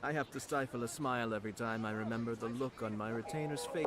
I have to stifle a smile every time I remember the look on my retainer's face.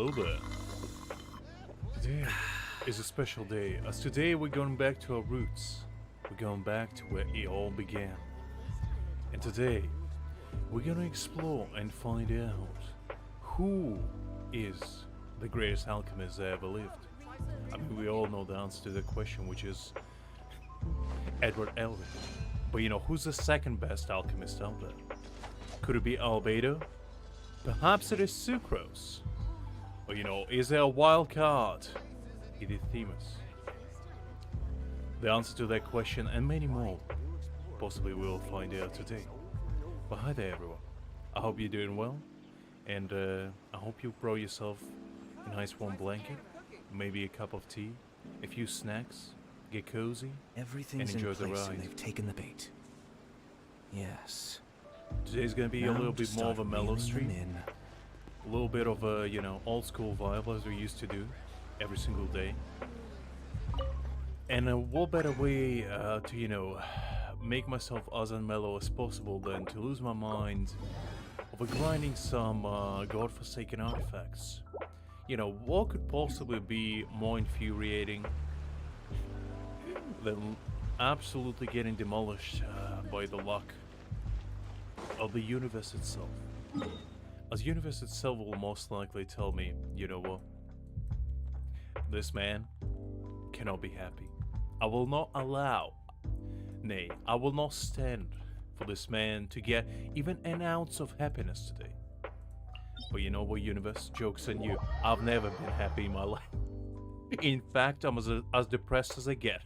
Hello there. Today is a special day, as today we're going back to our roots. We're going back to where it all began. And today, we're gonna explore and find out who is the greatest alchemist that ever lived. I mean, we all know the answer to the question, which is Edward Elric. But you know, who's the second best alchemist out there? Could it be Albedo? Perhaps it is Sucrose. Or you know, is there a wild card? It is Themis. The answer to that question and many more, possibly we'll find out today. But hi there everyone. I hope you're doing well, and I hope you brought yourself a nice warm blanket, maybe a cup of tea, a few snacks, get cozy, Everything's and enjoy in place the ride. and they've taken the bait. Yes. Today's gonna be a Now little to bit more of a start mellow reeling them stream, in. a little bit of a, you know, old school vibe as we used to do every single day. And what better way to, you know, make myself as unmellow as possible than to lose my mind over grinding some godforsaken artifacts. You know, what could possibly be more infuriating than absolutely getting demolished by the luck of the universe itself? As the universe itself will most likely tell me, you know what, this man cannot be happy. I will not allow, nay, I will not stand for this man to get even an ounce of happiness today. But you know what, universe, joke's on you. I've never been happy in my life. In fact, I'm as depressed as I get.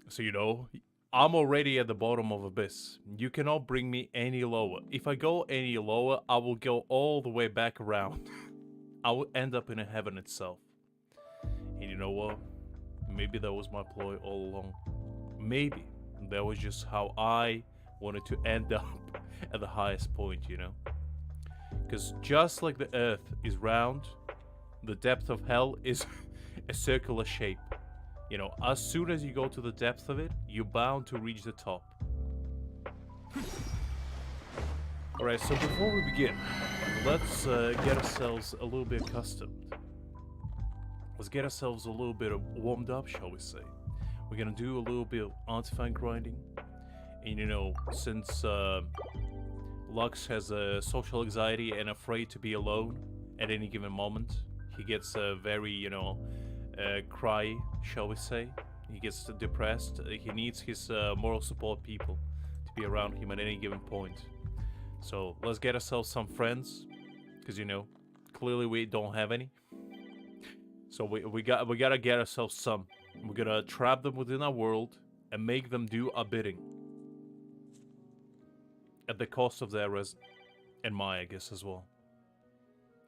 So you know, I'm already at the bottom of abyss. You cannot bring me any lower. If I go any lower, I will go all the way back around. I will end up in a heaven itself. And you know what? Maybe that was my ploy all along. Maybe that was just how I wanted to end up at the highest point, you know? Because just like the earth is round, the depth of hell is a circular shape. You know, as soon as you go to the depth of it, you're bound to reach the top. Alright, so before we begin, let's get ourselves a little bit accustomed. Let's get ourselves a little bit warmed up, shall we say. We're gonna do a little bit of artifact grinding. And you know, since Lux has a social anxiety and afraid to be alone at any given moment, he gets very, you know, cry, shall we say. He gets depressed. He needs his moral support people to be around him at any given point. So let's get ourselves some friends, because you know, clearly we don't have any. So we gotta get ourselves some. We're gonna trap them within our world and make them do our bidding. At the cost of their and my, I guess, as well.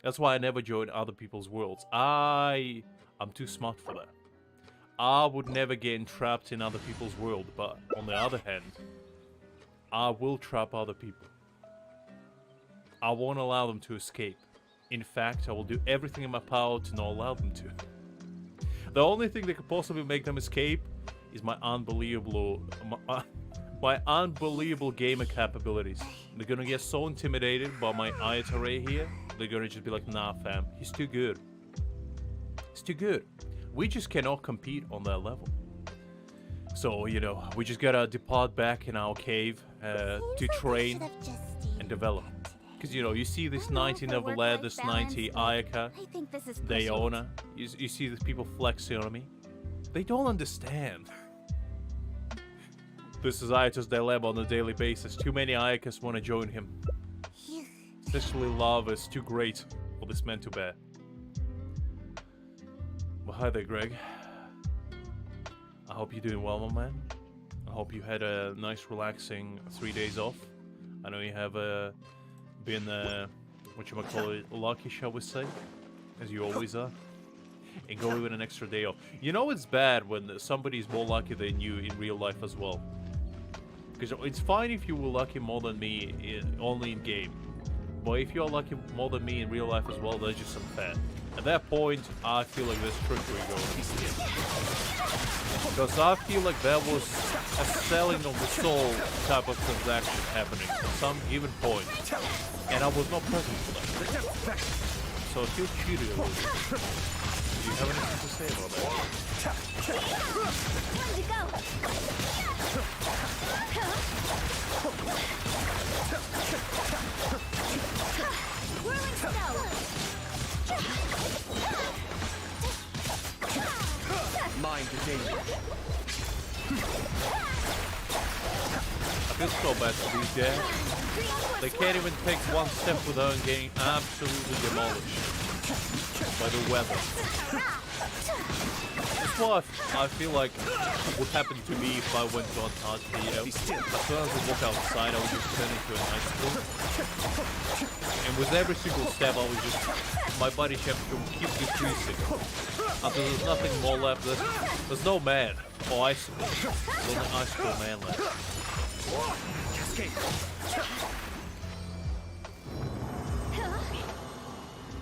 That's why I never join other people's worlds. I'm too smart for that. I would never get entrapped in other people's world, but on the other hand, I will trap other people. I won't allow them to escape. In fact, I will do everything in my power to not allow them to. The only thing that could possibly make them escape is my unbelievable gamer capabilities. They're gonna get so intimidated by my Ayatare here, they're gonna just be like, nah fam, he's too good. He's too good. We just cannot compete on that level. So, you know, we just gotta depart back in our cave to train and develop. Because, you know, you see this 90 Neverland, this 90 Ayaka, Dayona, you see these people flexing on me. They don't understand. This is Ayato's dilemma on a daily basis. Too many Ayakas want to join him. Especially love is too great for this man to bear. Well, hi there, Greg. I hope you're doing well, my man. I hope you had a nice, relaxing 3 days off. I know you have been, lucky, shall we say, as you always are, and go even an extra day off. You know it's bad when somebody's more lucky than you in real life as well. Because it's fine if you were lucky more than me only in game. But if you're lucky more than me in real life as well, that's just unfair. At that point, I feel like there's trickery going on. Because I feel like there was a selling of the soul type of transaction happening at some given point. And I was not present for that. So I feel cheated a little bit. Do you have anything to say about that? Time to go. Whirling snow. Mind the danger. I feel so bad for these guys. They can't even take one step without getting absolutely demolished by the weather. That's what I feel like would happen to me if I went to Antarctica, you know? As soon as I walk outside, I would just turn into an ice cream. And with every single step, I would just... my body temperature would keep decreasing. Until there's nothing more left. There's no man or icicle. There's only icicle man left.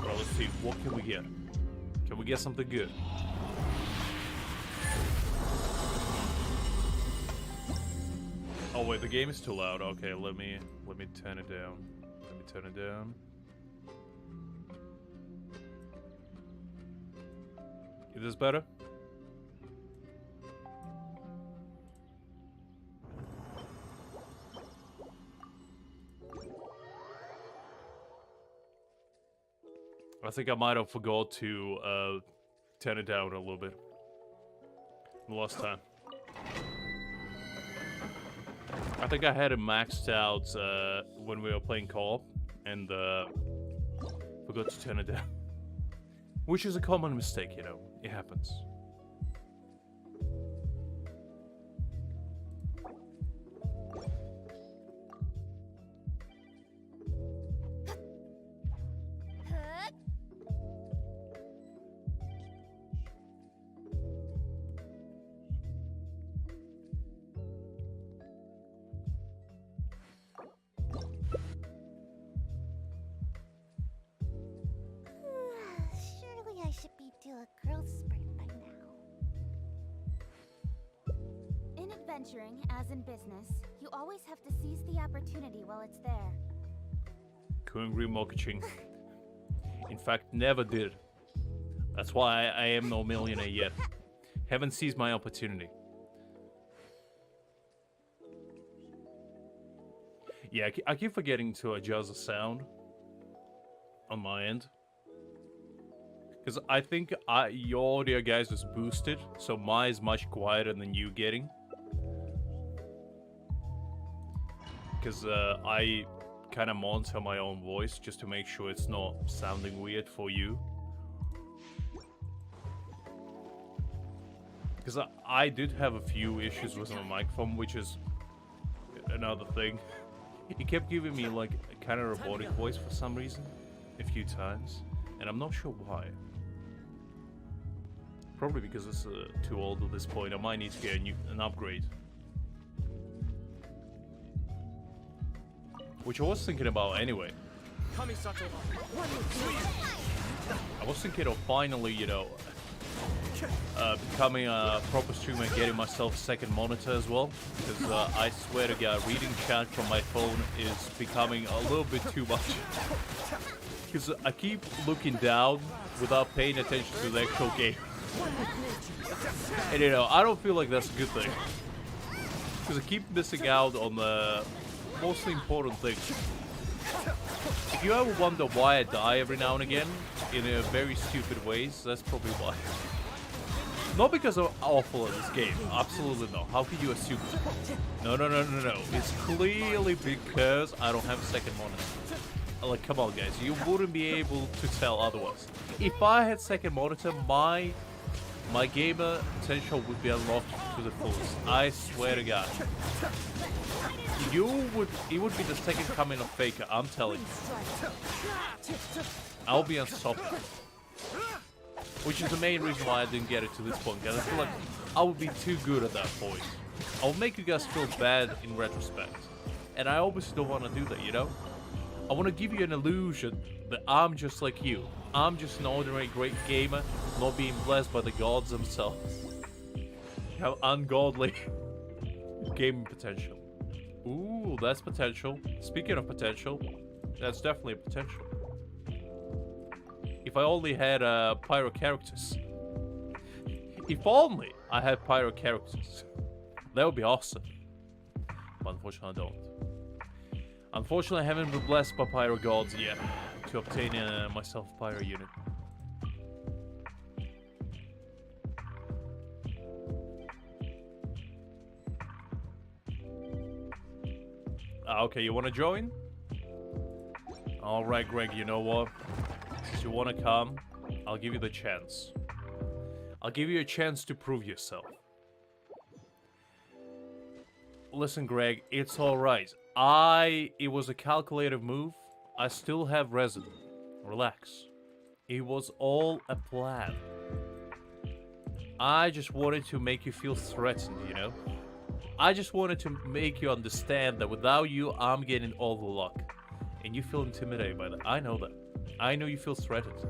Well, let's see. What can we get? Can we get something good? Oh wait, the game is too loud. Okay, let me turn it down. Let me turn it down. Is this better? I think I might have forgot to turn it down a little bit the last time. I think I had it maxed out when we were playing co-op and forgot to turn it down. Which is a common mistake, you know. It happens. Surely I should be due a growth spurt by now. In adventuring, as in business, you always have to seize the opportunity while it's there. Couldn't agree more, Kaching. In fact, never did. That's why I am no millionaire yet. Haven't seized my opportunity. Yeah, I keep forgetting to adjust the sound on my end. Because I think your audio, guys, is boosted, so mine is much quieter than you getting. Because I kind of monitor my own voice just to make sure it's not sounding weird for you. Because I did have a few issues with my microphone, which is another thing. It kept giving me like a kind of robotic voice for some reason, a few times, and I'm not sure why. Probably because it's too old at this point. I might need to get an upgrade. Which I was thinking about anyway. I was thinking of finally, you know, becoming a proper streamer and getting myself a second monitor as well. Because I swear to God, reading chat from my phone is becoming a little bit too much. Because I keep looking down without paying attention to the actual game. And you know, I don't feel like that's a good thing. Because I keep missing out on the mostly important things. If you ever wonder why I die every now and again, in a very stupid ways, that's probably why. Not because I'm awful at this game, absolutely not. How could you assume that? No. It's clearly because I don't have a second monitor. Like, come on guys, you wouldn't be able to tell otherwise. If I had second monitor, my gamer potential would be unlocked to the fullest. I swear to God. It would be the second coming of Faker, I'm telling you. I'll be unstoppable. Which is the main reason why I didn't get it to this point, guys. I feel like I would be too good at that point. I'll make you guys feel bad in retrospect. And I obviously don't want to do that, you know? I want to give you an illusion that I'm just like you. I'm just an ordinary great gamer, not being blessed by the gods themselves. You have ungodly gaming potential. Ooh, that's potential. Speaking of potential, that's definitely a potential. If I only had pyro characters. If only I had pyro characters. That would be awesome. But unfortunately, I don't. Unfortunately, I haven't been blessed by pyro gods yet to obtain myself a pyro unit. Okay, you want to join? Alright, Greg, you know what? Since you want to come, I'll give you the chance. I'll give you a chance to prove yourself. Listen, Greg, it's alright. It was a calculated move. I still have resin. Relax. It was all a plan. I just wanted to make you feel threatened, you know? I just wanted to make you understand that without you, I'm getting all the luck. And you feel intimidated by that. I know that. I know you feel threatened.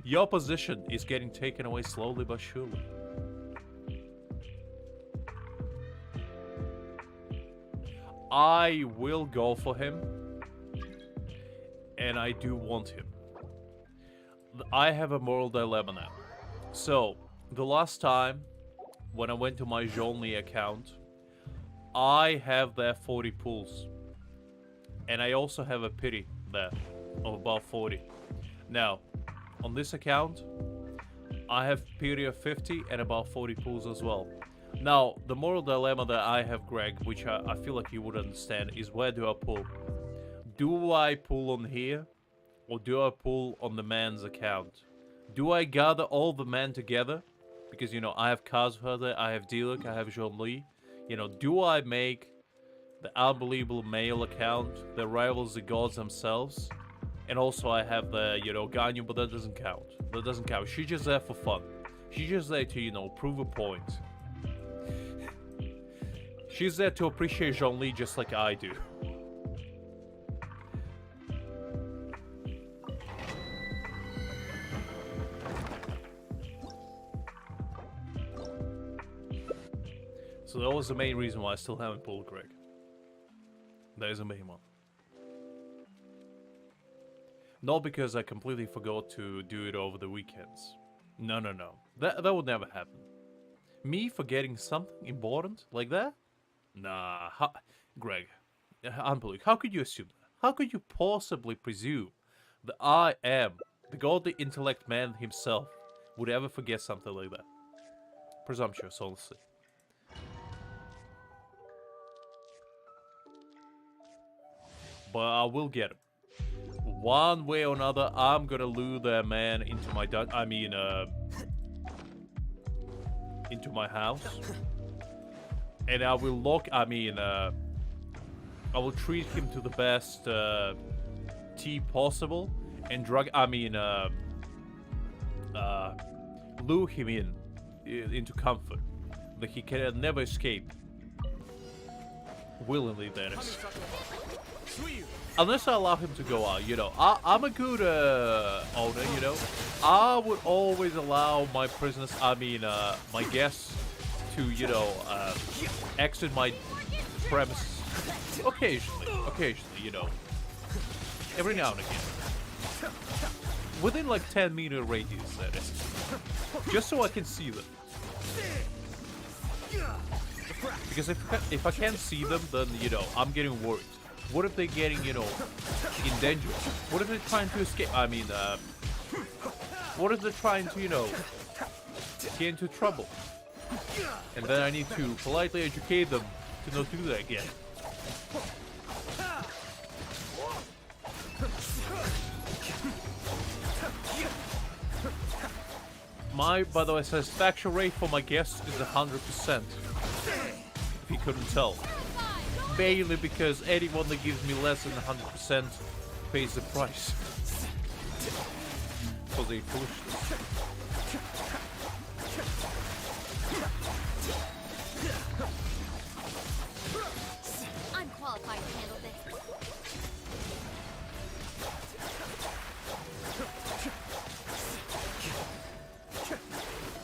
Your position is getting taken away slowly but surely. I will go for him. And I do want him. I have a moral dilemma now. So, the last time, when I went to my Zhongli account, I have there 40 pools. And I also have a pity there of about 40. Now, on this account, I have pity of 50 and about 40 pools as well. Now, the moral dilemma that I have, Greg, which I feel like you would understand, is where do I pull? Do I pull on here? Or do I pull on the man's account? Do I gather all the men together? Because, you know, I have Kazuha there, I have Diluc, I have Zhongli. You know, do I make the unbelievable male account that rivals the gods themselves? And also I have the, you know, Ganyu, but that doesn't count. That doesn't count. She's just there for fun. She's just there to, you know, prove a point. She's there to appreciate Zhongli just like I do. So that was the main reason why I still haven't pulled Greg. That is the main one. Not because I completely forgot to do it over the weekends. No, no, no. That would never happen. Me forgetting something important like that? Nah, Greg, unbelievable. How could you assume that? How could you possibly presume that I am, the godly intellect man himself, would ever forget something like that? Presumptuous, honestly. But I will get him. One way or another, I'm gonna lure that man into my into my house. And I will lock, I will treat him to the best tea possible and lure him into comfort that he can never escape. Willingly, that is. Unless I allow him to go out, you know. I'm a good owner, you know. I would always allow my prisoners, my guests to, you know, exit my premises. Occasionally, you know. Every now and again. Within like 10-meter radius, that is. Just so I can see them. Because if I can't see them, then, you know, I'm getting worried. What if they're getting, you know, in danger? What if they're trying to escape? What if they're trying to, you know, get into trouble? And then I need to politely educate them to not do that again. By the way, satisfaction rate for my guests is 100%. If you couldn't tell. Mainly because anyone that gives me less than 100% pays the price. For the foolishness. I'm qualified to handle this.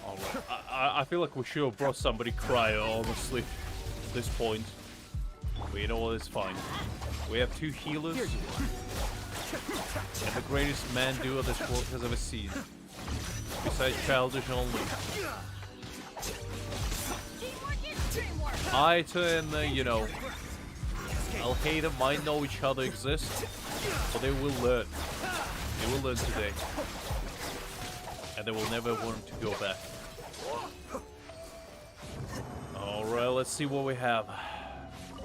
Alright, I feel like we should have brought somebody cryo, honestly, at this point. But you know what, it's fine. We have 2 healers. And the greatest man duo this world has ever seen. Besides childish only. Aita and, you know, Al-Qaeda might know each other exist, but they will learn. They will learn today. And they will never want to go back. Alright, let's see what we have.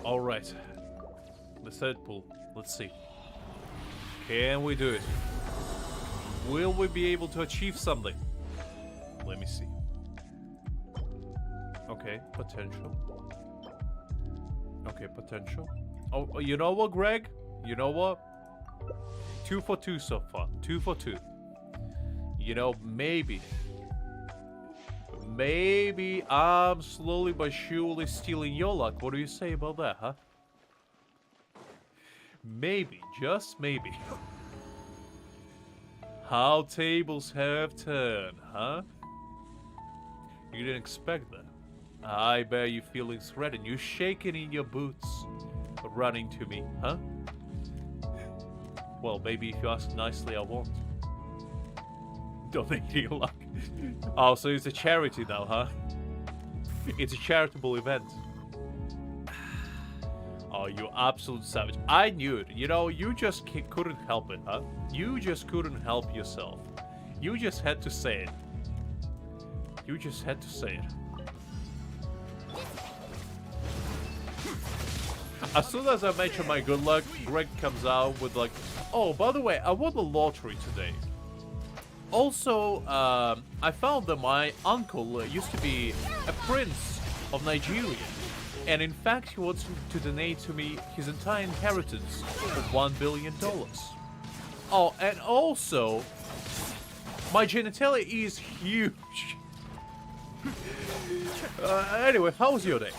Alright. The third pool. Let's see. Can we do it? Will we be able to achieve something? Let me see. Okay, potential. Okay, potential. Oh, you know what, Greg? You know what? 2 for 2 so far. 2 for 2. You know, maybe I'm slowly but surely stealing your luck. What do you say about that, huh? Maybe, just maybe. How tables have turned, huh? You didn't expect that. I bet you're feeling threatened. You're shaking in your boots, running to me, huh? Well, maybe if you ask nicely, I won't. Donate your luck. Oh, so it's a charity now, huh? It's a charitable event. Oh, you absolute savage. I knew it. You know, you just couldn't help it, huh? You just couldn't help yourself. You just had to say it. You just had to say it. As soon as I mention my good luck, Greg comes out with like, oh, by the way, I won the lottery today. Also, I found that my uncle used to be a prince of Nigeria. And in fact, he wants to donate to me his entire inheritance of $1 billion. Oh, and also, my genitalia is huge. Anyway, how was your day?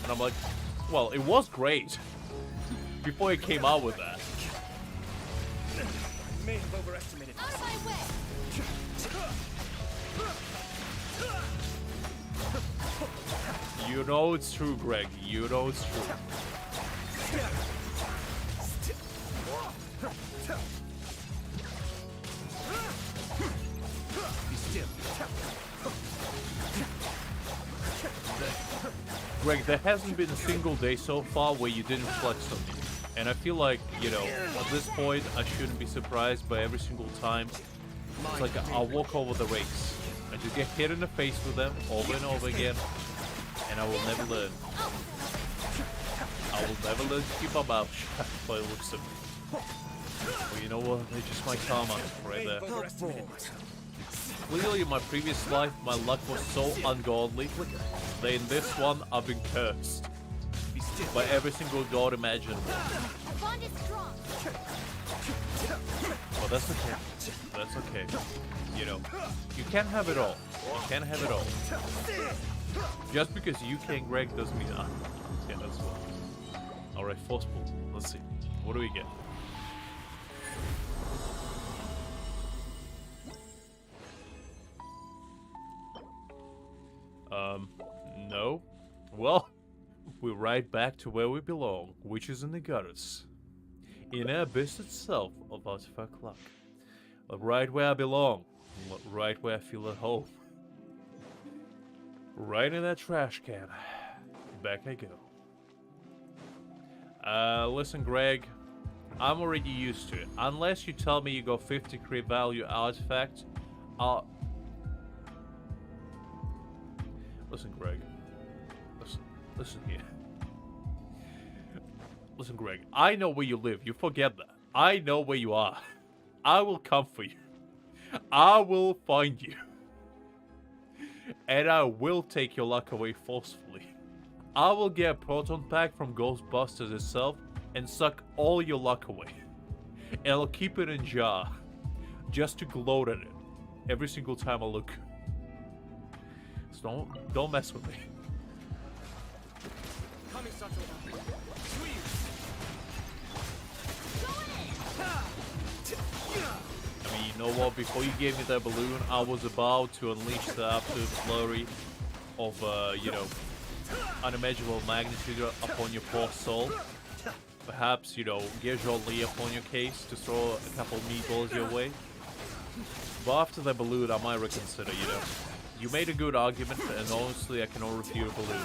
And I'm like, well, it was great. Before he came out with that. May have overestimated. Out of my way! You know it's true, Greg. You know it's true. Be still. Greg, there hasn't been a single day so far where you didn't flex on me. And I feel like, you know, at this point, I shouldn't be surprised by every single time. It's like I'll walk over the rakes. I just get hit in the face with them over and over again. And I will never learn. I will never learn to keep my mouth shut by the looks of me. Well, you know what? It's just my karma right there. Clearly, in my previous life, my luck was so ungodly that in this one, I've been cursed by every single god imaginable. The bond is strong. But that's okay. That's okay. You know, you can't have it all. You can't have it all. Just because you can, Greg, doesn't mean I can as well. Alright, forceful. Let's see. What do we get? No. Well, we're right back to where we belong, which is in the gutters. In the abyss itself of artifact luck. Right where I belong. Right where I feel at home. Right in that trash can. Back I go. Listen, Greg. I'm already used to it. Unless you tell me you got 50 crit value artifact, I'll... Listen, Greg. Listen here. Listen, Greg. I know where you live. You forget that. I know where you are. I will come for you. I will find you. And I will take your luck away forcefully. I will get a proton pack from Ghostbusters itself and suck all your luck away. And I'll keep it in jar. Just to gloat at it. Every single time I look. So don't mess with me. I mean, you know what? Before you gave me that balloon, I was about to unleash the absolute flurry of, you know, unimaginable magnitude upon your poor soul. Perhaps, you know, get Jolie upon your case to throw a couple meatballs your way. But after the balloon, I might reconsider, you know. You made a good argument, and honestly, I cannot refute a balloon.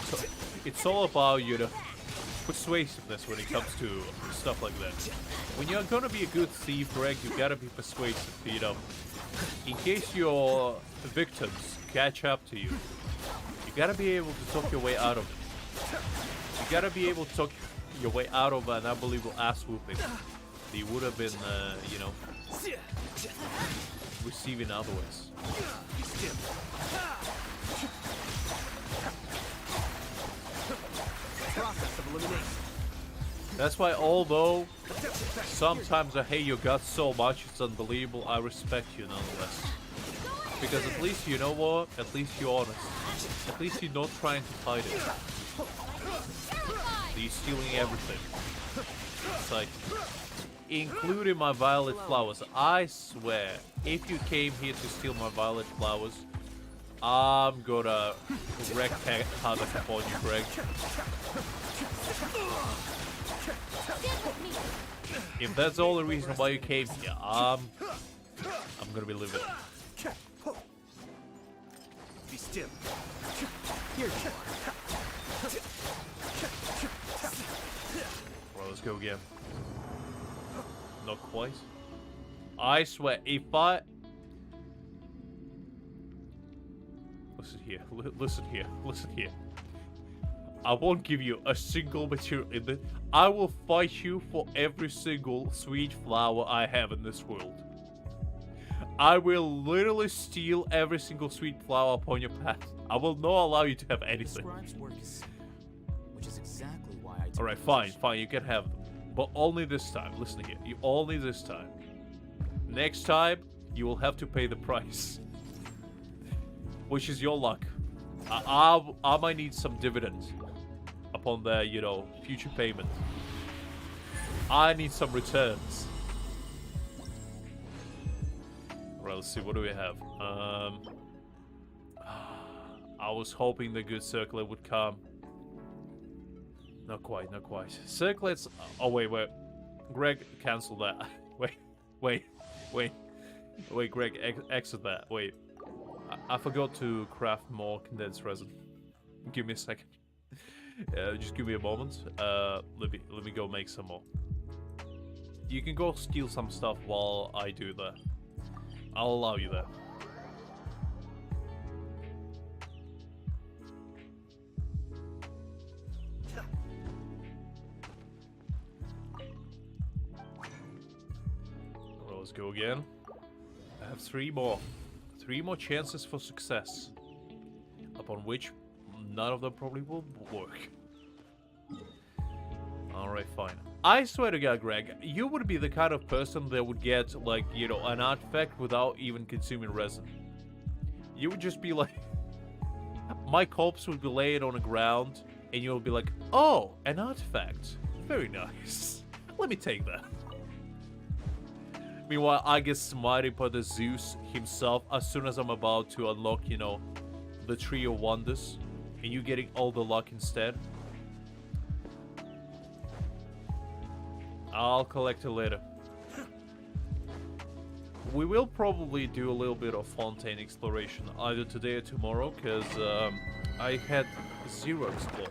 So, it's all about, you know, persuasiveness when it comes to stuff like that. When you're gonna be a good thief, Greg, you gotta be persuasive, you know. In case your victims catch up to you, you gotta be able to talk your way out of it. You gotta be able to talk your way out of an unbelievable ass whooping that you would have been, you know, receiving otherwise. That's why, although sometimes I hate your guts so much, it's unbelievable, I respect you nonetheless. Because at least you know what? At least you're honest. At least you're not trying to hide it. You're stealing everything. It's like, including my violet flowers. I swear, if you came here to steal my violet flowers, I'm gonna wreck havoc upon you, Greg. If that's all the reason why you came here, I'm gonna be livid. Be still. Here you are. Well, let's go again. Not quite. I swear, if I... Listen here, listen here, listen here. I won't give you a single material in the... I will fight you for every single sweet flower I have in this world. I will literally steal every single sweet flower upon your path. I will not allow you to have anything. Which is exactly why I... Alright, fine, you can have them. But only this time. Listen here, only this time. Next time, you will have to pay the price. Which is your luck. I might need some dividends upon the, you know, future payment. I need some returns. Alright, let's see, what do we have? I was hoping the good circlet would come. Not quite, not quite. Circlets... Oh, wait. Greg, cancel that. Wait, Greg, exit that. Wait. I forgot to craft more condensed resin. Give me a second. Just give me a moment. Let me go make some more. You can go steal some stuff while I do that. I'll allow you that. Well, let's go again. I have three more chances for success, upon which none of them probably will work. Alright, fine. I swear to God, Greg, you would be the kind of person that would get, like, you know, an artifact without even consuming resin. You would just be like... My corpse would be laid on the ground, and you would be like, oh, an artifact. Very nice. Let me take that. Meanwhile, I get smited by the Zeus himself as soon as I'm about to unlock, you know, the Tree of Wonders. And you getting all the luck instead. I'll collect it later. We will probably do a little bit of Fontaine exploration either today or tomorrow, because I had zero explore.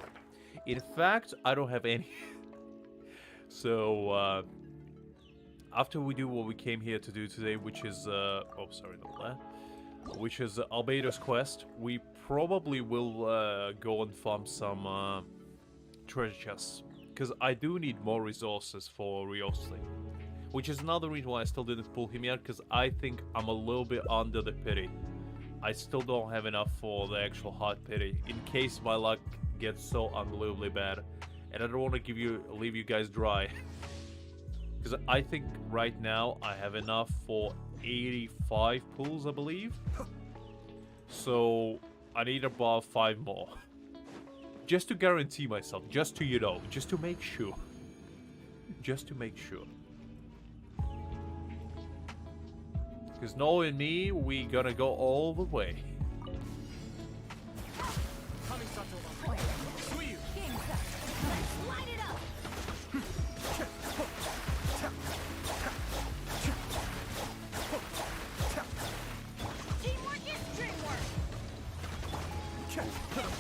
In fact, I don't have any. So, after we do what we came here to do today, which is, oh, sorry, not that. Which is Albedo's quest, we probably will go and farm some treasure chests. Because I do need more resources for Riosling. Which is another reason why I still didn't pull him yet, because I think I'm a little bit under the pity. I still don't have enough for the actual hard pity, in case my luck gets so unbelievably bad. And I don't want to leave you guys dry. Because I think right now I have enough for 85 pulls, I believe. So I need about 5 more. Just to guarantee myself, just to, you know, just to make sure. Just to make sure. Because knowing me, we gonna go all the way.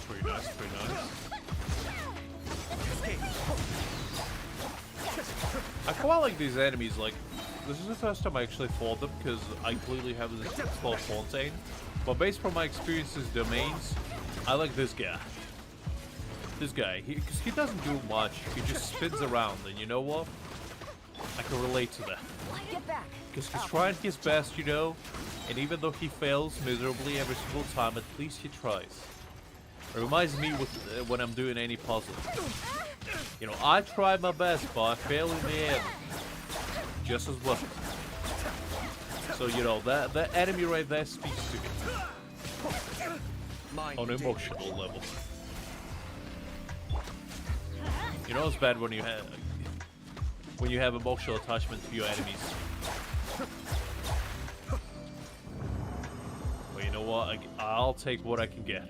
Pretty nice, pretty nice. I quite like these enemies, like, this is the first time I actually fought them, because I clearly have this spell Fontaine. But based from my experiences domains, I like this guy. This guy, because he doesn't do much, he just spins around, and you know what? I can relate to that. Because he's trying his best, you know, and even though he fails miserably every single time, at least he tries. It reminds me with when I'm doing any puzzle. You know, I try my best, but I fail in the end. Just as well. So, you know, that enemy right there speaks to me. On an emotional level. You know it's bad when you have emotional attachment to your enemies. But you know what? I'll take what I can get.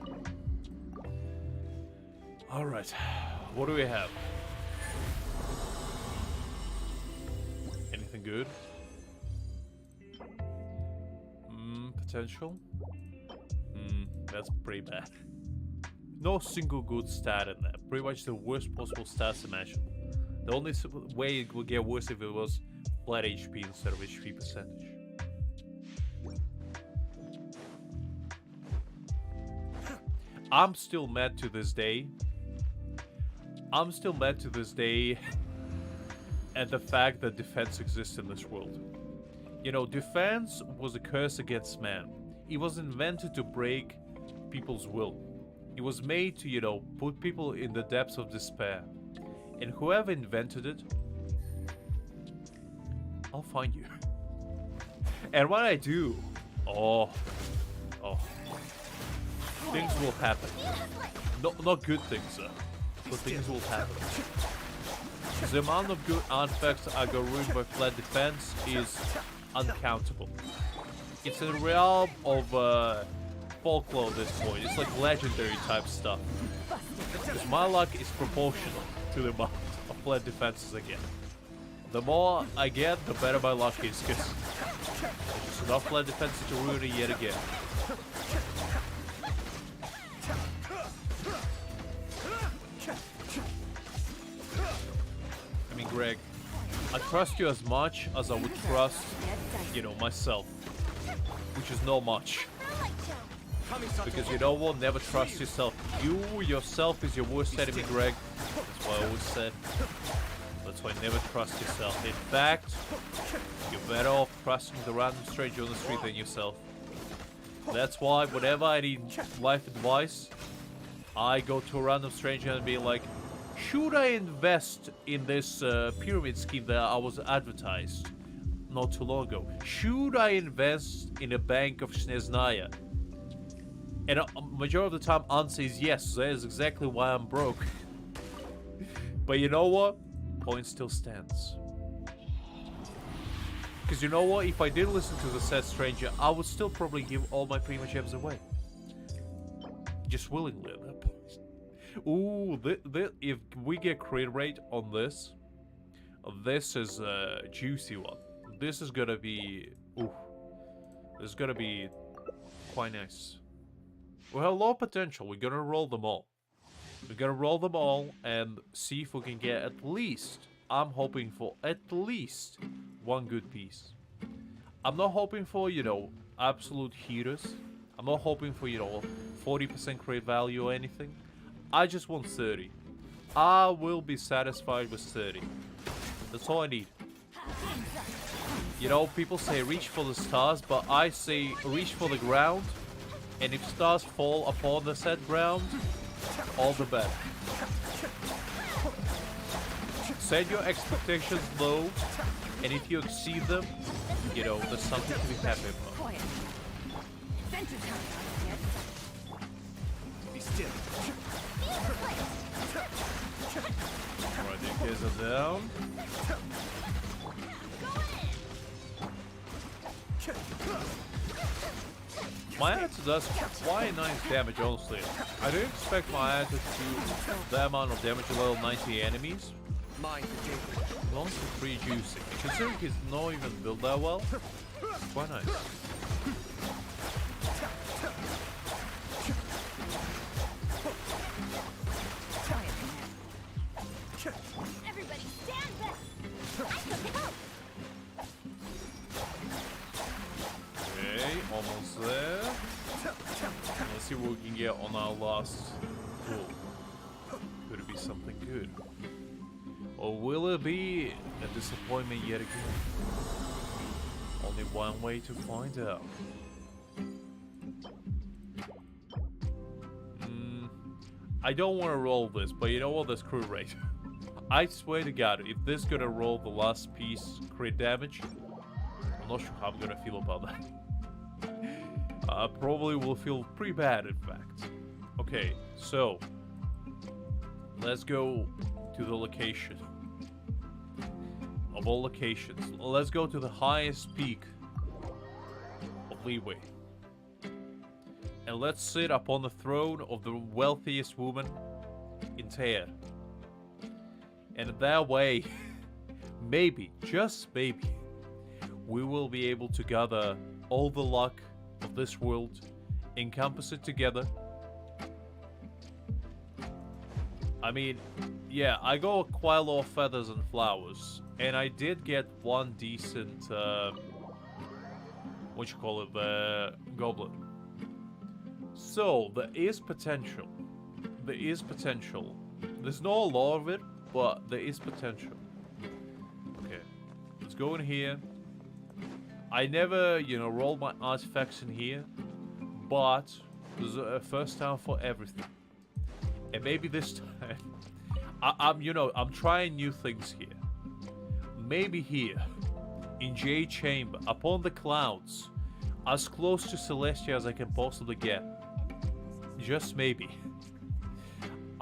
Alright, what do we have? Anything good? Potential? That's pretty bad. No single good stat in there. Pretty much the worst possible stats imaginable. The only way it would get worse if it was flat HP instead of HP percentage. I'm still mad to this day. At the fact that defense exists in this world. You know, defense was a curse against man. It was invented to break people's will. It was made to, you know, put people in the depths of despair. And whoever invented it, I'll find you. And when I do, things will happen. Not good things, though. But things will happen. The amount of good artifacts I got ruined by flat defense is uncountable. It's a realm of folklore at this point. It's like legendary type stuff. Because my luck is proportional to the amount of flat defenses I get. The more I get, the better my luck is, because there's just enough flat defenses to ruin it yet again. I mean, Greg, I trust you as much as I would trust, you know, myself. Which is not much. Because you know what? Never trust yourself. You yourself is your worst enemy, Greg. That's what I always said. That's why never trust yourself. In fact, you're better off trusting the random stranger on the street than yourself. That's why whenever I need life advice, I go to a random stranger and be like, should I invest in this pyramid scheme that I was advertised not too long ago? Should I invest in a bank of Sneznaya? And a majority of the time answer is yes. That is exactly why I'm broke. But you know what? Point still stands. Because you know what? If I did listen to the said stranger, I would still probably give all my prima gems away. Just willingly at that point. Ooh, if we get crit rate on this, this is a juicy one. This is gonna be, ooh, this is gonna be quite nice. We have a lot of potential. We're gonna roll them all. We're gonna roll them all and see if we can get at least, I'm hoping for at least one good piece. I'm not hoping for, you know, absolute heroes. I'm not hoping for, you know, 40% crit value or anything. I just want 30. I will be satisfied with 30. That's all I need. You know, people say reach for the stars, but I say reach for the ground. And if stars fall upon the said ground, all the better. Set your expectations low, and if you exceed them, you know, there's something to be happy about. Be still. guys are down. My answer does quite nice damage, honestly. I didn't expect my answer to do that amount of damage to level 90 enemies. Honestly, pretty juicy. Considering he's not even built that well, it's quite nice. Everybody stand back! I can help! Okay, almost there. Let's see what we can get on our last pull. Could it be something good? Or will it be a disappointment yet again? Only one way to find out. I don't want to roll this, but you know what? That's crit rate. I swear to God, if this gonna roll the last piece crit damage, I'm not sure how I'm gonna feel about that. I probably will feel pretty bad, in fact. Okay, so let's go to the location. Of all locations, let's go to the highest peak of Leeway. And let's sit upon the throne of the wealthiest woman in Tear. And that way, maybe, just maybe, we will be able to gather all the luck of this world, encompass it together. I mean, yeah, I got quite a lot of feathers and flowers, and I did get one decent, goblin. So, there is potential. There is potential. There's not a lot of it, but there is potential. Okay, let's go in here. I never, roll my artifacts in here, but there's a first time for everything. And maybe this time, I'm trying new things here. Maybe here, in J Chamber, upon the clouds, as close to Celestia as I can possibly get. Just maybe,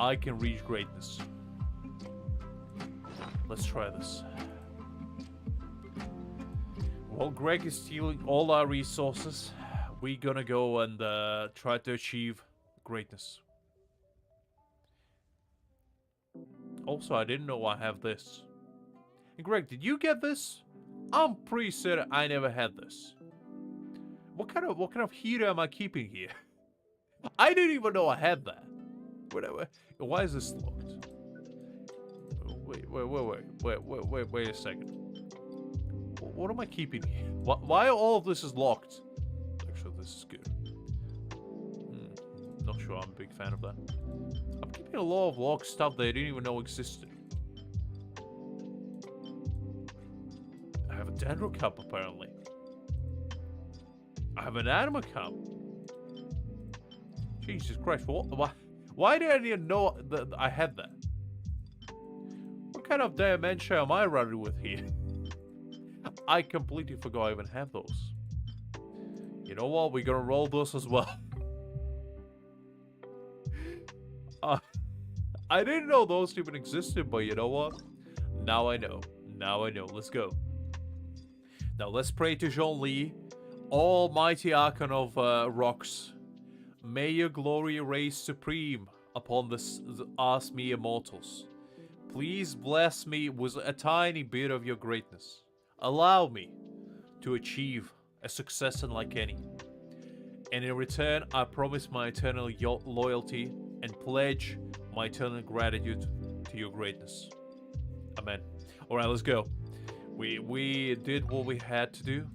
I can reach greatness. Let's try this. While Greg is stealing all our resources, we're gonna go and try to achieve greatness. Also, I didn't know I have this. And Greg, did you get this? I'm pretty certain I never had this. What kind of heater am I keeping here? I didn't even know I had that. Why is this locked? Wait a second. What am I keeping here? Why all of this is locked? Actually, this is good. Not sure I'm a big fan of that. I'm keeping a lot of locked stuff that I didn't even know existed. I have a Dendro cup, apparently. I have an Anima cup. Jesus Christ, why did I even know that I had that? What kind of dementia am I running with here? I completely forgot I even have those. You know what? We're gonna roll those as well. I didn't know those even existed, but you know what? Now I know. Now I know. Let's go. Now let's pray to Zhongli, almighty Archon of rocks. May your glory reign supreme upon us mere mortals. Please bless me with a tiny bit of your greatness. Allow me to achieve a success unlike any. And in return, I promise my eternal loyalty and pledge my eternal gratitude to your greatness. Amen. Alright, let's go. We did what we had to do.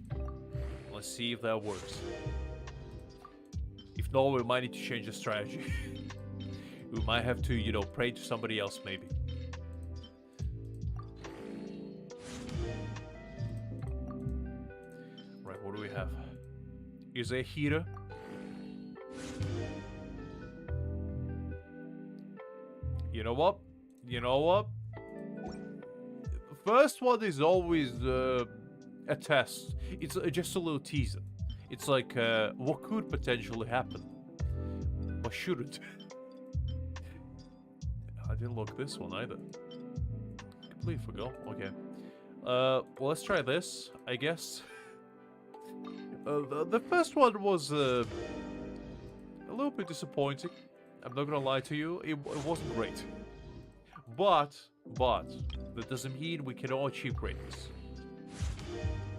Let's see if that works. If not, we might need to change the strategy. We might have to, pray to somebody else, maybe. Right, what do we have? Is there a heater? You know what? You know what? First one is always a test. It's just a little teaser. It's like, what could potentially happen? What shouldn't? I didn't look this one either. Completely forgot. Okay. Well, let's try this, I guess. The first one was a little bit disappointing. I'm not gonna lie to you. It wasn't great. But that doesn't mean we cannot achieve greatness.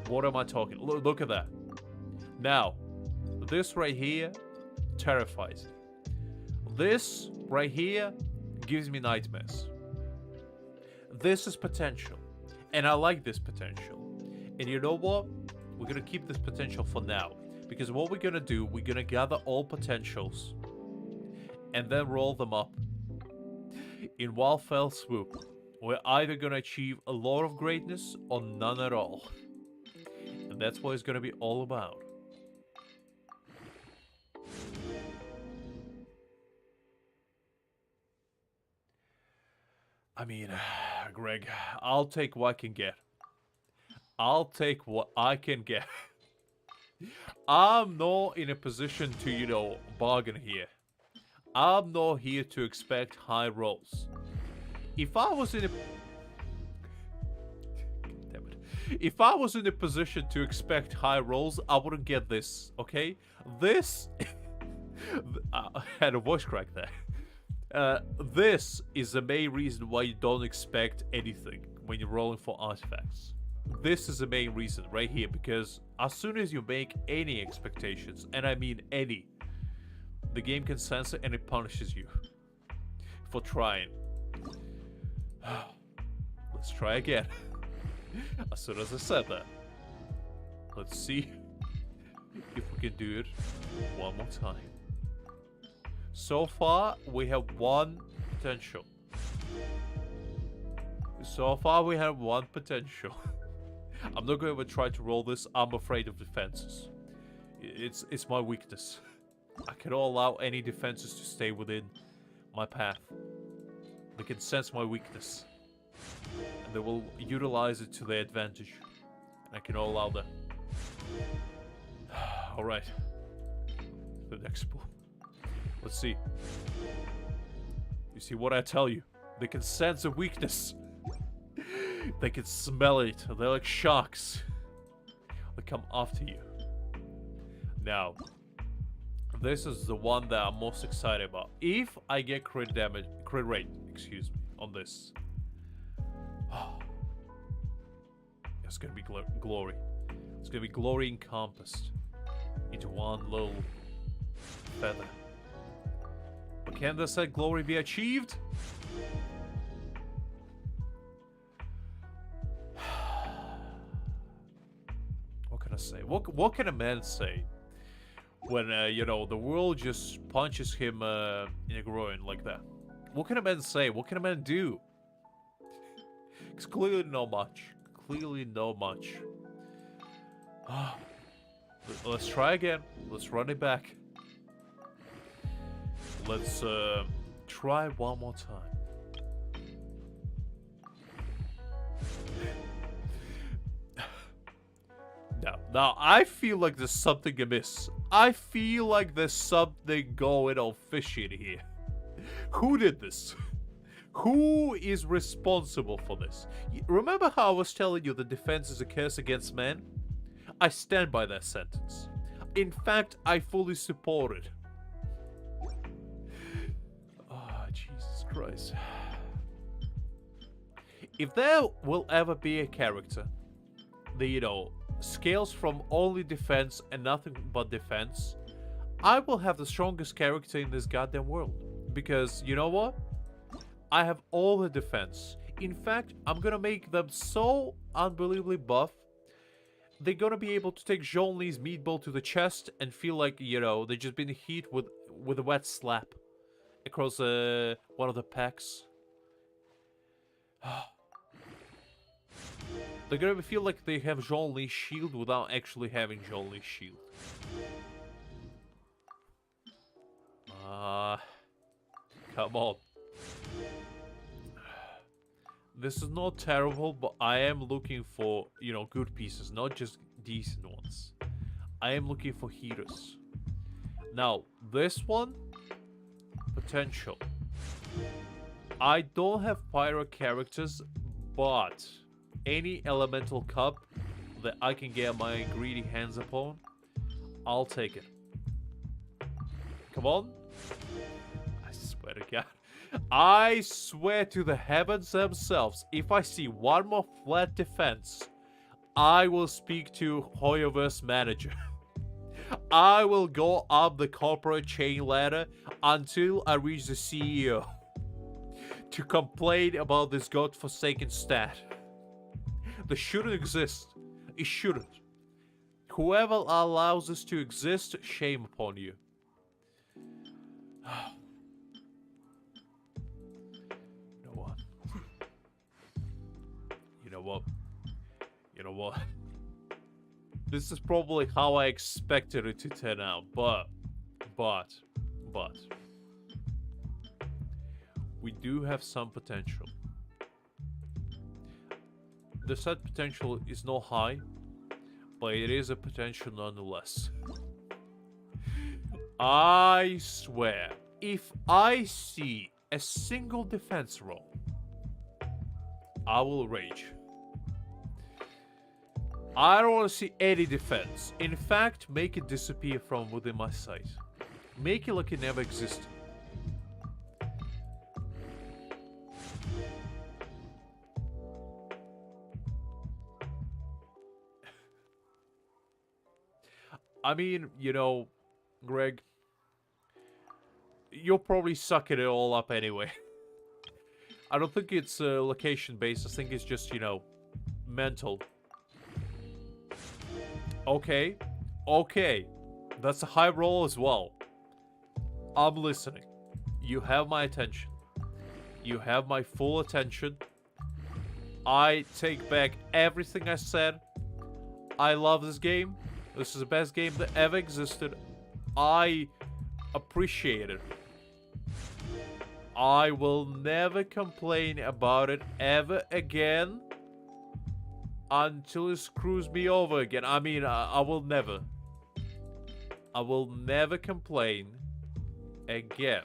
What am I talking? Look at that. Now, this right here terrifies me. This right here gives me nightmares. This is potential. And I like this potential. And you know what? We're gonna keep this potential for now. Because what we're gonna do, we're gonna gather all potentials and then roll them up in one fell swoop. We're either gonna achieve a lot of greatness or none at all. And that's what it's gonna be all about. I mean, Greg, I'll take what I can get. I'll take what I can get. I'm not in a position to, you know, bargain here. I'm not here to expect high rolls. If I was in a... Damn it. If I was in a position to expect high rolls, I wouldn't get this, okay? This... I had a voice crack there. This is the main reason why you don't expect anything when you're rolling for artifacts. This is the main reason right here, because as soon as you make any expectations, and I mean any, the game can sense it and it punishes you for trying. Let's try again. As soon as I said that, let's see if we can do it one more time. So far, we have one potential. So far, we have one potential. I'm not going to try to roll this. I'm afraid of defenses. It's my weakness. I cannot allow any defenses to stay within my path. They can sense my weakness. And they will utilize it to their advantage. And I cannot allow that. Alright. The next pool. Let's see. You see what I tell you? They can sense a weakness. They can smell it. They're like sharks. They come after you. Now, this is the one that I'm most excited about. If I get crit rate, excuse me, on this. It's gonna be glory. It's gonna be glory encompassed into one little feather. But can this glory be achieved? What can I say? What can a man say when you know, the world just punches him in the groin like that? What can a man say? What can a man do? It's clearly not much. Clearly not much. Let's try again. Let's run it back. Let's try one more time. Now I feel like there's something amiss. I feel like there's something going on fishy in here. Who did this? Who is responsible for this? Remember how I was telling you the defense is a curse against man? I stand by that sentence. In fact, I fully support it. Oh, Jesus Christ. If there will ever be a character that, you know, scales from only defense and nothing but defense, I will have the strongest character in this goddamn world. Because, you know what? I have all the defense. In fact, I'm gonna make them so unbelievably buff, they're gonna be able to take Zhongli's meatball to the chest and feel like, you know, they've just been hit with a wet slap across one of the pecs. They're gonna feel like they have Zhongli's shield without actually having Zhongli's shield. Come on. This is not terrible, but I am looking for, you know, good pieces, not just decent ones. I am looking for heroes. Now, this one, potential. I don't have pyro characters, but any elemental cup that I can get my greedy hands upon, I'll take it. Come on. I swear to God. I swear to the heavens themselves, if I see one more flat defense, I will speak to Hoyoverse manager. I will go up the corporate chain ladder until I reach the CEO to complain about this godforsaken stat. This shouldn't exist. It shouldn't. Whoever allows this to exist, shame upon you. You know what? You know what? You know what? This is probably how I expected it to turn out, but we do have some potential. The set potential is not high, but it is a potential nonetheless. I swear, if I see a single defense roll, I will rage. I don't want to see any defense. In fact, make it disappear from within my sight. Make it like it never existed. I mean, you know, Greg, you'll probably suck it all up anyway. I don't think it's location-based. I think it's just, you know, mental. Okay. Okay. That's a high roll as well. I'm listening. You have my attention. You have my full attention. I take back everything I said. I love this game. This is the best game that ever existed. I appreciate it. I will never complain about it ever again until it screws me over again. I mean, I will never. I will never complain again.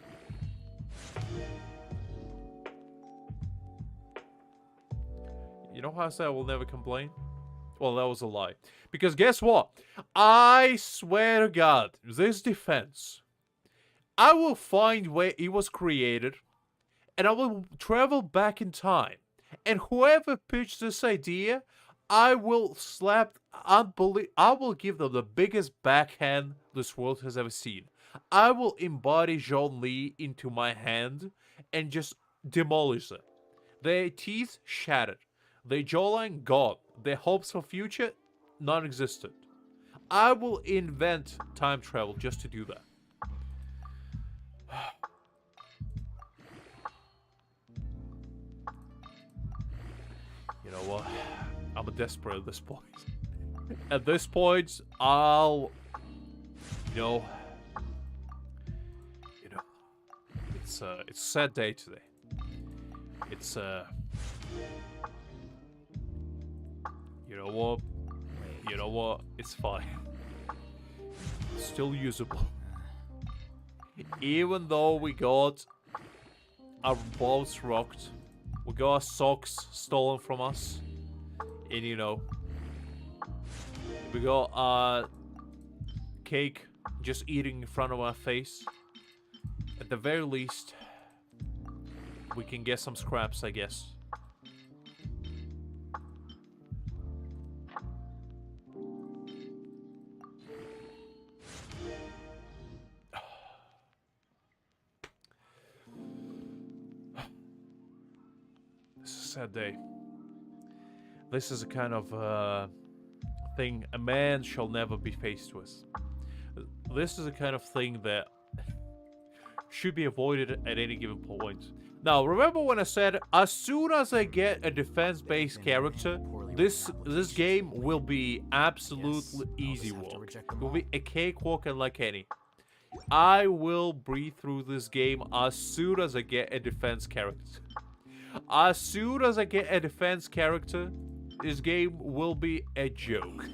You know how I said I will never complain? Well, that was a lie. Because guess what? I swear to God, this defense, I will find where it was created, and I will travel back in time. And whoever pitched this idea, I will I will give them the biggest backhand this world has ever seen. I will embody Zhongli into my hand and just demolish them. Their teeth shattered. Their jawline gone. Their hopes for future non-existent. I will invent time travel just to do that. You know what? I'm desperate at this point. At this point, I'll... You know, it's a sad day today. It's you know what? You know what? It's fine. It's still usable. Even though we got our balls rocked, we got our socks stolen from us, and you know, we got our cake just eating in front of our face. At the very least, we can get some scraps, I guess. This is a sad day. This is a kind of thing a man shall never be faced with. This is a kind of thing that should be avoided at any given point. Now, remember when I said, as soon as I get a defense-based character, this game will be absolutely easy work. It will be a cakewalk unlike any. I will breathe through this game as soon as I get a defense character. As soon as I get a defense character, this game will be a joke.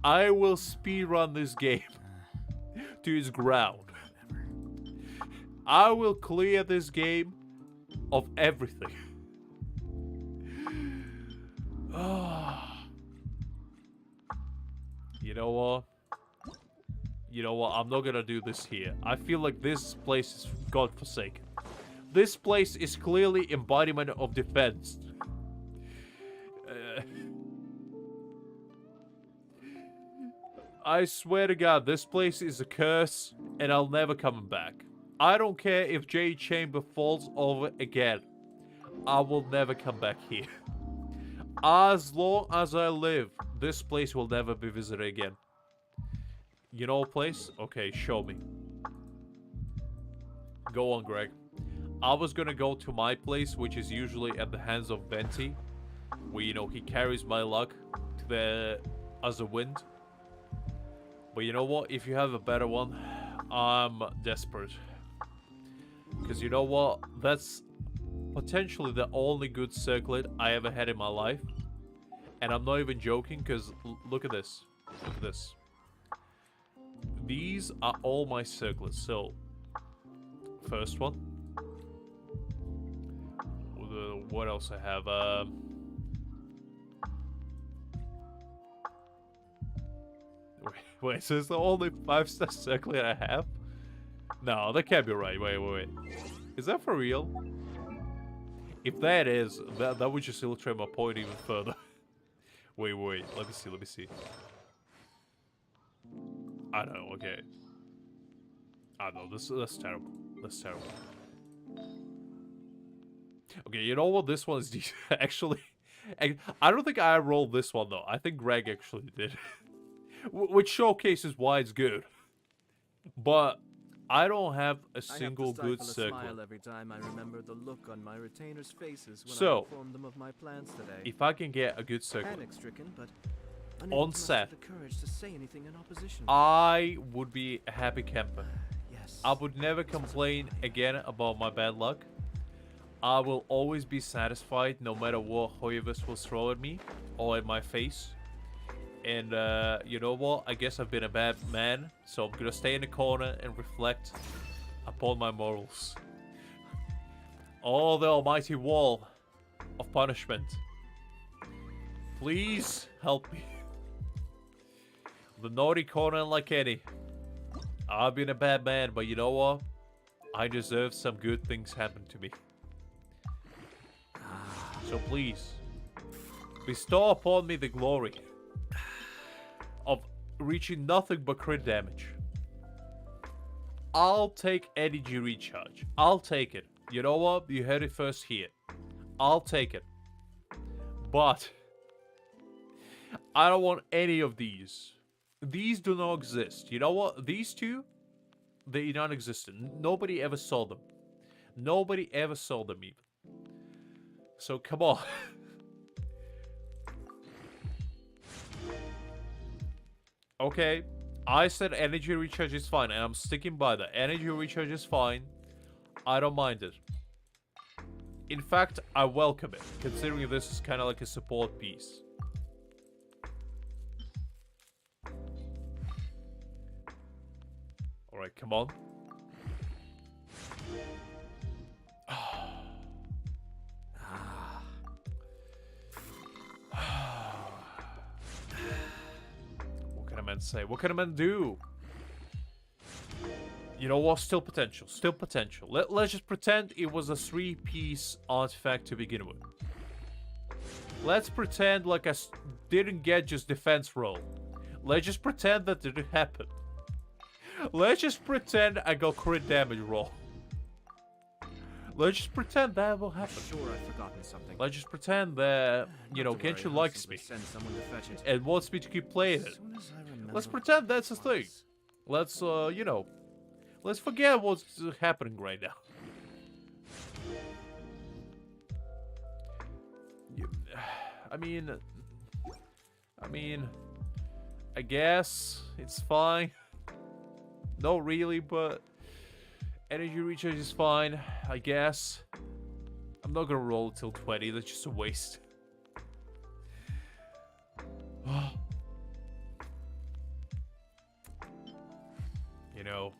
I will speedrun this game to its ground. I will clear this game of everything. You know what? You know what? I'm not gonna do this here. I feel like this place is godforsaken. This place is clearly embodiment of defense. I swear to God, this place is a curse, and I'll never come back. I don't care if Jade Chamber falls over again. I will never come back here. As long as I live, this place will never be visited again. You know a place? Okay, show me. Go on, Greg. I was gonna go to my place, which is usually at the hands of Venti, where, you know, he carries my luck to the as a wind. But you know what? If you have a better one, I'm desperate. Because you know what? That's potentially the only good circlet I ever had in my life. And I'm not even joking, because look at this. Look at this. These are all my circlets. So, first one. What else I have? Wait, so it's the only 5-star circlet I have? No, that can't be right. Wait. Is that for real? If that is, that would just illustrate my point even further. Wait. Let me see. I don't know, okay. I don't know, that's terrible. That's terrible. Okay, you know what? This one is decent. Actually, I don't think I rolled this one, though. I think Greg actually did. Which showcases why it's good. But I don't have a single good circle. I have to stifle a smile every time I remember the look on my retainers' faces when I informed them of my plans today. If I can get a good circle Panic-stricken, but on set, the courage to say anything in opposition. I would be a happy camper. Yes. I would never complain again about my bad luck. I will always be satisfied no matter what Hoyvis will throw at me or at my face. And you know what? I guess I've been a bad man, so I'm gonna stay in the corner and reflect upon my morals. Oh, the almighty wall of punishment. Please help me. The naughty corner like any. I've been a bad man, but you know what? I deserve some good things happen to me. So please, bestow upon me the glory of reaching nothing but crit damage. I'll take energy recharge. I'll take it. You know what? You heard it first here. I'll take it. But I don't want any of these. These do not exist. You know what? These two, they non-existent. Nobody ever saw them. Nobody ever saw them even. So come on. Okay, I said energy recharge is fine, and I'm sticking by that. Energy recharge is fine. I don't mind it. In fact, I welcome it, considering this is kind of like a support piece. Alright, come on. Say, what can a man do? You know what? Still potential. Still potential. Let's just pretend it was a 3-piece artifact to begin with. Let's pretend like I didn't get just defense roll. Let's just pretend that didn't happen. Let's just pretend I got crit damage roll. Let's just pretend that will happen. I'm sure I've forgotten something. Let's just pretend that, you know, Genshin likes me and wants me to keep playing it. Let's pretend that's the thing. Let's, you know, let's forget what's happening right now. I mean, I guess it's fine. No, really, but energy recharge is fine, I guess. I'm not gonna roll till 20, that's just a waste. You know,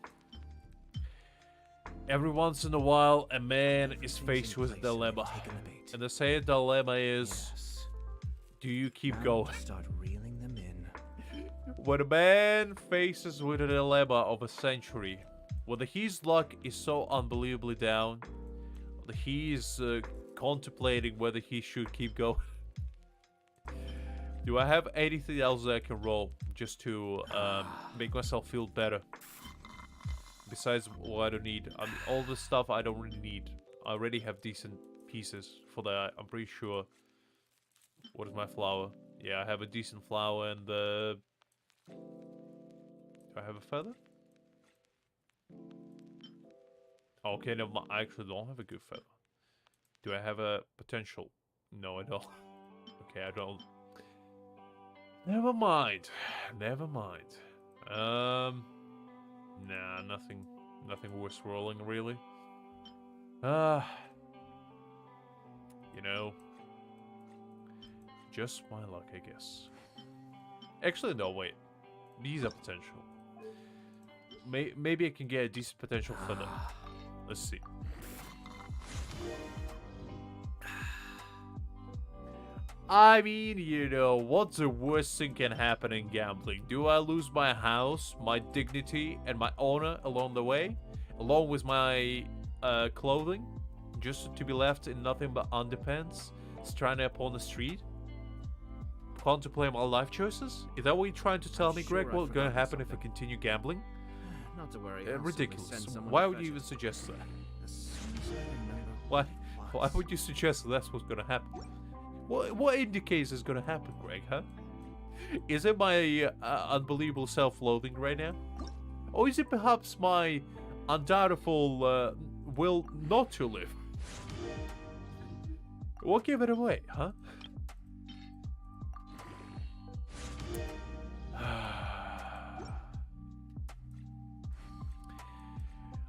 every once in a while, a man is faced with a dilemma. And the same dilemma is, do you keep Now going? to start reeling them in. When a man faces with a dilemma of a century, whether his luck is so unbelievably down, that he is contemplating whether he should keep going. Do I have anything else that I can roll just to make myself feel better? Besides what I don't need. I mean, all the stuff I don't really need. I already have decent pieces for that, I'm pretty sure. What is my flower? Yeah, I have a decent flower and do I have a feather? Okay, no, I actually don't have a good feather. Do I have a potential? No, I don't. Okay, I don't. Never mind. Never mind. Nah, nothing worth rolling, really. You know, just my luck, I guess. Actually, no, wait. These are potential. Maybe I can get a decent potential for them. Let's see. I mean, you know, what's the worst thing can happen in gambling? Do I lose my house, my dignity, and my honor along the way? Along with my clothing? Just to be left in nothing but underpants? Stranded upon the street? Contemplate my life choices? Is that what you're trying to tell me, Greg? Sure, I've What's going to forgotten happen if I something. continue gambling? Not to worry. I'll simply Ridiculous. send someone Why to would you fetch even it. suggest that? As soon as I remember Why? what Why would you suggest that that's what's gonna happen? What indicates is gonna happen, Greg, huh? Is it my unbelievable self-loathing right now? Or is it perhaps my undoubtful will not to live? What gave it away, huh?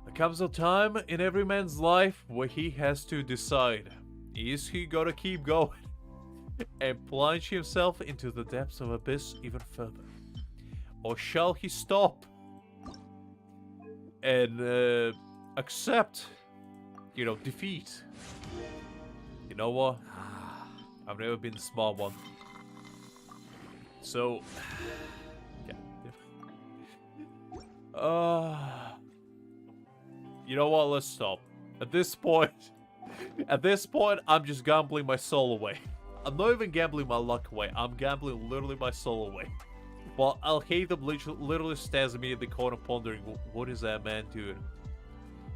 There comes a time in every man's life where he has to decide, is he gonna keep going and plunge himself into the depths of abyss even further? Or shall he stop and accept, you know, defeat? You know what? I've never been the smart one. So, yeah. You know what? Let's stop. At this point, I'm just gambling my soul away. I'm not even gambling my luck away. I'm gambling literally my soul away. While Al-Haytham literally stares at me in the corner pondering, what is that man doing?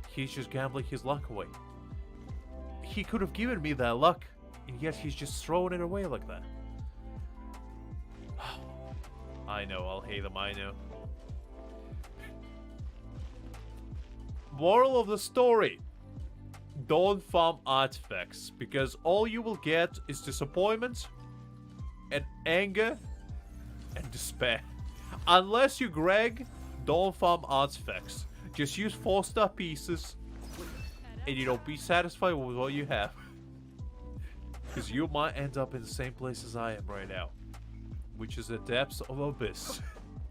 He's just gambling his luck away. He could have given me that luck, and yet he's just throwing it away like that. I know, Al-Haytham, I know. Moral of the story: don't farm artifacts, because all you will get is disappointment and anger and despair. Unless you Greg, don't farm artifacts. Just use 4-star pieces and, you know, be satisfied with what you have. Because you might end up in the same place as I am right now, which is the depths of abyss.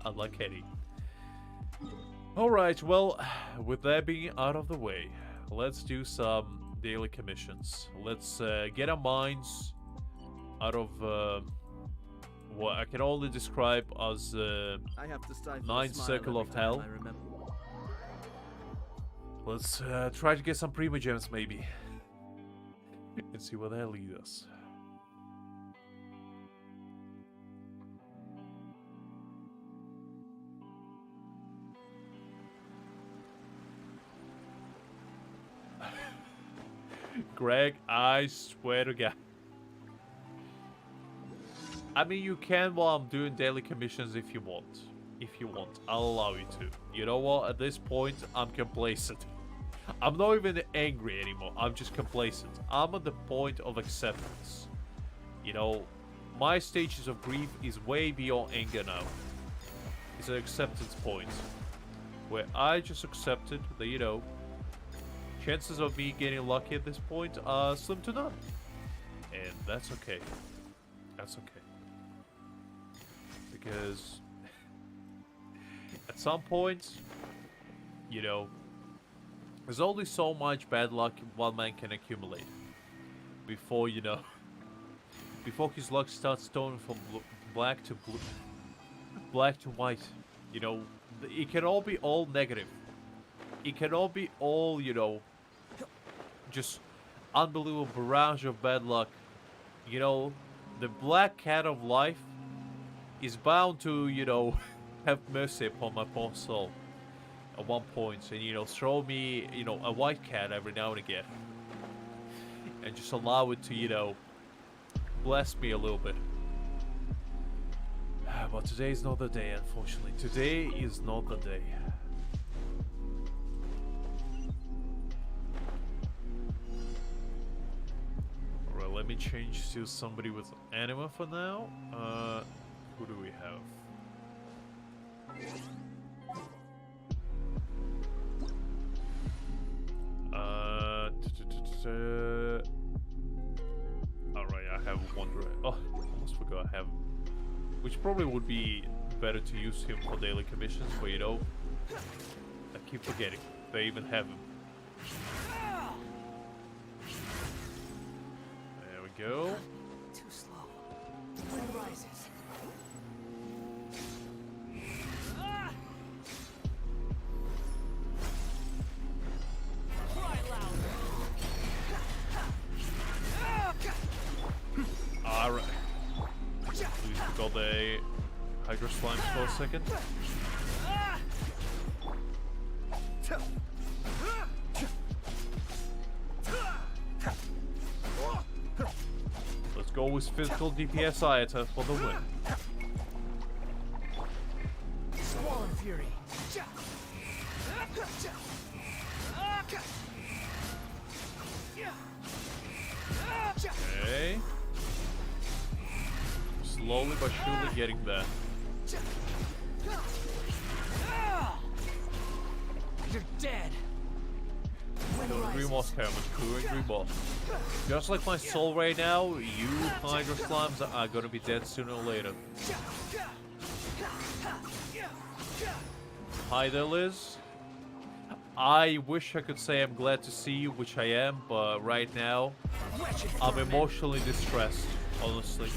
Unlike Eddie. Alright, well, with that being out of the way, let's do some daily commissions. Let's get our minds out of what I can only describe as I have to stifle a ninth smile circle every of time hell. I remember. Let's try to get some primo gems maybe. And see where that leads us. Greg, I swear to God. I mean, you can while I'm doing daily commissions if you want. If you want, I'll allow you to. You know what? At this point, I'm complacent. I'm not even angry anymore. I'm just complacent. I'm at the point of acceptance. You know, my stages of grief is way beyond anger now. It's an acceptance point. Where I just accepted that, you know, chances of me getting lucky at this point are slim to none. And that's okay. That's okay. Because at some point, you know, there's only so much bad luck one man can accumulate before, you know, before his luck starts turning from black to blue, black to white. You know, it can all be all negative. It can all be all, you know, just unbelievable barrage of bad luck. You know, the black cat of life is bound to, you know, have mercy upon my poor soul at one point, and, you know, throw me, you know, a white cat every now and again, and just allow it to, you know, bless me a little bit. But today is not the day, unfortunately. Today is not the day. Alright, let me change to somebody with anima for now. Who do we have? Alright, I have one. Oh, almost forgot I have. Which probably would be better to use him for daily commissions, but you know, I keep forgetting. They even have him. There we go. Too slow. Wind rises. Cry louder. Alright. Please forgot the Hydro Slime for a second. Let's go with physical DPS Ayata for the win. Squall and Fury. Okay. Slowly but surely getting there. You're dead. Green Moss Caramel, cool and green ball. Just like my soul right now, you Hydro Slimes are gonna be dead sooner or later. Hi there, Liz. I wish I could say I'm glad to see you, which I am, but right now, I'm emotionally distressed, honestly.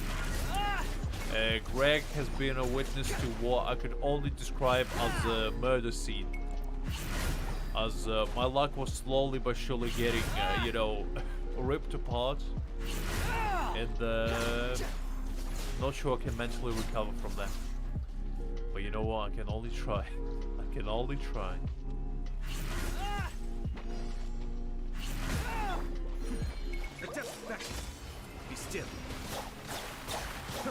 Greg has been a witness to what I could only describe as a murder scene. As my luck was slowly but surely getting, you know, ripped apart. And not sure I can mentally recover from that. But you know what, I can only try. I can only try. Be still.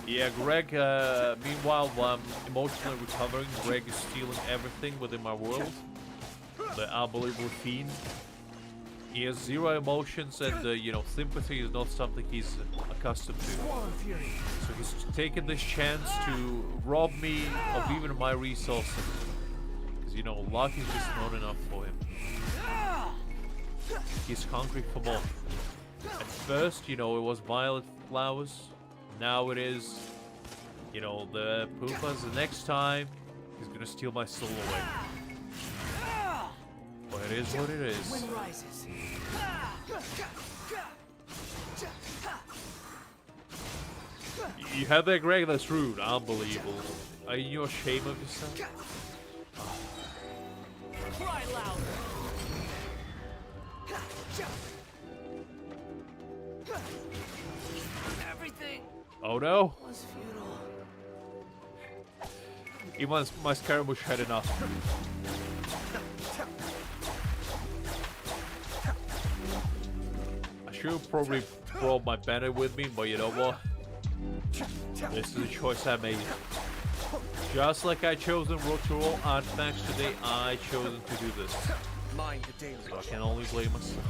Yeah, Greg, meanwhile, while I'm emotionally recovering, Greg is stealing everything within my world. The unbelievable fiend. He has zero emotions and, you know, sympathy is not something he's accustomed to. So he's taken this chance to rob me of even my resources. Because, you know, luck is just not enough for him. He's hungry for more. At first, you know, it was violet flowers. Now it is, you know, the Poopas. The next time, he's gonna steal my soul away. But it is what it is. Wind rises. You had that, Greg? That's rude. Unbelievable. Are you ashamed of yourself? Cry louder. Everything Oh no! was futile. Even my Scaramouche had enough. I should have probably brought my banner with me, but you know what? This is a choice I made. Just like I chosen roll to roll artifacts today, I chosen to do this. Mind the daily. So I can only blame myself.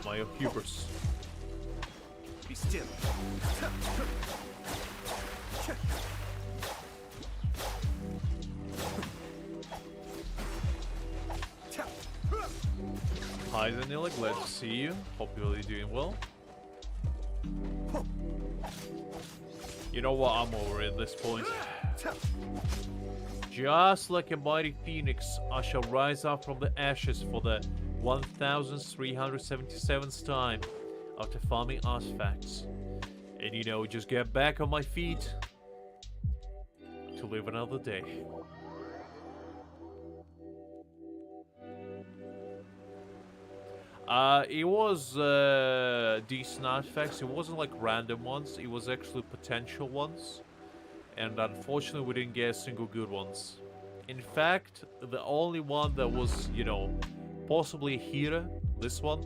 My hubris. Be still. Hi Zanilla, glad to see you. Hope you're really doing well. You know what, I'm over it at this point. Just like a mighty phoenix, I shall rise up from the ashes for the 1377th time after farming artifacts. And you know, just get back on my feet to live another day. It was decent artifacts. It wasn't like random ones. It was actually potential ones. And unfortunately, we didn't get a single good ones. In fact, the only one that was, you know, possibly a hero, this one.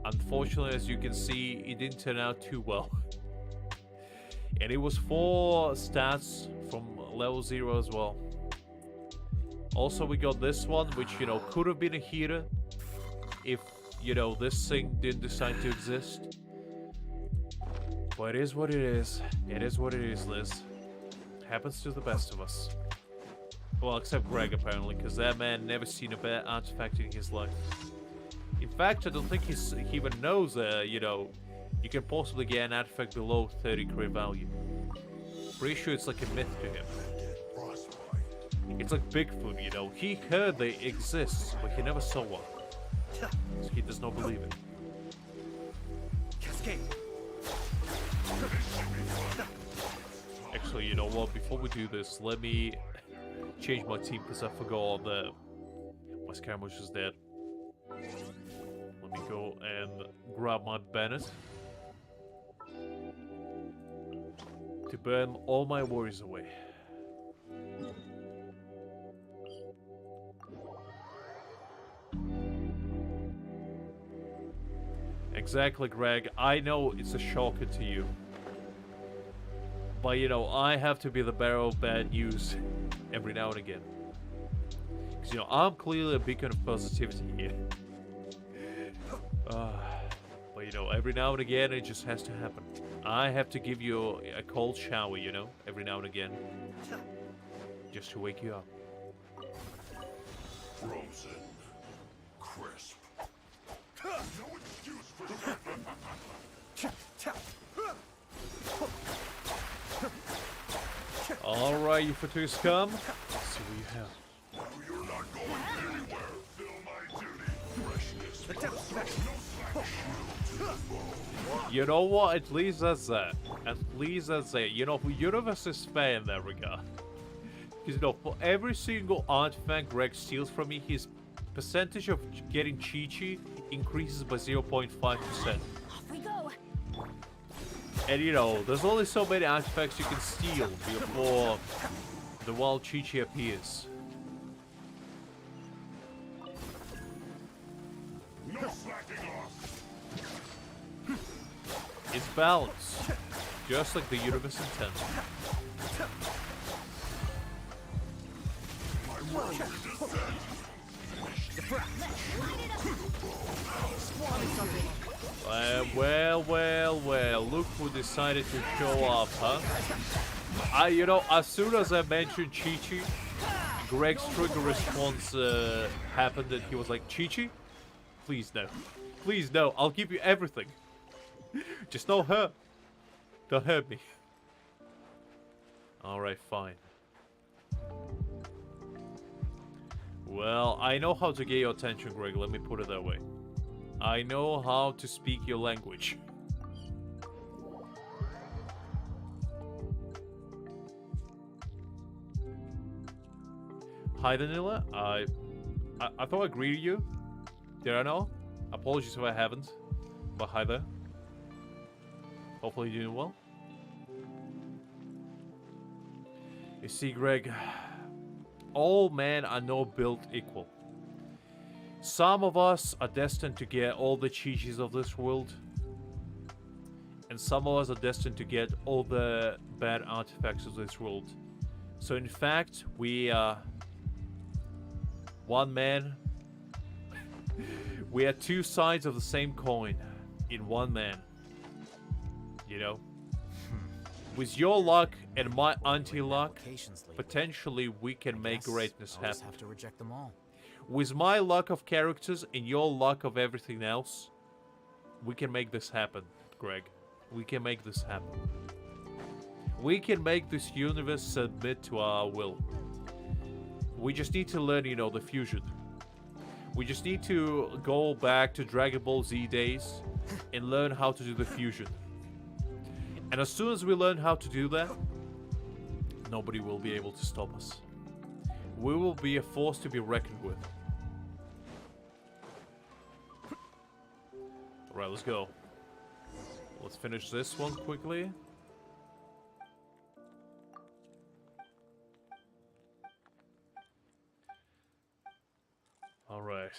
Unfortunately, as you can see, it didn't turn out too well. And it was 4 stats from level 0 as well. Also, we got this one, which, you know, could have been a hero if, you know, this thing didn't decide to exist. But it is what it is. It is what it is, Liz. Happens to the best of us. Well, except Greg, apparently, because that man never seen a bad artifact in his life. In fact, I don't think he even knows, you know, you can possibly get an artifact below 30 crit value. Pretty sure it's like a myth to him. It's like Bigfoot, you know. He heard they exist, but he never saw one. So he does not believe it. Cascade. Actually, you know what? Before we do this, let me change my team because I forgot that my scam was just dead. Let me go and grab my Bennett to burn all my worries away. Exactly, Greg. I know it's a shocker to you. But, you know, I have to be the bearer of bad news every now and again. Because, you know, I'm clearly a beacon of positivity here. But, you know, every now and again, it just has to happen. I have to give you a cold shower, you know, every now and again. Just to wake you up. Frozen. Crisp. No excuse for Alright, you for two scum. Let's see what you have. No, you're not going anywhere. Fill my duty. Freshness. No slack shield to the bone. You know what? At least that's that. At least that's it. You know, universe is fair in that regard. Because, you know, for every single artifact Greg steals from me, his percentage of getting Chi-Chi increases by 0.5%. Off we go. And, you know, there's only so many artifacts you can steal before the wild Chi-Chi appears. No slacking off. It's balance. Just like the universe intends. Well, look who decided to show up, huh? You know, as soon as I mentioned Chi-Chi, Greg's trigger response happened and he was like, Chi-Chi? Please no. Please no, I'll give you everything. Just don't hurt. Don't hurt me. Alright, fine. Well, I know how to get your attention, Greg, let me put it that way. I know how to speak your language. Hi, Danila. I thought I greeted you. Did I know? Apologies if I haven't. But hi there. Hopefully you're doing well. You see, Greg, all men are not built equal. Some of us are destined to get all the Chi-Chis of this world. And some of us are destined to get all the bad artifacts of this world. So in fact, we are one man. We are two sides of the same coin in one man. You know? With your luck and my anti-luck, potentially we can make greatness happen. Have to reject them all. With my luck of characters and your luck of everything else, we can make this happen, Greg. We can make this happen. We can make this universe submit to our will. We just need to learn, you know, the fusion. We just need to go back to Dragon Ball Z days and learn how to do the fusion. And as soon as we learn how to do that, nobody will be able to stop us. We will be a force to be reckoned with. Alright, let's go. Let's finish this one quickly. Alright.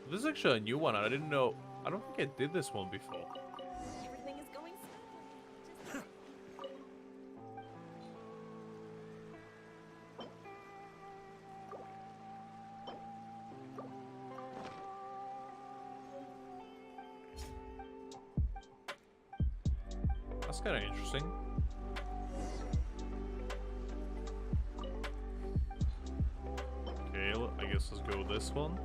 This is actually a new one. I didn't know. I don't think I did this one before. Everything is going smoothly. That's kind of interesting. Okay, I guess let's go with this one.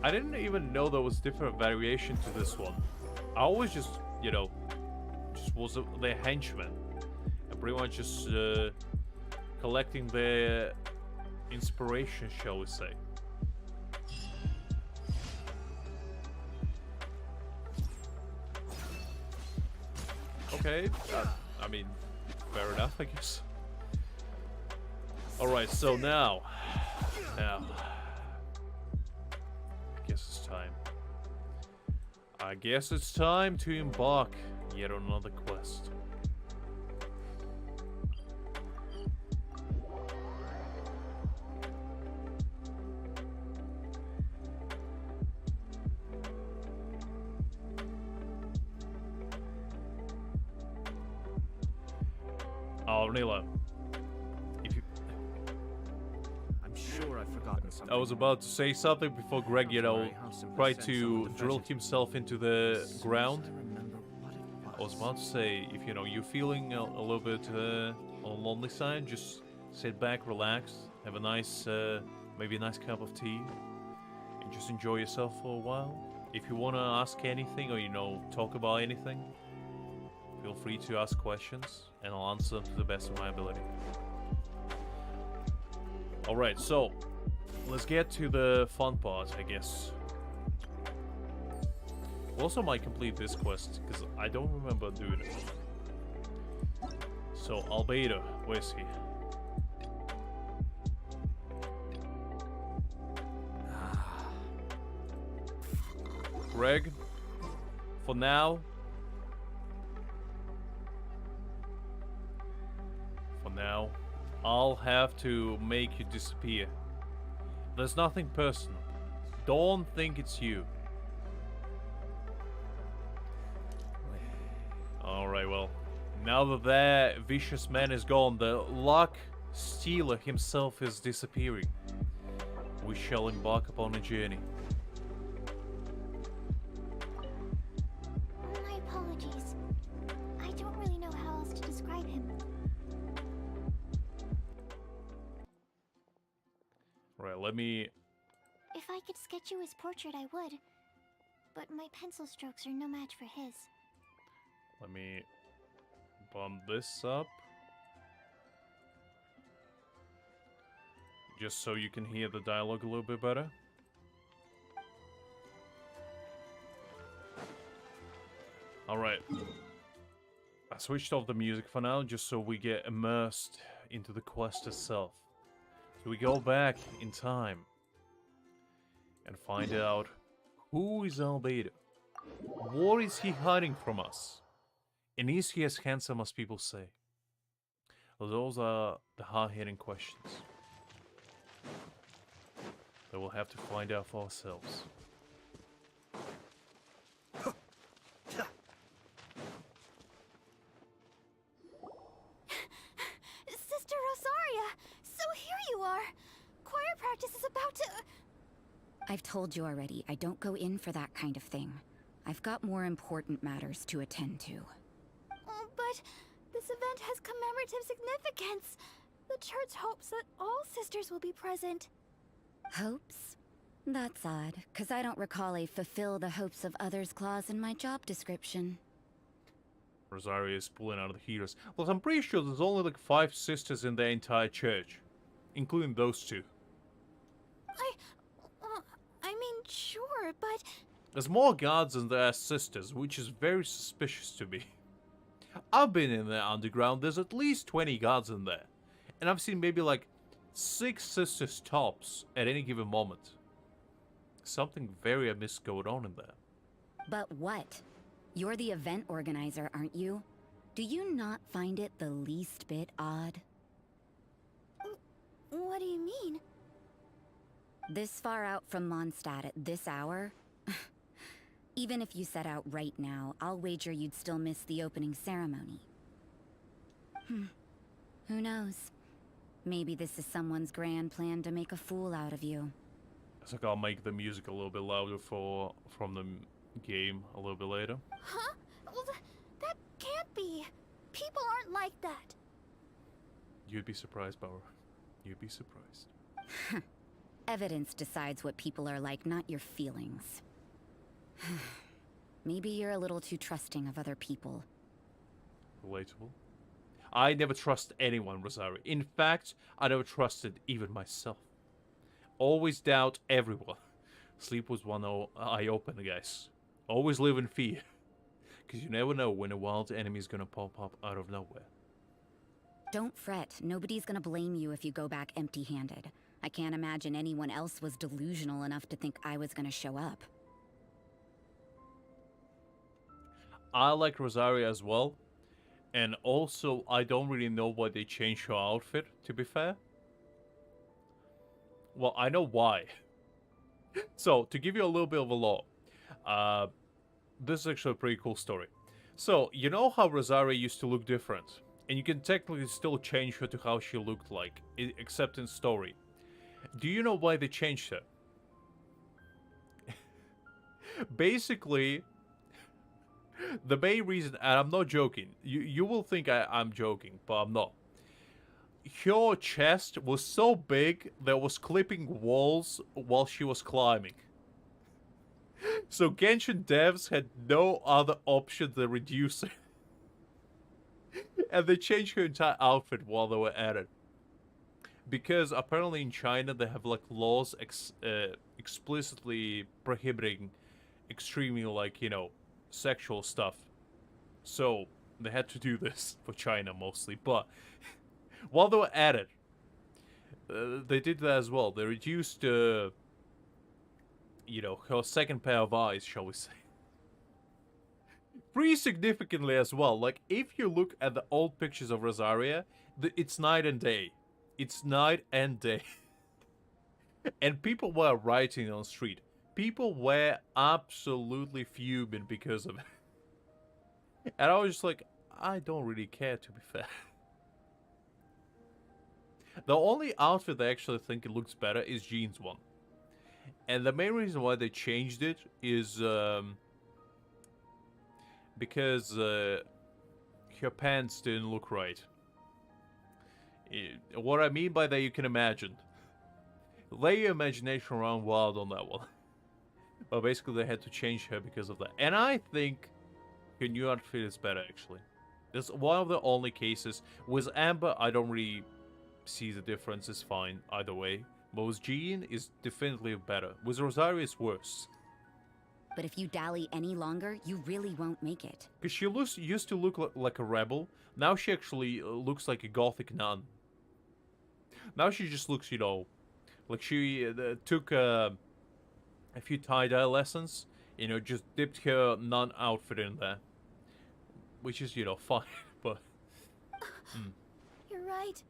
I didn't even know there was different variation to this one. I always just, you know, just was their henchman. And pretty much just collecting their inspiration, shall we say. Okay, I mean, fair enough, I guess. Alright, so now, I guess it's time. I guess it's time to embark yet on another quest. Oh, Nila. If you... I'm sure I've forgotten something. I was about to say something before Greg, you know, tried to drill himself into the ground. I was about to say, if you know, you're feeling a little bit on the lonely side, just sit back, relax, have a nice, maybe a nice cup of tea, and just enjoy yourself for a while. If you want to ask anything or, you know, talk about anything, feel free to ask questions, and I'll answer them to the best of my ability. Alright, so, let's get to the fun part, I guess. We also might complete this quest, because I don't remember doing it. So, Albedo, where's he? Greg, for now, I'll have to make you disappear. There's nothing personal. Don't think it's you. Alright, well, now that that vicious man is gone, the luck stealer himself is disappearing. We shall embark upon a journey. My apologies. I don't really know how else to describe him. Right, let me... If I could sketch you his portrait, I would. But my pencil strokes are no match for his. Let me bump this up. Just so you can hear the dialogue a little bit better. Alright. I switched off the music for now, just so we get immersed into the quest itself. So we go back in time and find out who is Albedo. What is he hiding from us? And is he as handsome as people say? Well, those are the hard-hitting questions that we'll have to find out for ourselves. Sister Rosaria! So here you are! Choir practice is about to... I've told you already, I don't go in for that kind of thing. I've got more important matters to attend to. Oh, but this event has commemorative significance. The church hopes that all sisters will be present. Hopes? That's odd, because I don't recall a fulfill the hopes of others clause in my job description. Rosario is pulling out the heaters. Well, I'm pretty sure there's only like 5 sisters in the entire church, including those 2. I mean, sure, but There's more guards than there are sisters, which is very suspicious to me. I've been in the underground, there's at least 20 guards in there. And I've seen maybe like 6 sisters tops at any given moment. Something very amiss going on in there. But what? You're the event organizer, aren't you? Do you not find it the least bit odd? what do you mean? This far out from Mondstadt at this hour? Even if you set out right now, I'll wager you'd still miss the opening ceremony. Who knows? Maybe this is someone's grand plan to make a fool out of you. It's like I'll make the music a little bit louder from the game a little bit later. Huh? Well, that can't be. People aren't like that. You'd be surprised, Bauer. You'd be surprised. Evidence decides what people are like, not your feelings. Maybe you're a little too trusting of other people. Relatable. I never trust anyone, Rosario. In fact, I never trusted even myself. Always doubt everyone. Sleep was one eye open, guys. Always live in fear. Because you never know when a wild enemy's gonna pop up out of nowhere. Don't fret. Nobody's gonna blame you if you go back empty-handed. I can't imagine anyone else was delusional enough to think I was gonna show up. I like Rosario as well. And also, I don't really know why they changed her outfit, to be fair. Well, I know why. So, to give you a little bit of a lore, this is actually a pretty cool story. So, you know how Rosario used to look different? And you can technically still change her to how she looked like, except in story. Do you know why they changed her? Basically, the main reason, and I'm not joking, you will think I'm joking, but I'm not. Her chest was so big that it was clipping walls while she was climbing. So Genshin devs had no other option than reduce it. And they changed her entire outfit while they were at it. Because apparently in China they have like laws explicitly prohibiting extremely, like, you know, sexual stuff. So they had to do this for China mostly. But while they were at it, they did that as well. They reduced, you know, her second pair of eyes, shall we say. Pretty significantly as well. Like, if you look at the old pictures of Rosaria, it's night and day. It's night and day. And people were rioting on the street. People were absolutely fuming because of it. And I was just like, I don't really care, to be fair. The only outfit I actually think it looks better is Jean's one. And the main reason why they changed it is because her pants didn't look right. What I mean by that, you can imagine. Lay your imagination around wild on that one. But basically they had to change her because of that. And I think her new outfit is better, actually. That's one of the only cases. With Amber, I don't really see the difference. It's fine either way. But with Jean, is definitely better. With Rosario, it's worse. But if you dally any longer, you really won't make it. Because she used to look like a rebel. Now she actually looks like a gothic nun. Now she just looks, you know, like she took a few tie-dye lessons. You know, just dipped her nun outfit in there. Which is, you know, fine, but... You're right.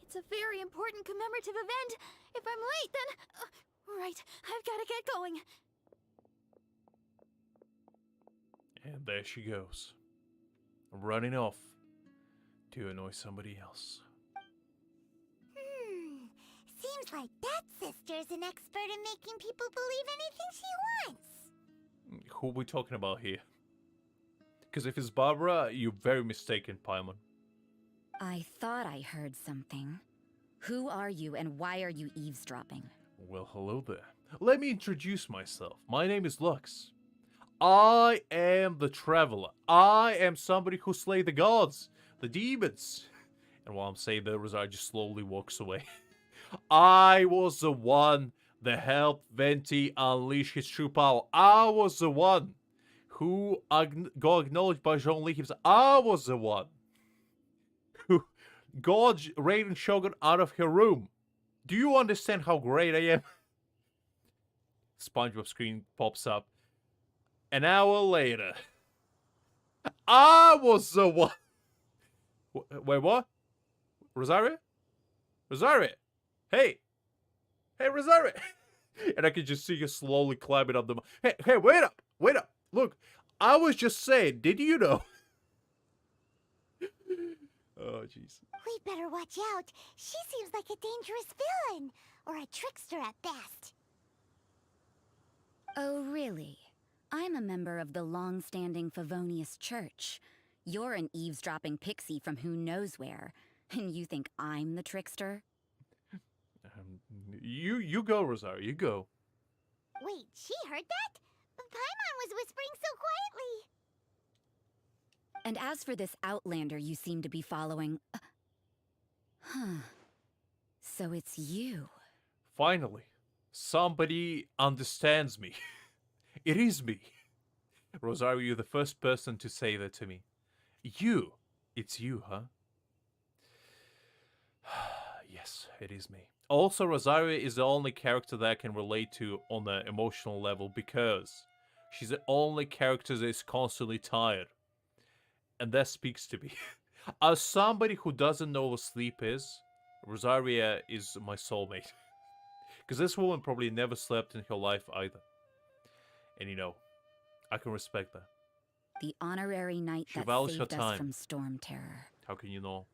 It's a very important commemorative event. If I'm late, then... right, I've got to get going. And there she goes. Running off to annoy somebody else. Seems like that sister's an expert in making people believe anything she wants. Who are we talking about here? Because if it's Barbara, you're very mistaken, Paimon. I thought I heard something. Who are you and why are you eavesdropping? Well, hello there. Let me introduce myself. My name is Lux. I am the traveler. I am somebody who slayed the gods, the demons. And while I'm saying that, Rosario just slowly walks away. I was the one that helped Venti unleash his true power. I was the one who got acknowledged by Zhongli himself. I was the one who got Raiden Shogun out of her room. Do you understand how great I am? SpongeBob screen pops up. An hour later, I was the one. Wait, what? Rosario? Rosario? Hey! Hey, Rosario! And I can just see you slowly climbing up the... Hey, wait up! Wait up! Look, I was just saying, did you know? Oh, jeez. We better watch out. She seems like a dangerous villain. Or a trickster at best. Oh, really? I'm a member of the long-standing Favonius Church. You're an eavesdropping pixie from who knows where. And you think I'm the trickster? You go, Rosario, you go. Wait, she heard that? Paimon was whispering so quietly. And as for this outlander you seem to be following... So it's you. Finally, somebody understands me. It is me. Rosario, you're the first person to say that to me. You. It's you, huh? Yes, it is me. Also, Rosario is the only character that I can relate to on the emotional level because she's the only character that is constantly tired. And that speaks to me. As somebody who doesn't know what sleep is, Rosaria is my soulmate. Because this woman probably never slept in her life either. And you know, I can respect that. The honorary knight She that values her saved us time. from storm terror. How can you know?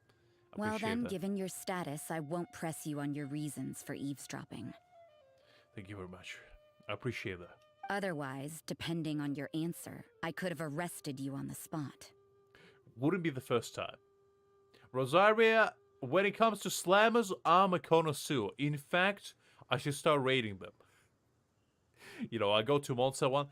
Well Appreciate then, that. given your status, I won't press you on your reasons for eavesdropping. Thank you very much. I appreciate that. Otherwise, depending on your answer, I could have arrested you on the spot. Wouldn't be the first time. Rosaria, when it comes to slammers, I'm a connoisseur. In fact, I should start rating them. You know, I go to Monster one.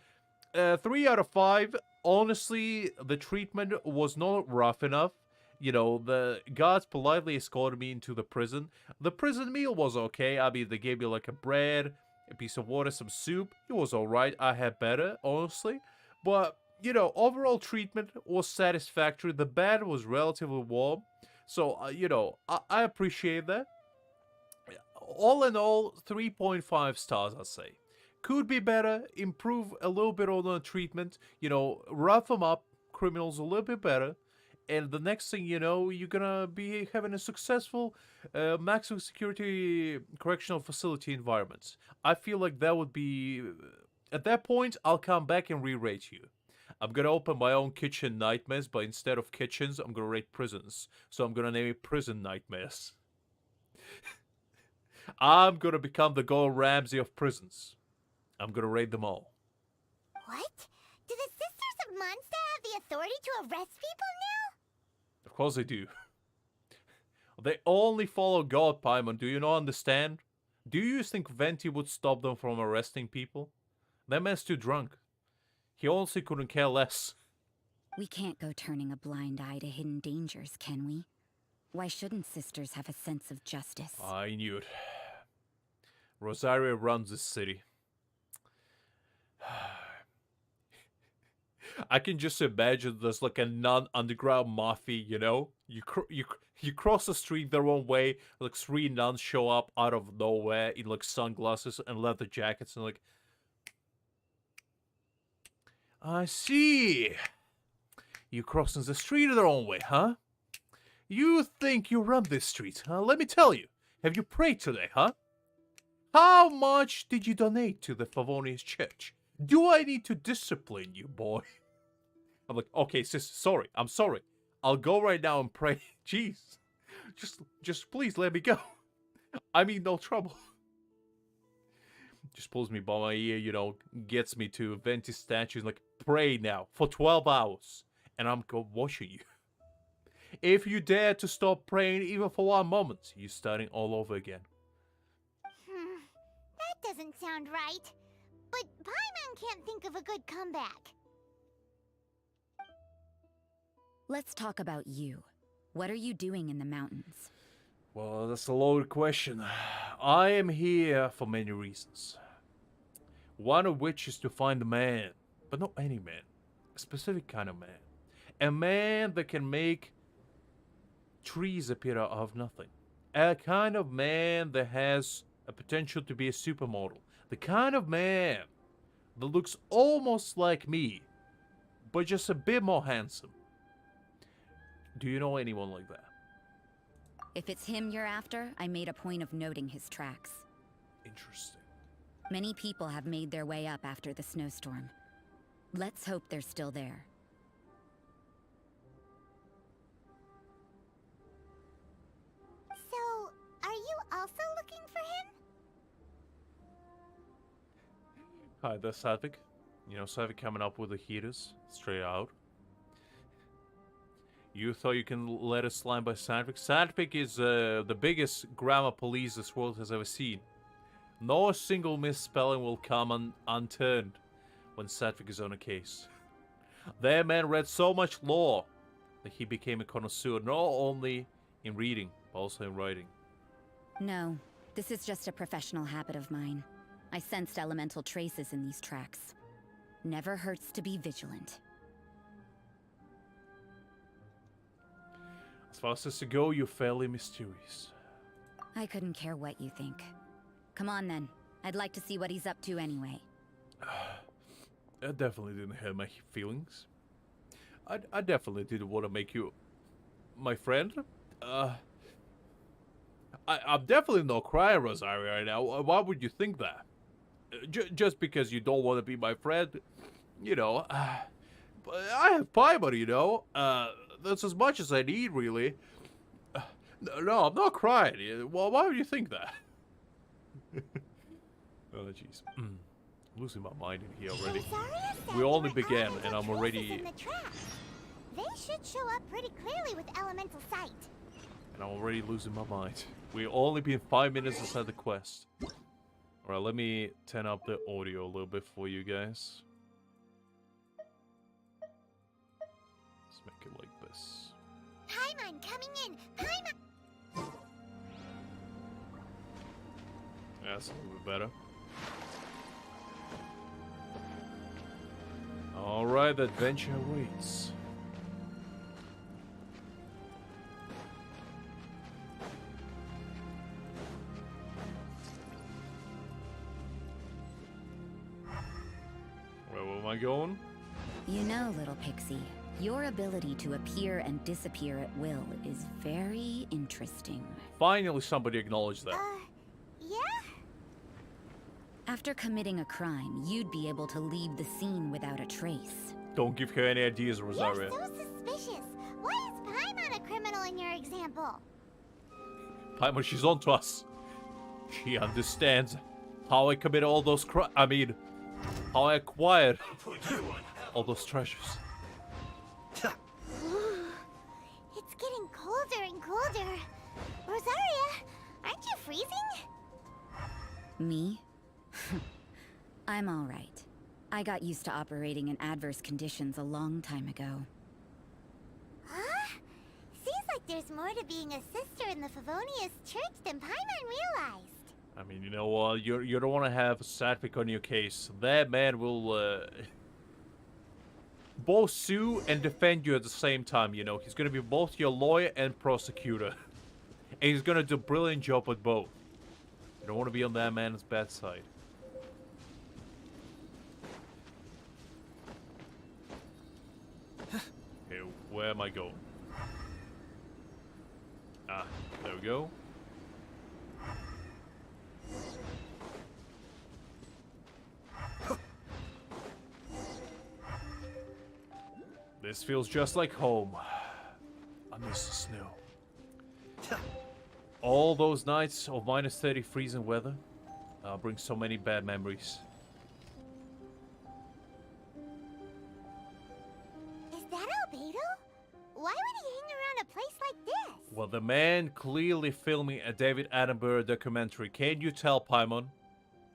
3 out of 5. Honestly, the treatment was not rough enough. You know, the guards politely escorted me into the prison. The prison meal was okay. I mean, they gave me like a bread, a piece of water, some soup. It was alright. I had better, honestly. But, you know, overall treatment was satisfactory. The bed was relatively warm. So, you know, I appreciate that. All in all, 3.5 stars, I'd say. Could be better, improve a little bit on the treatment, you know, rough them up, criminals a little bit better, and the next thing you know, you're gonna be having a successful maximum security correctional facility environment. I feel like that would be... At that point, I'll come back and re-rate you. I'm gonna open my own kitchen nightmares, but instead of kitchens, I'm gonna rate prisons. So I'm gonna name it Prison Nightmares. I'm gonna become the Gordon Ramsay of prisons. I'm gonna raid them all. What? Do the Sisters of Mondstadt have the authority to arrest people now? Of course they do. They only follow God, Paimon. Do you not understand? Do you think Venti would stop them from arresting people? That man's too drunk. He honestly couldn't care less. We can't go turning a blind eye to hidden dangers, can we? Why shouldn't sisters have a sense of justice? I knew it. Rosario runs this city. I can just imagine there's like a non-underground mafia, you know? You cross the street the wrong way, like 3 nuns show up out of nowhere in like sunglasses and leather jackets and like... I see. You crossing the street the wrong way, huh? You think you run this street, huh? Let me tell you. Have you prayed today, huh? How much did you donate to the Favonius Church? Do I need to discipline you, boy? I'm like, okay, sis, sorry. I'm sorry. I'll go right now and pray. Jeez. Just please let me go. I mean, no trouble. Just pulls me by my ear, you know, gets me to Venti's statue. Like, pray now for 12 hours. And I'm watching you. If you dare to stop praying even for 1 moment, you're starting all over again. That doesn't sound right. But Paimon can't think of a good comeback. Let's talk about you. What are you doing in the mountains? Well, that's a loaded question. I am here for many reasons. One of which is to find a man, but not any man. A specific kind of man. A man that can make trees appear out of nothing. A kind of man that has a potential to be a supermodel. The kind of man that looks almost like me, but just a bit more handsome. Do you know anyone like that? If it's him you're after, I made a point of noting his tracks. Interesting. Many people have made their way up after the snowstorm. Let's hope they're still there. So, are you also looking for him? Hi, that's Sadvik. You know, Sadvik coming up with the heaters straight out. You thought you can let us slime by Sadvik? Sadvik is the biggest grammar police this world has ever seen. No single misspelling will come unturned when Sadvik is on a case. Their man read so much law that he became a connoisseur not only in reading, but also in writing. No, this is just a professional habit of mine. I sensed elemental traces in these tracks. Never hurts to be vigilant. As far as to go, you're fairly mysterious. I couldn't care what you think. Come on then. I'd like to see what he's up to anyway. That definitely didn't hurt my feelings. I definitely didn't want to make you my friend. I'm definitely not crying, Rosario, right now. Why would you think that? Just because you don't want to be my friend, you know. But I have Paimon, you know. That's as much as I need, really. No, I'm not crying. Well, why would you think that? Oh, jeez. Losing my mind in here already. We only began, and I'm already... They should show up pretty clearly with elemental sight. And I'm already losing my mind. We've only been 5 minutes inside the quest. Alright, let me turn up the audio a little bit for you guys. Let's make it like this. Paimon coming in! Paimon! That's a little bit better. Alright, the adventure awaits. Where am I going? You know, little pixie, your ability to appear and disappear at will is very interesting. Finally, somebody acknowledged that. Yeah? After committing a crime, you'd be able to leave the scene without a trace. Don't give her any ideas, Rosario. You're so suspicious. Why is Paimon a criminal in your example? Paimon, she's on to us. She understands how I committed all those how I acquired all those treasures. It's getting colder and colder. Rosaria, aren't you freezing? Me? I'm alright. I got used to operating in adverse conditions a long time ago. Huh? Seems like there's more to being a sister in the Favonius Church than Paimon realized. I mean, you know what? You don't want to have Sadvik on your case. That man will both sue and defend you at the same time, you know. He's going to be both your lawyer and prosecutor. And he's going to do a brilliant job with both. You don't want to be on that man's bad side. Okay, where am I going? Ah, there we go. This feels just like home. I miss the snow. All those nights of -30 freezing weather bring so many bad memories. Is that Albedo? Why would he hang around a place like this? Well, the man clearly filming a David Attenborough documentary. Can you tell, Paimon?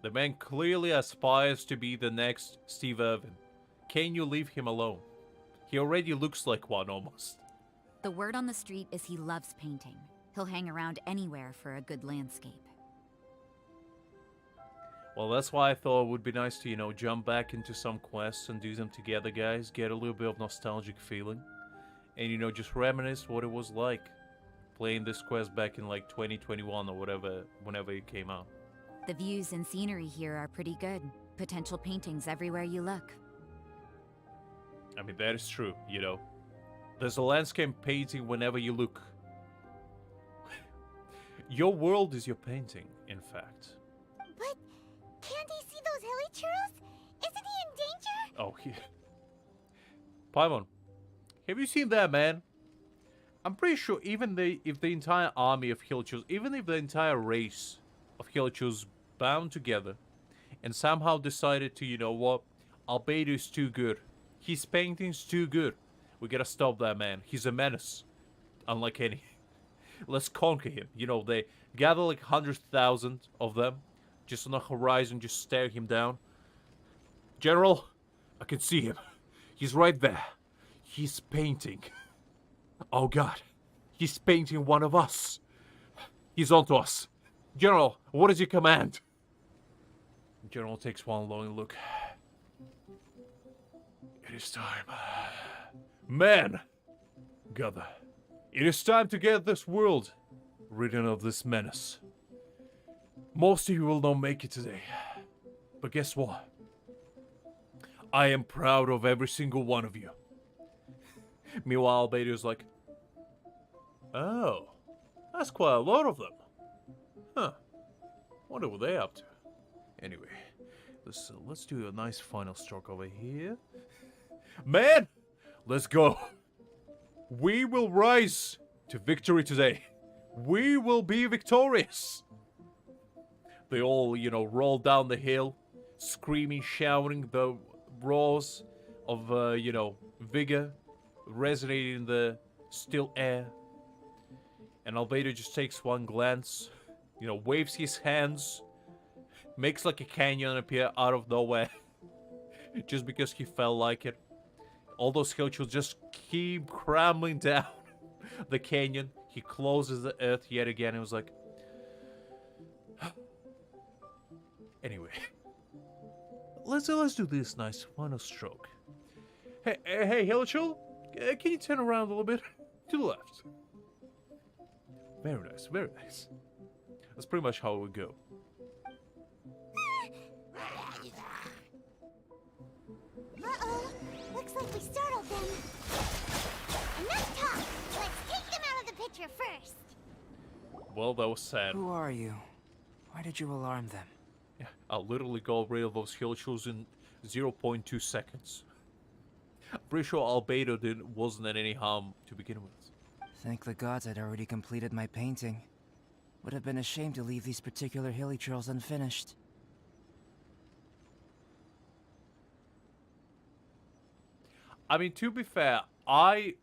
The man clearly aspires to be the next Steve Irwin. Can you leave him alone? He already looks like one, almost. The word on the street is he loves painting. He'll hang around anywhere for a good landscape. Well, that's why I thought it would be nice to, you know, jump back into some quests and do them together, guys. Get a little bit of nostalgic feeling. And, you know, just reminisce what it was like playing this quest back in, like, 2021 or whatever, whenever it came out. The views and scenery here are pretty good. Potential paintings everywhere you look. I mean, that is true, you know. There's a landscape painting whenever you look. Your world is your painting, in fact. But can't he see those hilichurls? Isn't he in danger? Oh, yeah. Paimon, have you seen that, man? I'm pretty sure even if the entire army of hilichurls, even if the entire race of hilichurls bound together and somehow decided to, you know what, Albedo is too good. His painting's too good. We gotta stop that man. He's a menace. Unlike any. Let's conquer him. You know, they gather like 100,000 of them just on the horizon, just stare him down. General, I can see him. He's right there. He's painting. Oh god. He's painting one of us. He's onto us. General, what is your command? General takes one long look. It is time. Men, gather. It is time to get this world rid of this menace. Most of you will not make it today. But guess what? I am proud of every single one of you. Meanwhile, Albedo's like, oh, that's quite a lot of them. Huh. Wonder what they're up to. Anyway, let's do a nice final stroke over here. Man, let's go. We will rise to victory today. We will be victorious. They all, you know, roll down the hill, screaming, shouting, the roars of, you know, vigor resonating in the still air. And Albedo just takes one glance, you know, waves his hands, makes like a canyon appear out of nowhere, just because he felt like it. All those hillchildren just keep crumbling down the canyon. He closes the earth yet again and was like... Anyway. Let's do this nice final stroke. Hey, hillchild. Can you turn around a little bit? To the left. Very nice, very nice. That's pretty much how it would go. Uh-oh. Looks like we startled them. Enough talk! Let's take them out of the picture first. Well, that was sad. Who are you? Why did you alarm them? Yeah, I'll literally got rid of those hillchills in 0.2 seconds. I'm pretty sure Albedo wasn't in any harm to begin with. Thank the gods I'd already completed my painting. Would have been a shame to leave these particular hilichurls unfinished. I mean, to be fair, I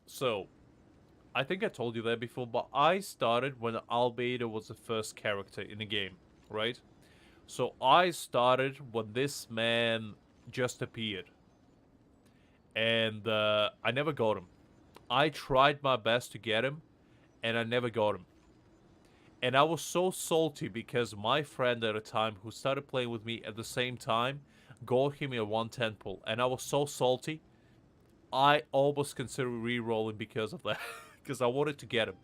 think I told you that before, but I started when Albedo was the first character in the game, right? So I started when this man just appeared. And I never got him. I tried my best to get him, and I never got him. And I was so salty because my friend at the time, who started playing with me at the same time, got him in a 110 pull. And I was so salty, I almost considered re-rolling because of that. Because I wanted to get him.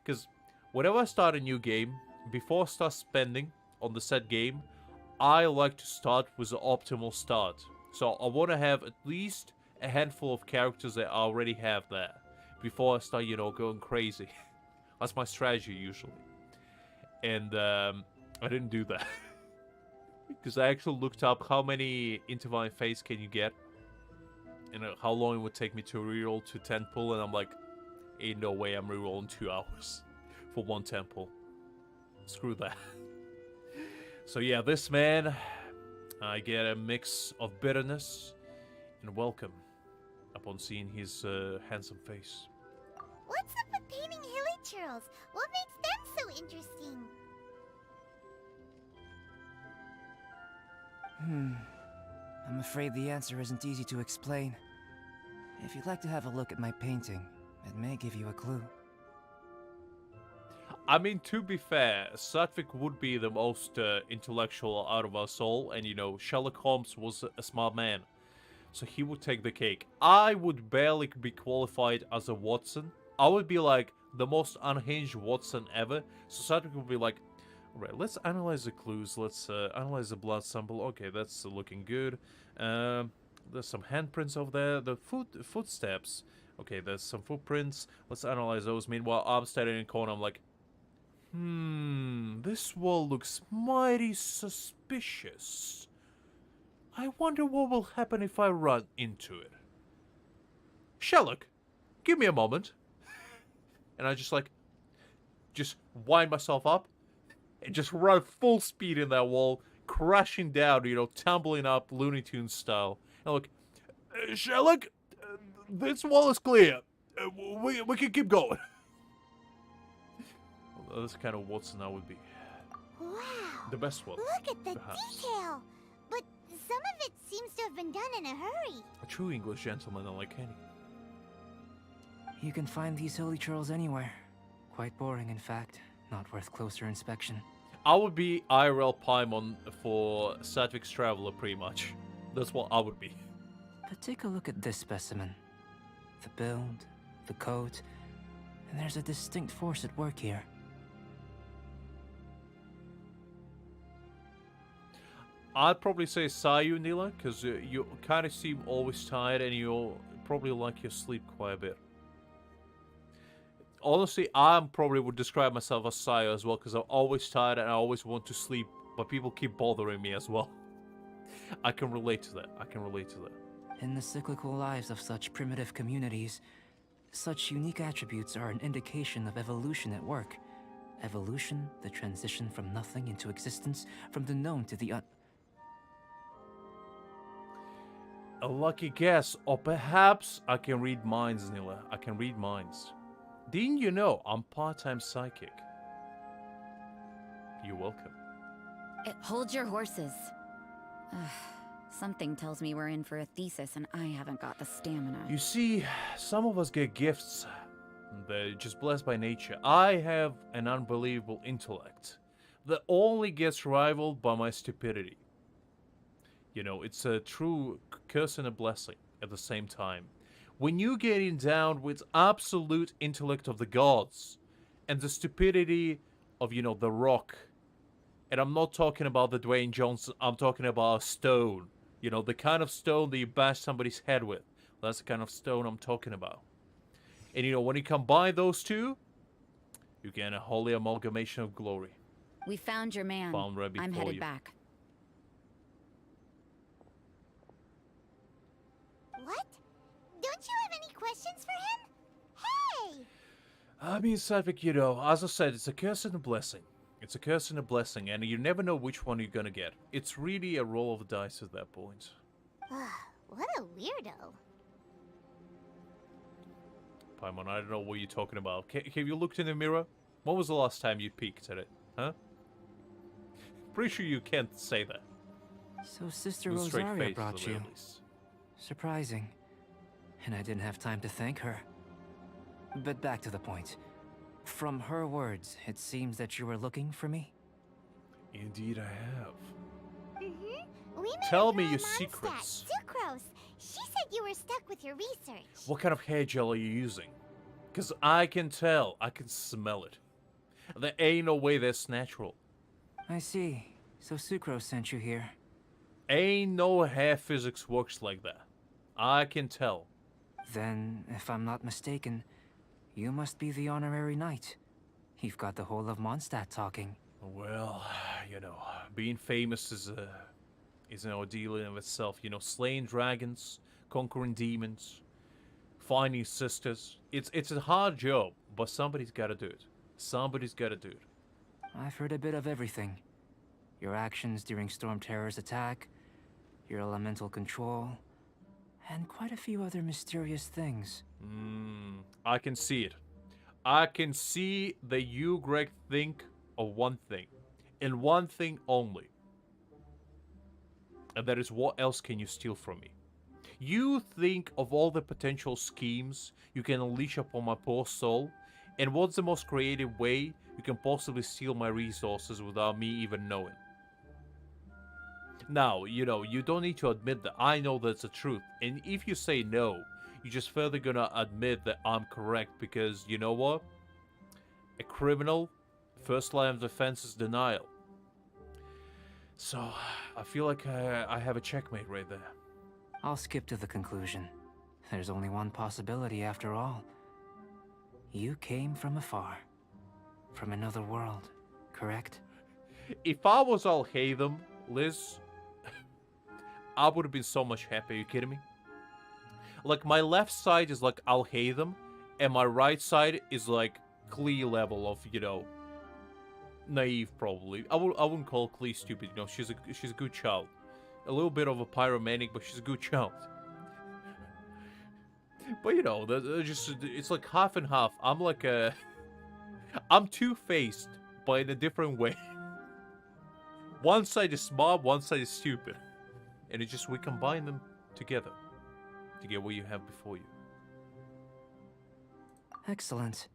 Because whenever I start a new game, before I start spending on the set game, I like to start with the optimal start. So I want to have at least a handful of characters that I already have there before I start, you know, going crazy. That's my strategy usually. And I didn't do that. Because I actually looked up how many Intervine Phase can you get. And how long it would take me to reroll to 10 pull. And I'm like, ain't no way I'm rerolling 2 hours for 1 10 pull. Screw that. So yeah, this man, I get a mix of bitterness and welcome upon seeing his handsome face. What's up with painting hilichurls? What makes them so interesting? I'm afraid the answer isn't easy to explain. If you'd like to have a look at my painting, It may give you a clue. I mean, to be fair, Satvik would be the most intellectual out of us all, and you know, Sherlock Holmes was a smart man, so he would take the cake. I would barely be qualified as a Watson. I would be like the most unhinged Watson ever, so Satvik would be like, alright, let's analyze the clues, let's analyze the blood sample. Okay, that's looking good. There's some handprints over there, the footsteps. Okay, there's some footprints, let's analyze those. Meanwhile, I'm standing in the corner, I'm like, this wall looks mighty suspicious. I wonder what will happen if I run into it. Sherlock, give me a moment. And I just wind myself up and just run full speed in that wall, crashing down, you know, tumbling up Looney Tunes style. And look, Sherlock, this wall is clear. We can keep going. That's the kind of Watson I would be. Wow. The best one. Look at the perhaps. detail. But some of it seems to have been done in a hurry. A true English gentleman unlike any. You can find these hilly churls anywhere. Quite boring, in fact. Not worth closer inspection. I would be IRL Paimon for Satvik's Traveler, pretty much. That's what I would be. But take a look at this specimen. The build, the coat, and there's a distinct force at work here. I'd probably say Sayu, Nila, because you kind of seem always tired and you probably like your sleep quite a bit. Honestly, I probably would describe myself as Sayu as well, because I'm always tired and I always want to sleep, but people keep bothering me as well. I can relate to that. I can relate to that. In the cyclical lives of such primitive communities, such unique attributes are an indication of evolution at work. Evolution, the transition from nothing into existence, from the known to the A lucky guess, or perhaps I can read minds, Nila. I can read minds. Didn't you know I'm part-time psychic? You're welcome. Hold your horses. Something tells me we're in for a thesis and I haven't got the stamina. You see, some of us get gifts. They're just blessed by nature. I have an unbelievable intellect that only gets rivaled by my stupidity. You know, it's a true curse and a blessing at the same time. When you get endowed with absolute intellect of the gods and the stupidity of, you know, the rock, and I'm not talking about the Dwayne Johnson, I'm talking about a stone. You know, the kind of stone that you bash somebody's head with. That's the kind of stone I'm talking about. And, you know, when you combine those two, you get a holy amalgamation of glory. We found your man. Found right I'm before headed you. back. What? Don't you have any questions for him? Hey! I mean, Satvik, you know, as I said, it's a curse and a blessing. It's a curse and a blessing, and you never know which one you're gonna get. It's really a roll of the dice at that point. What a weirdo. Paimon, I don't know what you're talking about. Have you looked in the mirror? When was the last time you peeked at it? Huh? Pretty sure you can't say that. So Sister With a straight Rosaria face, brought at the you. very least. Surprising. And I didn't have time to thank her. But back to the point. From her words, it seems that you were looking for me? Indeed, I have. Mm-hmm. We met Tell a me girl your in Mondstadt, secrets. Sucrose. She said you were stuck with your research. What kind of hair gel are you using? Because I can tell. I can smell it. There ain't no way that's natural. I see. So Sucrose sent you here. Ain't no hair physics works like that. I can tell. Then, if I'm not mistaken, you must be the honorary knight. You've got the whole of Mondstadt talking. Well, you know, being famous is an ordeal in of itself. You know, slaying dragons, conquering demons, finding sisters. It's a hard job, but somebody's got to do it. Somebody's got to do it. I've heard a bit of everything. Your actions during Storm Terror's attack, your elemental control, and quite a few other mysterious things. I can see it. I can see that you, Greg, think of one thing. And one thing only. And that is, what else can you steal from me? You think of all the potential schemes you can unleash upon my poor soul, and what's the most creative way you can possibly steal my resources without me even knowing? Now, you know, you don't need to admit that I know that's the truth, and if you say no, you're just further gonna admit that I'm correct because, you know what? A criminal, first line of defense is denial. So, I feel like I have a checkmate right there. I'll skip to the conclusion. There's only one possibility after all. You came from afar. From another world, correct? If I was Al-Haytham, Liz, I would have been so much happier. Are you kidding me? Like, my left side is like Al-Haytham, and my right side is like Klee level of, you know, naive, probably. I wouldn't call Klee stupid, you know, she's a good child. A little bit of a pyromaniac, but she's a good child. But, you know, it's like half and half. I'm like a... I'm two-faced, but in a different way. One side is smart, one side is stupid. And it's just we combine them together to get what you have before you. Excellent.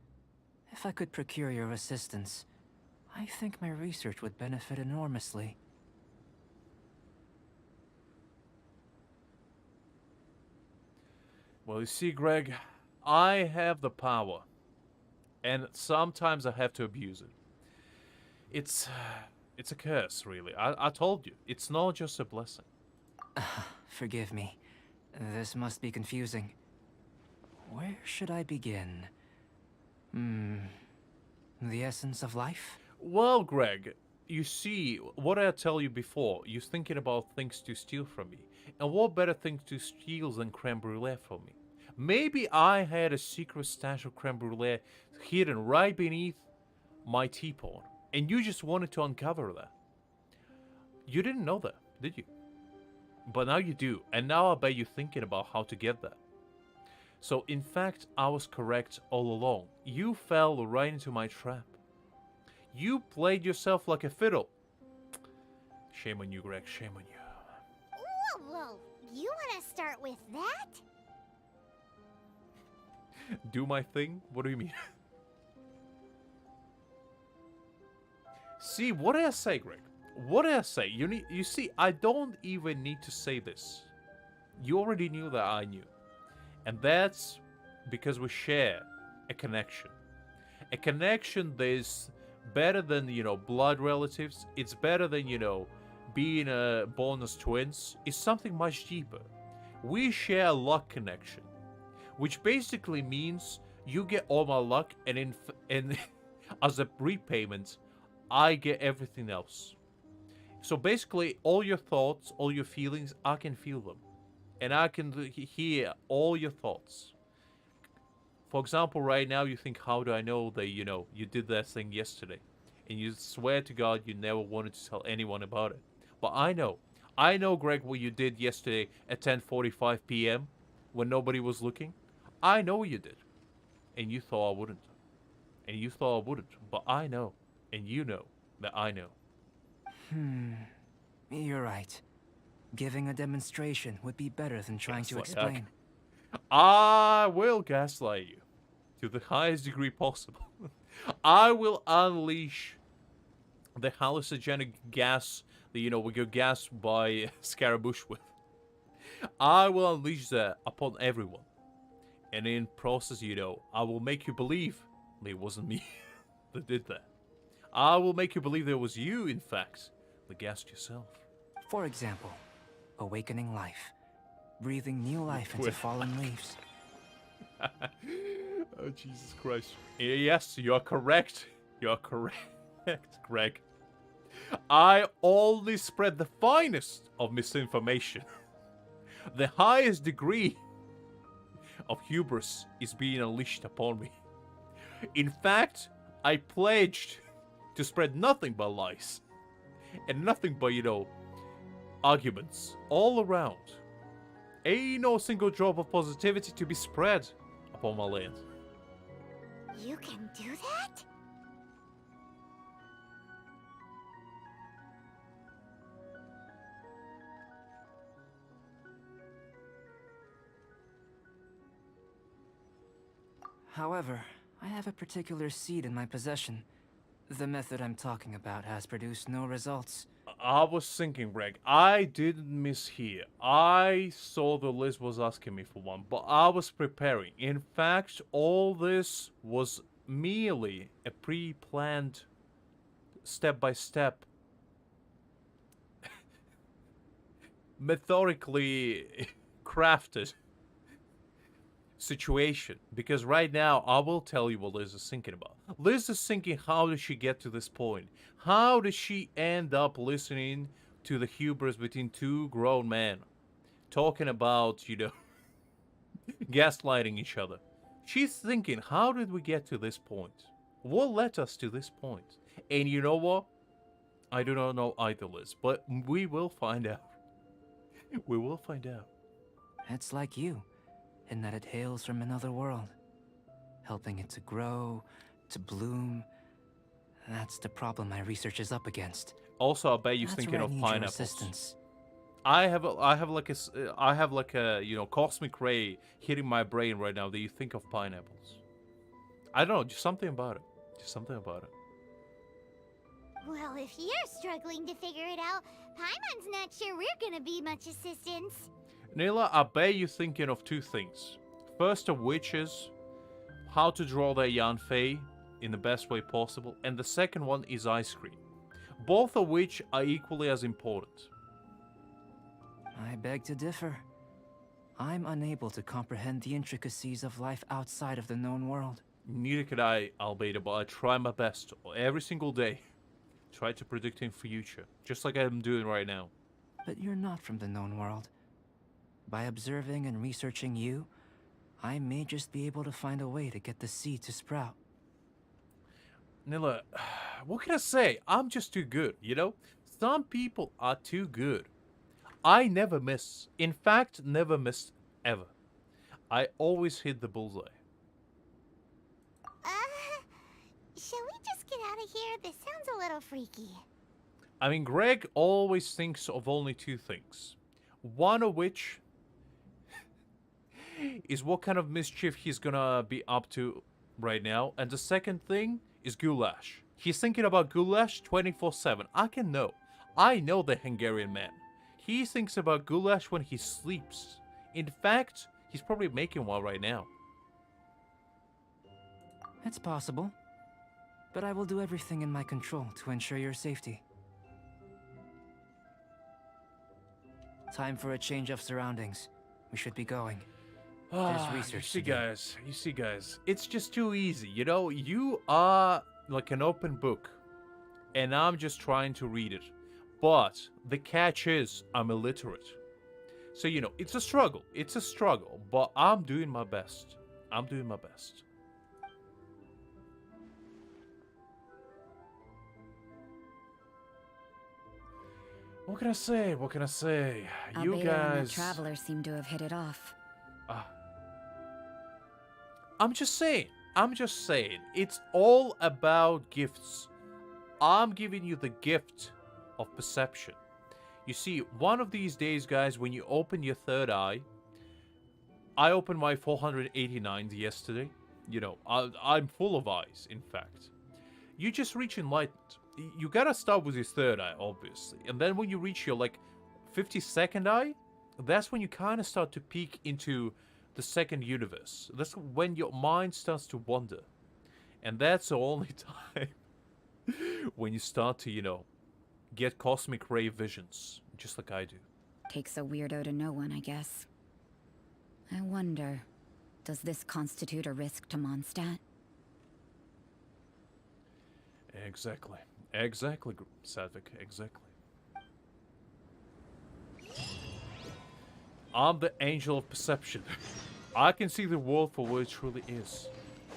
If I could procure your assistance, I think my research would benefit enormously. Well, you see, Greg, I have the power. And sometimes I have to abuse it. It's a curse, really. I told you, it's not just a blessing. Forgive me. This must be confusing. Where should I begin? The essence of life? Well, Greg, you see, what I tell you before, you're thinking about things to steal from me. And what better thing to steal than creme brulee from me? Maybe I had a secret stash of creme brulee hidden right beneath my teapot, and you just wanted to uncover that. You didn't know that, did you? But now you do, and now I bet you're thinking about how to get that. So, in fact, I was correct all along. You fell right into my trap. You played yourself like a fiddle. Shame on you, Greg, shame on you. Whoa, you want to start with that? Do my thing? What do you mean? See, what did I say, Greg? What did I say? You see, I don't even need to say this. You already knew that I knew. And that's because we share a connection. A connection that is better than, you know, blood relatives. It's better than, you know, being born as twins. It's something much deeper. We share a luck connection. Which basically means you get all my luck, and as a repayment, I get everything else. So basically, all your thoughts, all your feelings, I can feel them. And I can hear all your thoughts. For example, right now you think, how do I know that, you know, you did that thing yesterday? And you swear to God you never wanted to tell anyone about it. But I know. I know, Greg, what you did yesterday at 10:45 p.m. when nobody was looking. I know what you did. And you thought I wouldn't. And you thought I wouldn't. But I know. And you know that I know. You're right. Giving a demonstration would be better than trying to Gaslight, explain. I will gaslight you to the highest degree possible. I will unleash the hallucinogenic gas that, you know, we get gassed by Scaramouche with. I will unleash that upon everyone. And in process, you know, I will make you believe that it wasn't me that did that. I will make you believe that it was you, in fact, that gassed yourself. For example, awakening life. Breathing new life into fallen leaves. Oh, Jesus Christ. Yes, you are correct. You are correct, Greg. I only spread the finest of misinformation. The highest degree of hubris is being unleashed upon me. In fact, I pledged to spread nothing but lies. And nothing but, you know, arguments all around. Ain't no single drop of positivity to be spread upon my land. You can do that? However, I have a particular seed in my possession. The method I'm talking about has produced no results. I was thinking, Greg, I didn't mishear. I saw the list was asking me for one, but I was preparing. In fact, all this was merely a pre-planned, step-by-step, methodically crafted situation. Because right now, I will tell you what Liz is thinking about. Liz is thinking, how did she get to this point? How did she end up listening to the hubris between two grown men talking about, you know, gaslighting each other? She's thinking, how did we get to this point? What led us to this point? And you know what? I do not know either, Liz, but we will find out. We will find out. It's like you, in that it hails from another world. Helping it to grow, to bloom. That's the problem my research is up against. Also, I bet you're That's thinking where I of need your pineapples. assistance. I have like a you know, cosmic ray hitting my brain right now that you think of pineapples. I don't know, just something about it. Just something about it. Well, if you're struggling to figure it out, Paimon's not sure we're gonna be much assistance. Nila, I bet you're thinking of two things. First of which is how to draw their Yanfei in the best way possible, and the second one is ice cream. Both of which are equally as important. I beg to differ. I'm unable to comprehend the intricacies of life outside of the known world. Neither could I, Albedo, but I try my best every single day. Try to predict in future, just like I'm doing right now. But you're not from the known world. By observing and researching you, I may just be able to find a way to get the seed to sprout. Nila, what can I say? I'm just too good, you know? Some people are too good. I never miss. In fact, never missed ever. I always hit the bullseye. Shall we just get out of here? This sounds a little freaky. I mean, Greg always thinks of only two things. One of which is what kind of mischief he's gonna be up to right now. And the second thing is goulash. He's thinking about goulash 24/7. I know the Hungarian man. He thinks about goulash when he sleeps. In fact, he's probably making one right now. It's possible. But I will do everything in my control to ensure your safety. Time for a change of surroundings. We should be going. There's research to do. You see, guys, it's just too easy. You know, you are like an open book, and I'm just trying to read it. But the catch is, I'm illiterate. So, you know, it's a struggle. It's a struggle, but I'm doing my best. I'm doing my best. What can I say? What can I say? You Albedo guys... and the traveler seem to have hit it off. I'm just saying. It's all about gifts. I'm giving you the gift of perception. You see, one of these days, guys, when you open your third eye... I opened my 489th yesterday. You know, I'm full of eyes, in fact. You just reach enlightenment. You gotta start with your third eye, obviously. And then when you reach your, like, 52nd eye, that's when you kind of start to peek into the second universe. That's when your mind starts to wander. And that's the only time when you start to, you know, get cosmic ray visions, just like I do. Takes a weirdo to know one, I guess. I wonder, does this constitute a risk to Mondstadt? Exactly. Exactly, Sadvik. Exactly. I'm the angel of perception. I can see the world for what it truly is.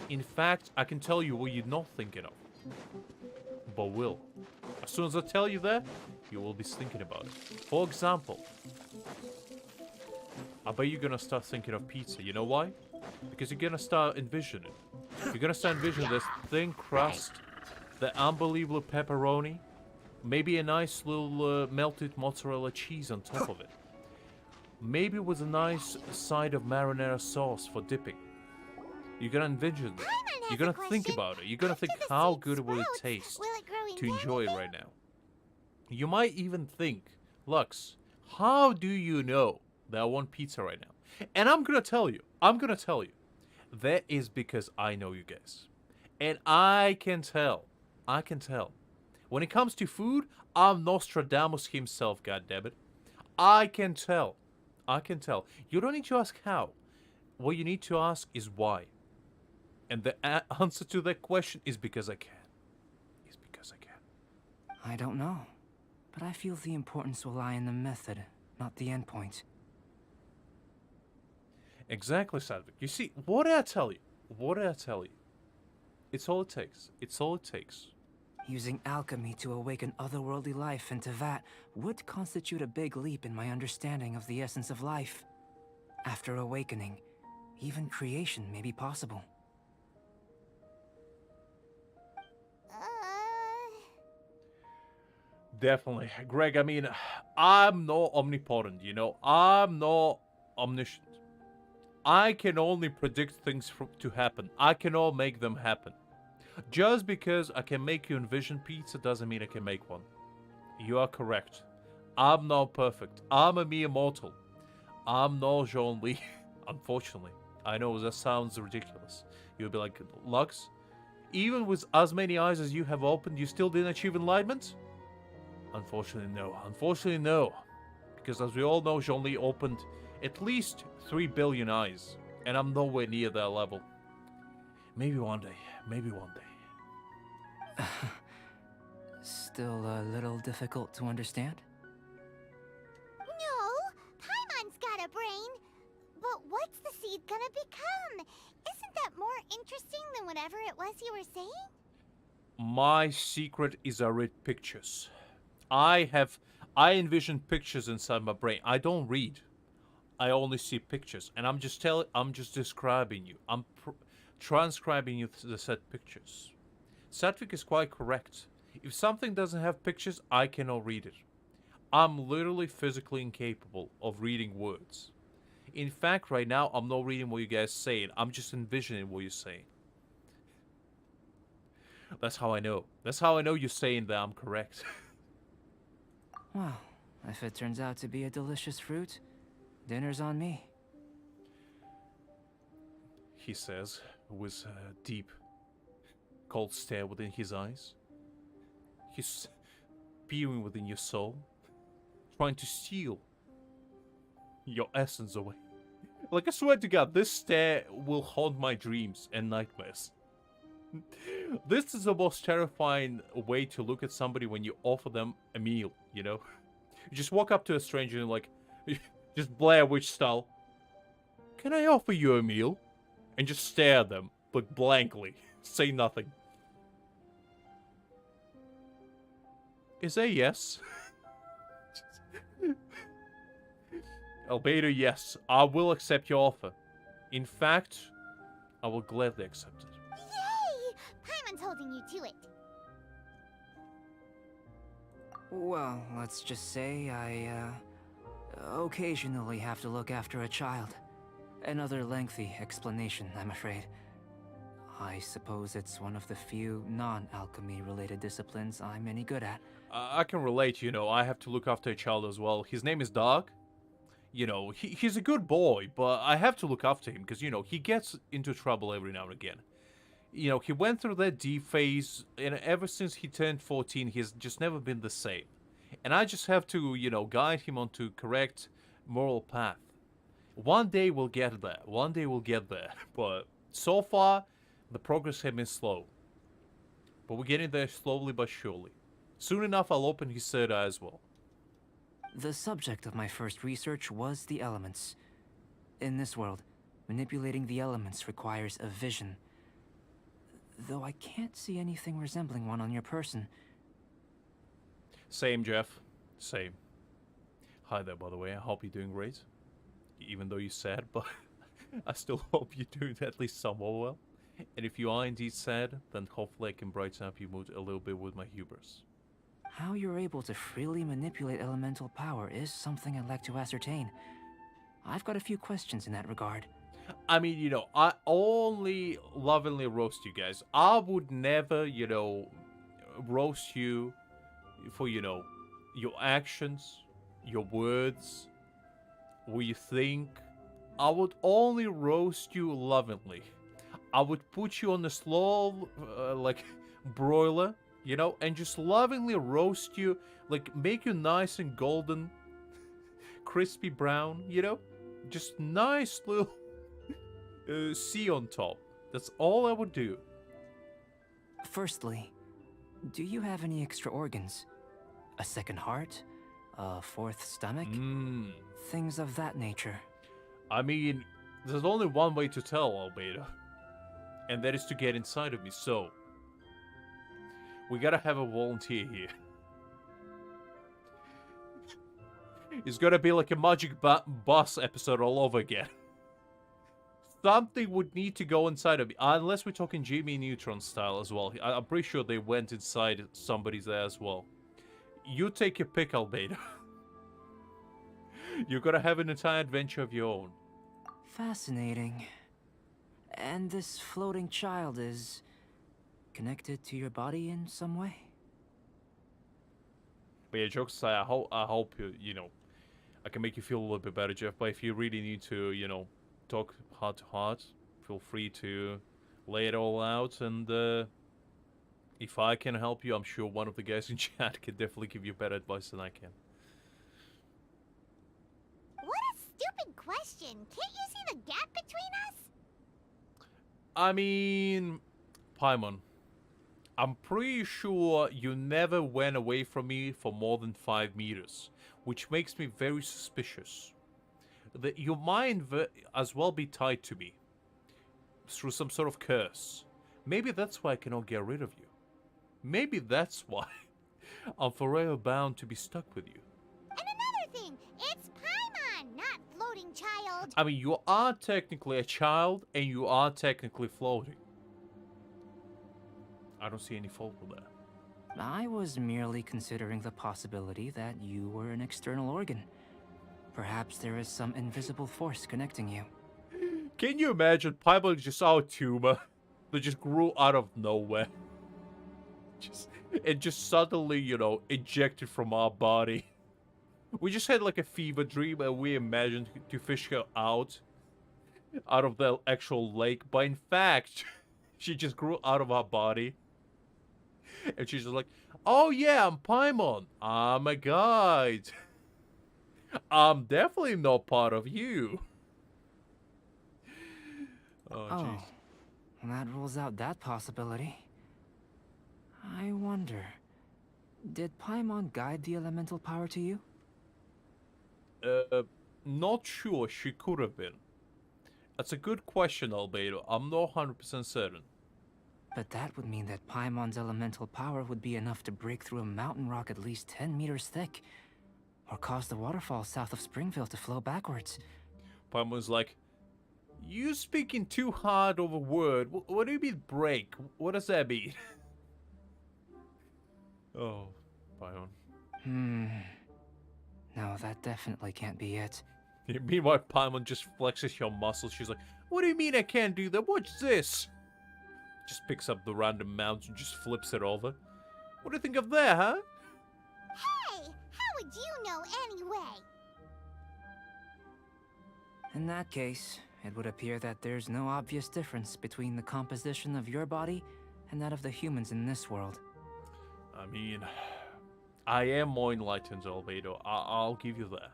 In fact, I can tell you what you're not thinking of. But will. As soon as I tell you that, you will be thinking about it. For example, I bet you're gonna start thinking of pizza. You know why? Because you're gonna start envisioning. You're gonna start envisioning this thin crust, the unbelievable pepperoni, maybe a nice little melted mozzarella cheese on top of it. Maybe with a nice side of marinara sauce for dipping. You're gonna envision it. Paimon You're gonna has a think question. about it. You're gonna After think the how seed good will it sprouts, taste will it grow to into enjoy it anything? right now. You might even think, Lux, how do you know that I want pizza right now? And I'm gonna tell you. That is because I know you guys. And I can tell. When it comes to food, I'm Nostradamus himself, goddammit. I can tell. You don't need to ask how. What you need to ask is why. And the answer to that question is because I can. I don't know, but I feel the importance will lie in the method, not the endpoint. Exactly, Sadvik. You see, what did I tell you? It's all it takes. Using alchemy to awaken otherworldly life into that would constitute a big leap in my understanding of the essence of life. After awakening, even creation may be possible. Definitely. Greg, I mean, I'm not omnipotent, you know? I'm not omniscient. I can only predict things to happen. I cannot make them happen. Just because I can make you envision pizza doesn't mean I can make one. You are correct. I'm not perfect. I'm a mere mortal. I'm not Jean-Lee, unfortunately. I know that sounds ridiculous. You'll be like, Lux, even with as many eyes as you have opened, you still didn't achieve enlightenment? Unfortunately, no. Because as we all know, Jean-Lee opened at least 3 billion eyes. And I'm nowhere near that level. Maybe one day. Still a little difficult to understand? No, Paimon's got a brain. But what's the seed gonna become? Isn't that more interesting than whatever it was you were saying? My secret is I read pictures. I envision pictures inside my brain. I don't read. I only see pictures, and I'm just describing you. I'm transcribing you the said pictures. Satvik is quite correct. If something doesn't have pictures, I cannot read it. I'm literally physically incapable of reading words. In fact, right now, I'm not reading what you guys are saying. I'm just envisioning what you're saying. That's how I know. You're saying that I'm correct. Well, if it turns out to be a delicious fruit, dinner's on me. He says, with a deep, cold stare within his eyes. He's peering within your soul, trying to steal your essence away. Like, I swear to God, this stare will haunt my dreams and nightmares. This is the most terrifying way to look at somebody when you offer them a meal, you know? You just walk up to a stranger and like, just Blair Witch style, can I offer you a meal? And just stare at them, but blankly, say nothing. Is that yes? Albedo, yes, I will accept your offer. In fact, I will gladly accept it. Yay! Paimon's holding you to it. Well, let's just say I, occasionally have to look after a child. Another lengthy explanation, I'm afraid. I suppose it's one of the few non-alchemy related disciplines I'm any good at. I can relate, you know, I have to look after a child as well. His name is Doug. You know, he's a good boy, but I have to look after him because, you know, he gets into trouble every now and again. You know, he went through that D phase, and ever since he turned 14, he's just never been the same. And I just have to, you know, guide him onto correct moral path. One day we'll get there. But so far, the progress has been slow. But we're getting there slowly but surely. Soon enough, I'll open his third eye as well. The subject of my first research was the elements. In this world, manipulating the elements requires a vision. Though I can't see anything resembling one on your person. Same, Jeff. Same. Hi there, by the way. I hope you're doing great. Even though you're sad, but I still hope you're doing at least somewhat well. And if you are indeed sad, then hopefully I can brighten up your mood a little bit with my hubris. How you're able to freely manipulate elemental power is something I'd like to ascertain. I've got a few questions in that regard. I mean, I only lovingly roast you guys. I would never, roast you for, your actions, your words, what you think. I would only roast you lovingly. I would put you on the slow, broiler, and just lovingly roast you, like, make you nice and golden, crispy brown, just nice little sea on top. That's all I would do. Firstly, do you have any extra organs? A second heart? A fourth stomach? Things of that nature. I mean, there's only one way to tell, Albedo. And that is to get inside of me, so... we gotta have a volunteer here. It's gonna be like a Magic Bus episode all over again. Something would need to go inside of me. Unless we're talking Jimmy Neutron style as well. I'm pretty sure they went inside somebody's there as well. You take your pick, Albedo. You're gonna have an entire adventure of your own. Fascinating. And this floating child is connected to your body in some way? But yeah, jokes aside, I hope I can make you feel a little bit better, Jeff. But if you really need to, talk heart to heart, feel free to lay it all out. And if I can help you, I'm sure one of the guys in chat can definitely give you better advice than I can. What a stupid question. Can't you see the gap between us? I mean, Paimon, I'm pretty sure you never went away from me for more than 5 meters, which makes me very suspicious. That you might as well be tied to me through some sort of curse. Maybe that's why I cannot get rid of you. Maybe that's why I'm forever bound to be stuck with you. And another thing, it's Paimon, not floating child. I mean, you are technically a child, and you are technically floating. I don't see any fault with that. I was merely considering the possibility that you were an external organ. Perhaps there is some invisible force connecting you. Can you imagine Paimon just our tumor that just grew out of nowhere? Just suddenly, ejected from our body. We just had like a fever dream and we imagined to fish her out of the actual lake. But in fact, she just grew out of our body. And she's just like, oh yeah, I'm Paimon. I'm a guide. I'm definitely not part of you. Oh, jeez. Well, that rules out that possibility. I wonder, did Paimon guide the elemental power to you? Not sure. She could have been. That's a good question, Albedo. I'm not 100% certain. But that would mean that Paimon's elemental power would be enough to break through a mountain rock at least 10 meters thick, or cause the waterfall south of Springville to flow backwards. Paimon's like, you speaking too hard of a word. What do you mean break? What does that mean? Oh, Paimon. No, that definitely can't be it. Meanwhile, Paimon just flexes your muscles. She's like, what do you mean I can't do that? What's this? Just picks up the random mount and just flips it over. What do you think of that, huh? Hey, how would you know anyway? In that case, it would appear that there's no obvious difference between the composition of your body and that of the humans in this world. I mean, I am more enlightened, Albedo. I'll give you that.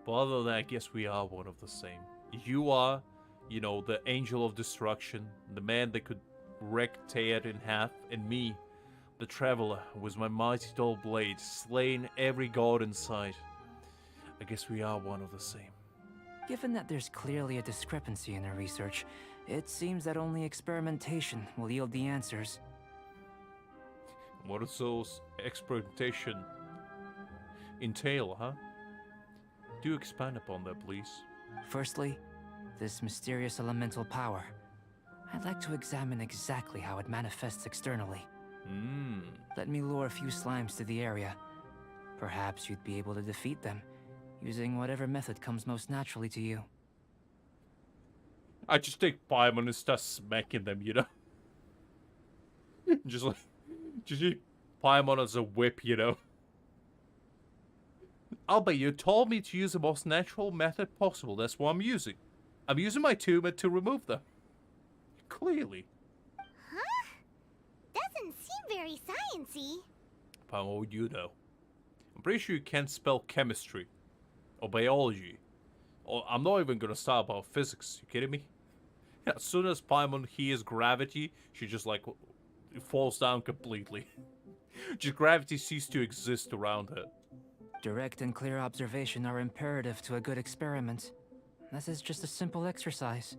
But other than that, I guess we are one of the same. You are, the angel of destruction, the man that could wreck Tear in half, and me, the traveler, was my mighty dull blade, slaying every god in sight. I guess we are one of the same. Given that there's clearly a discrepancy in the research, it seems that only experimentation will yield the answers. What does those experimentation entail, huh? Do expand upon that, please. Firstly, this mysterious elemental power. I'd like to examine exactly how it manifests externally. Let me lure a few slimes to the area. Perhaps you'd be able to defeat them, using whatever method comes most naturally to you. I just take Paimon and start smacking them, you know? Just use Paimon as a whip, you know? Albedo, you told me to use the most natural method possible. That's what I'm using. I'm using my tumor to remove them. Clearly. Huh? Doesn't seem very sciencey. Paimon, what would you know? I'm pretty sure you can't spell chemistry. Or biology. Or I'm not even gonna start about physics. You kidding me? As soon as Paimon hears gravity, she just like falls down completely. Just gravity ceases to exist around her. Direct and clear observation are imperative to a good experiment. This is just a simple exercise.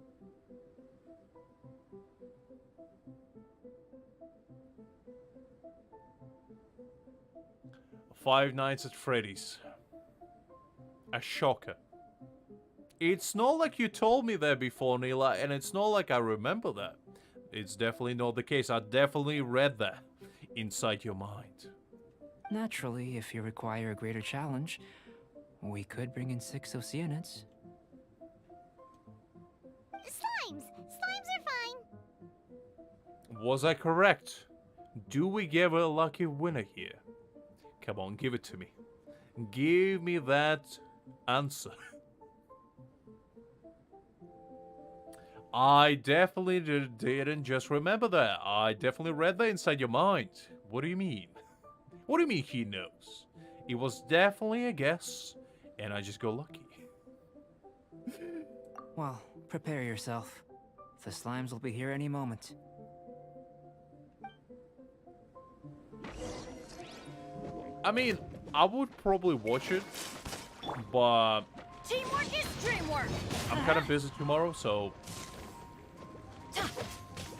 Five Nights at Freddy's. A shocker. It's not like you told me that before, Neela, and it's not like I remember that. It's definitely not the case. I definitely read that inside your mind. Naturally, if you require a greater challenge, we could bring in 6 Oceanids. Slimes! Slimes are fine. Was I correct? Do we give a lucky winner here? Come on, give it to me. Give me that answer. I definitely didn't just remember that. I definitely read that inside your mind. What do you mean? What do you mean he knows? It was definitely a guess, and I just go lucky. Well, prepare yourself. The slimes will be here any moment. I mean, I would probably watch it, but Teamwork is dreamwork. I'm kind of busy tomorrow, so...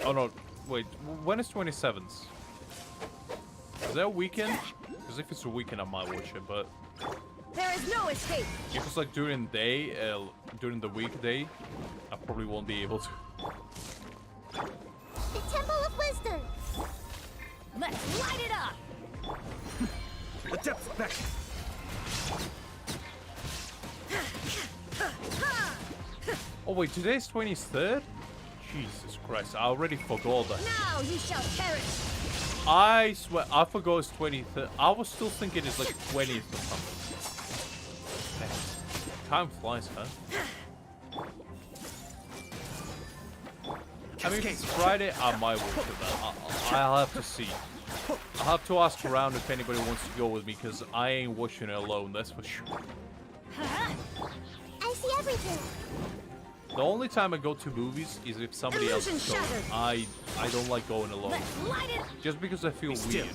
Oh no, wait, when is 27th? Is that a weekend? Because if it's a weekend, I might watch it, but... There is no escape. If it's like during the day, during the weekday, I probably won't be able to. The Temple of Wisdom. Let's light it up. The depth's back. Oh wait, today's 23rd? Jesus Christ, I already forgot that. Now you shall perish. I swear, I forgot it's 23rd. I was still thinking it's like 20th or something. Time flies, huh? I mean, if it's Friday, I might watch it. I'll have to see. I'll have to ask around if anybody wants to go with me, because I ain't watching it alone, that's for sure. I see everything. The only time I go to movies is if somebody else is going. I don't like going alone. Just because I feel weird.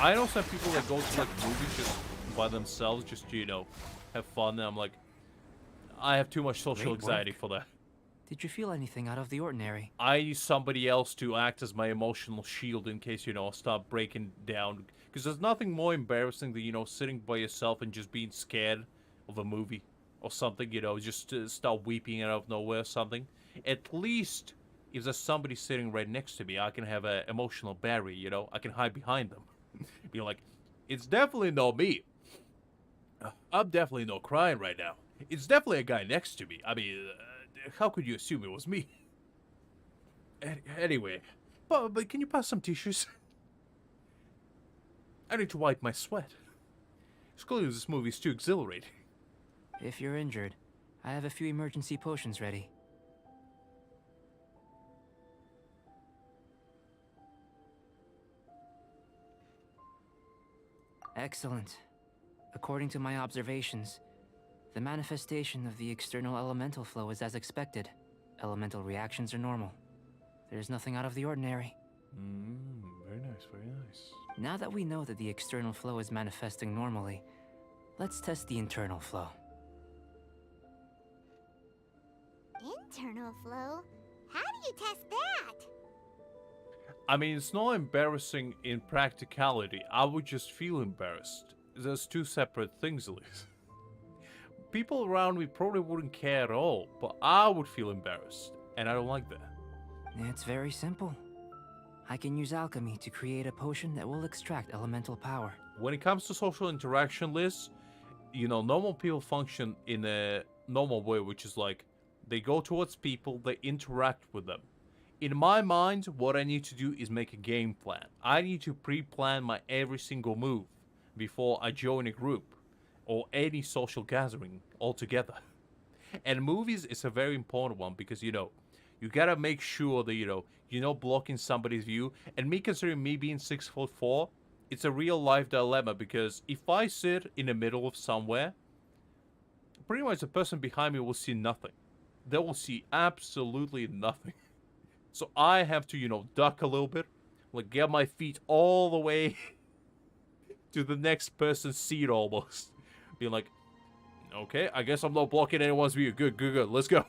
I know some people that go to like movies just by themselves, just to, you know, have fun, and I'm like, I have too much social anxiety for that. Did you feel anything out of the ordinary? I use somebody else to act as my emotional shield in case, you know, I start breaking down. Because there's nothing more embarrassing than, you know, sitting by yourself and just being scared of a movie or something, you know, just to start weeping out of nowhere or something. At least, if there's somebody sitting right next to me, I can have an emotional barrier, you know? I can hide behind them. Be like, it's definitely not me. I'm definitely not crying right now. It's definitely a guy next to me. I mean, how could you assume it was me? Anyway, but can you pass some tissues? I need to wipe my sweat. It's clear this movie's too exhilarating. If you're injured, I have a few emergency potions ready. Excellent. According to my observations, the manifestation of the external elemental flow is as expected. Elemental reactions are normal. There's nothing out of the ordinary. Very nice, very nice. Now that we know that the external flow is manifesting normally, let's test the internal flow. Internal flow? How do you test that? I mean, it's not embarrassing in practicality. I would just feel embarrassed. There's two separate things, at least. People around me probably wouldn't care at all, but I would feel embarrassed, and I don't like that. It's very simple. I can use alchemy to create a potion that will extract elemental power. When it comes to social interaction, Liz, you know, normal people function in a normal way, which is like, They go towards people, they interact with them. In my mind, what I need to do is make a game plan. I need to pre-plan my every single move before I join a group or any social gathering altogether. And movies is a very important one because, you gotta make sure that, you're not blocking somebody's view. And me considering me being 6'4", it's a real life dilemma because if I sit in the middle of somewhere, pretty much the person behind me will see nothing. They will see absolutely nothing. So I have to, duck a little bit, like get my feet all the way to the next person's seat almost. Being like, okay, I guess I'm not blocking anyone's view. Good, good, good. Let's go.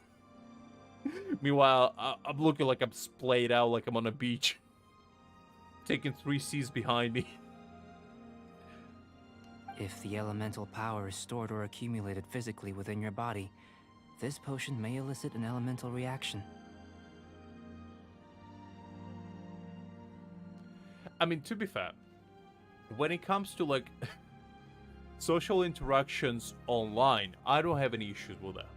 Meanwhile, I'm looking like I'm splayed out like I'm on a beach. Taking 3 seats behind me. If the elemental power is stored or accumulated physically within your body, this potion may elicit an elemental reaction. I mean, to be fair, when it comes to, like, social interactions online, I don't have any issues with that.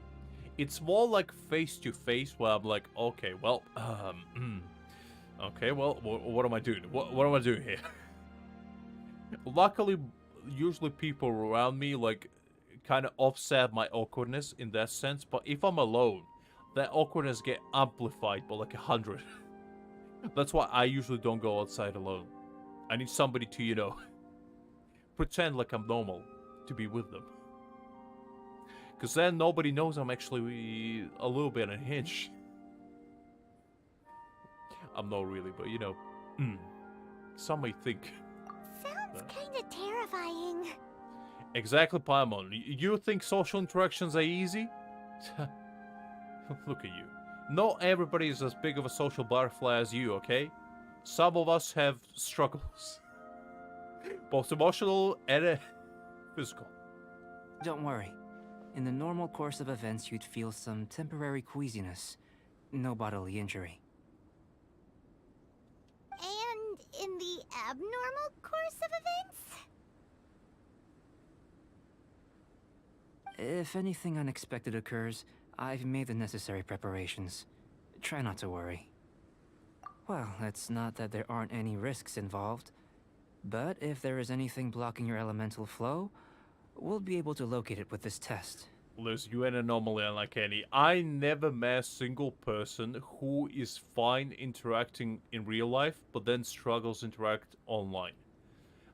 It's more like face-to-face where I'm like, okay, well, okay, well, what am I doing? What am I doing here? Luckily, usually people around me, like, kind of offset my awkwardness in that sense, but if I'm alone, that awkwardness get amplified by like 100. That's why I usually don't go outside alone. I need somebody to, pretend like I'm normal to be with them. Because then nobody knows I'm actually a little bit unhinged. I'm not really, but some may think. Sounds kinda terrifying. Exactly, Paimon. You think social interactions are easy? Look at you. Not everybody is as big of a social butterfly as you, okay? Some of us have struggles. Both emotional and physical. Don't worry. In the normal course of events, you'd feel some temporary queasiness. No bodily injury. And in the abnormal course of events? If anything unexpected occurs, I've made the necessary preparations. Try not to worry. Well, it's not that there aren't any risks involved. But if there is anything blocking your elemental flow, we'll be able to locate it with this test. Liz, you ain't anomaly unlike any. I never met a single person who is fine interacting in real life, but then struggles to interact online.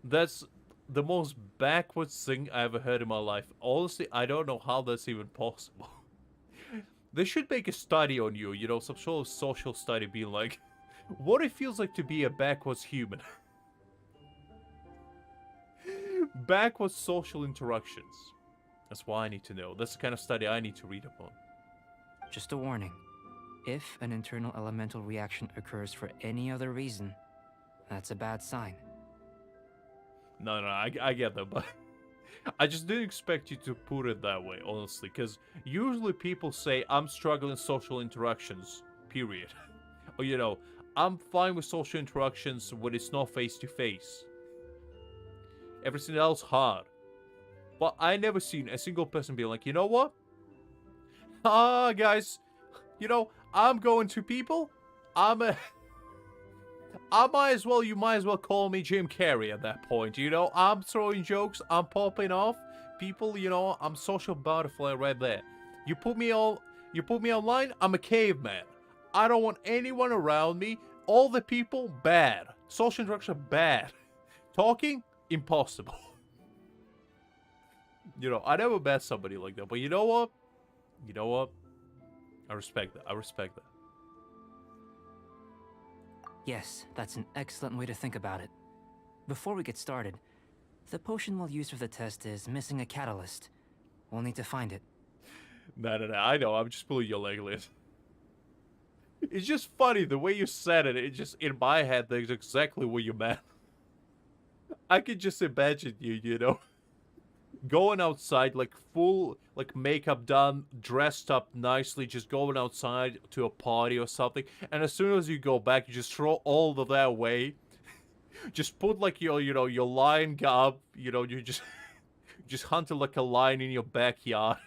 That's the most backwards thing I ever heard in my life. Honestly, I don't know how that's even possible. They should make a study on you, some sort of social study being like, what it feels like to be a backwards human. Backwards social interactions. That's why I need to know. That's the kind of study I need to read upon. Just a warning. If an internal elemental reaction occurs for any other reason, that's a bad sign. No, I get that, but I just didn't expect you to put it that way, honestly, because usually people say, I'm struggling social interactions, period. Or, I'm fine with social interactions when it's not face-to-face. Everything else hard. But I never seen a single person be like, you know what? Guys, I'm going to people. You might as well call me Jim Carrey at that point, I'm throwing jokes, I'm popping off. People, I'm social butterfly right there. You put me online, I'm a caveman. I don't want anyone around me. All the people, bad. Social interaction, bad. Talking, impossible. I never met somebody like that. But you know what? I respect that. Yes, that's an excellent way to think about it. Before we get started, the potion we'll use for the test is missing a catalyst. We'll need to find it. No, I know. I'm just pulling your leg, Liz. It's just funny the way you said it. It just, in my head, that's exactly what you meant. I could just imagine you, going outside, like, full, like, makeup done, dressed up nicely, just going outside to a party or something, and as soon as you go back, you just throw all of that away, just put, like, your lion garb, you just hunted like a lion in your backyard,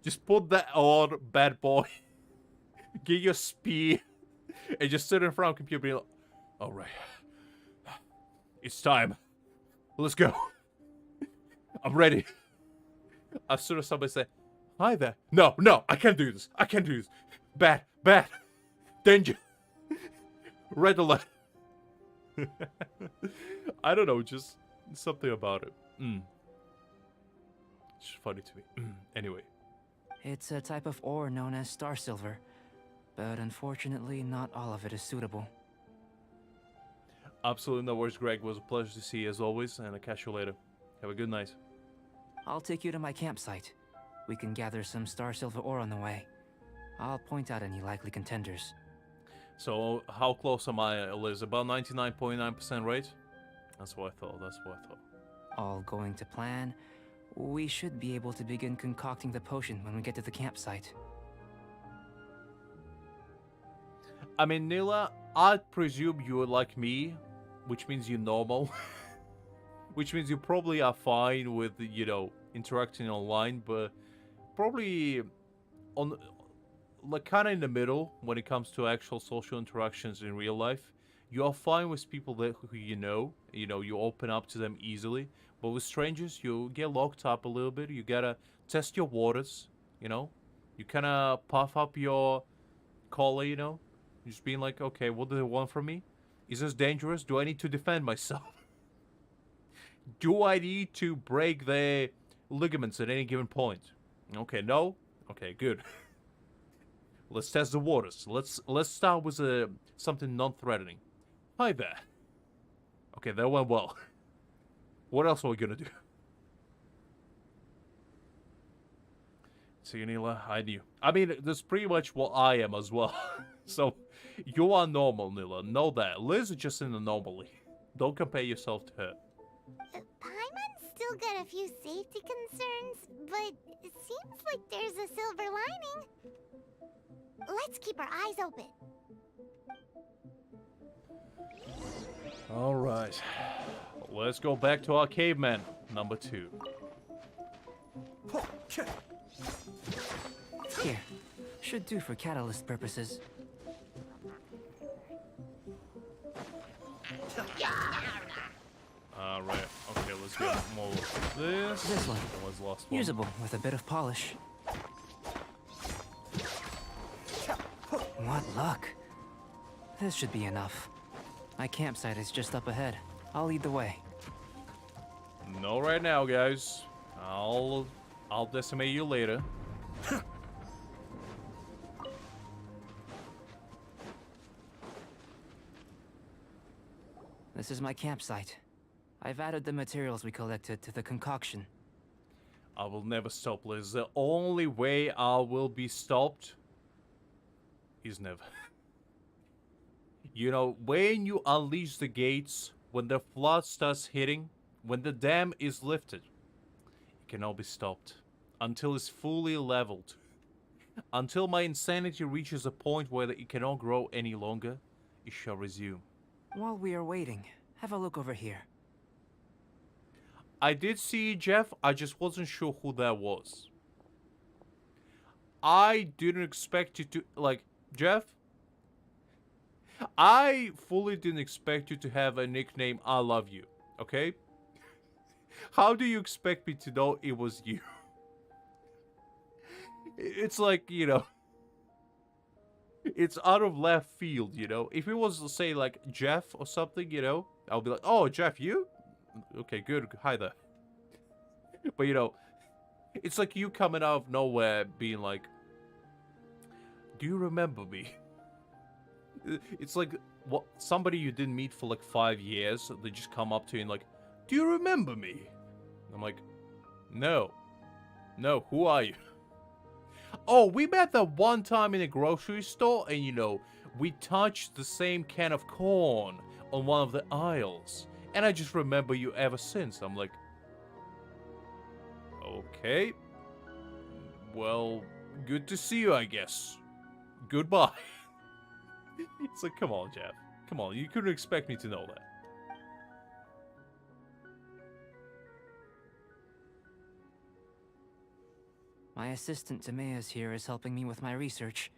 Just put that on, bad boy. Get your spear. And just sit in front of the computer and be like, alright. It's time. Let's go. I'm ready. As soon as somebody say, hi there. No, no, I can't do this. I can't do this. Bad, bad. Danger. Red alert. I don't know, just something about it. It's funny to me. Anyway. It's a type of ore known as star silver, but unfortunately not all of it is suitable. Absolutely no worries, Greg. It was a pleasure to see you as always, and I'll catch you later. Have a good night. I'll take you to my campsite. We can gather some star silver ore on the way. I'll point out any likely contenders. So, how close am I, Liz? About 99.9% right? That's what I thought, All going to plan, we should be able to begin concocting the potion when we get to the campsite. I mean, Nila, I presume you're like me, which means you're normal. Which means you probably are fine with, you know, interacting online, but probably on, like, kind of in the middle when it comes to actual social interactions in real life. You're fine with people that who you know, you open up to them easily. But with strangers, you get locked up a little bit. You gotta test your waters, you know. You kind of puff up your collar, you know. Just being like, okay, what do they want from me? Is this dangerous? Do I need to defend myself? Do I need to break their ligaments at any given point? Okay, no? Okay, good. Let's test the waters. Let's start with something non-threatening. Hi there. Okay, that went well. What else are we gonna do? See, Nila, I knew. I mean, that's pretty much what I am as well. So, you are normal, Nila. Know that. Liz is just an anomaly. Don't compare yourself to her. Paimon's still got a few safety concerns, but it seems like there's a silver lining. Let's keep our eyes open. Alright. Let's go back to our caveman, number 2. Here, should do for catalyst purposes. Alright, okay, let's get more of this. This one. That was the last one. Usable with a bit of polish. What luck. This should be enough. My campsite is just up ahead. I'll lead the way. No, right now, guys. I'll decimate you later. This is my campsite. I've added the materials we collected to the concoction. I will never stop, Liz. The only way I will be stopped is never. You know, when you unleash the gates, when the flood starts hitting, when the dam is lifted, it cannot be stopped until it's fully leveled. Until my insanity reaches a point where it cannot grow any longer, it shall resume. While we are waiting, have a look over here. I did see Jeff, I just wasn't sure who that was. I didn't expect you to, like, Jeff? I fully didn't expect you to have a nickname, I love you, okay? How do you expect me to know it was you? It's like, you know, it's out of left field, you know? If it was, say, like, Jeff or something, you know, I'll be like, oh, Jeff, you? Okay, good, hi there. But, you know, it's like you coming out of nowhere being like, do you remember me? It's like what somebody you didn't meet for like 5 years, they just come up to you and like, do you remember me? I'm like, no. No, who are you? Oh, we met that one time in a grocery store and, you know, we touched the same can of corn on one of the aisles. And I just remember you ever since. I'm like, okay. Well, good to see you, I guess. Goodbye. It's like, come on, Jeff. Come on, you couldn't expect me to know that. My assistant Timaeus here is helping me with my research.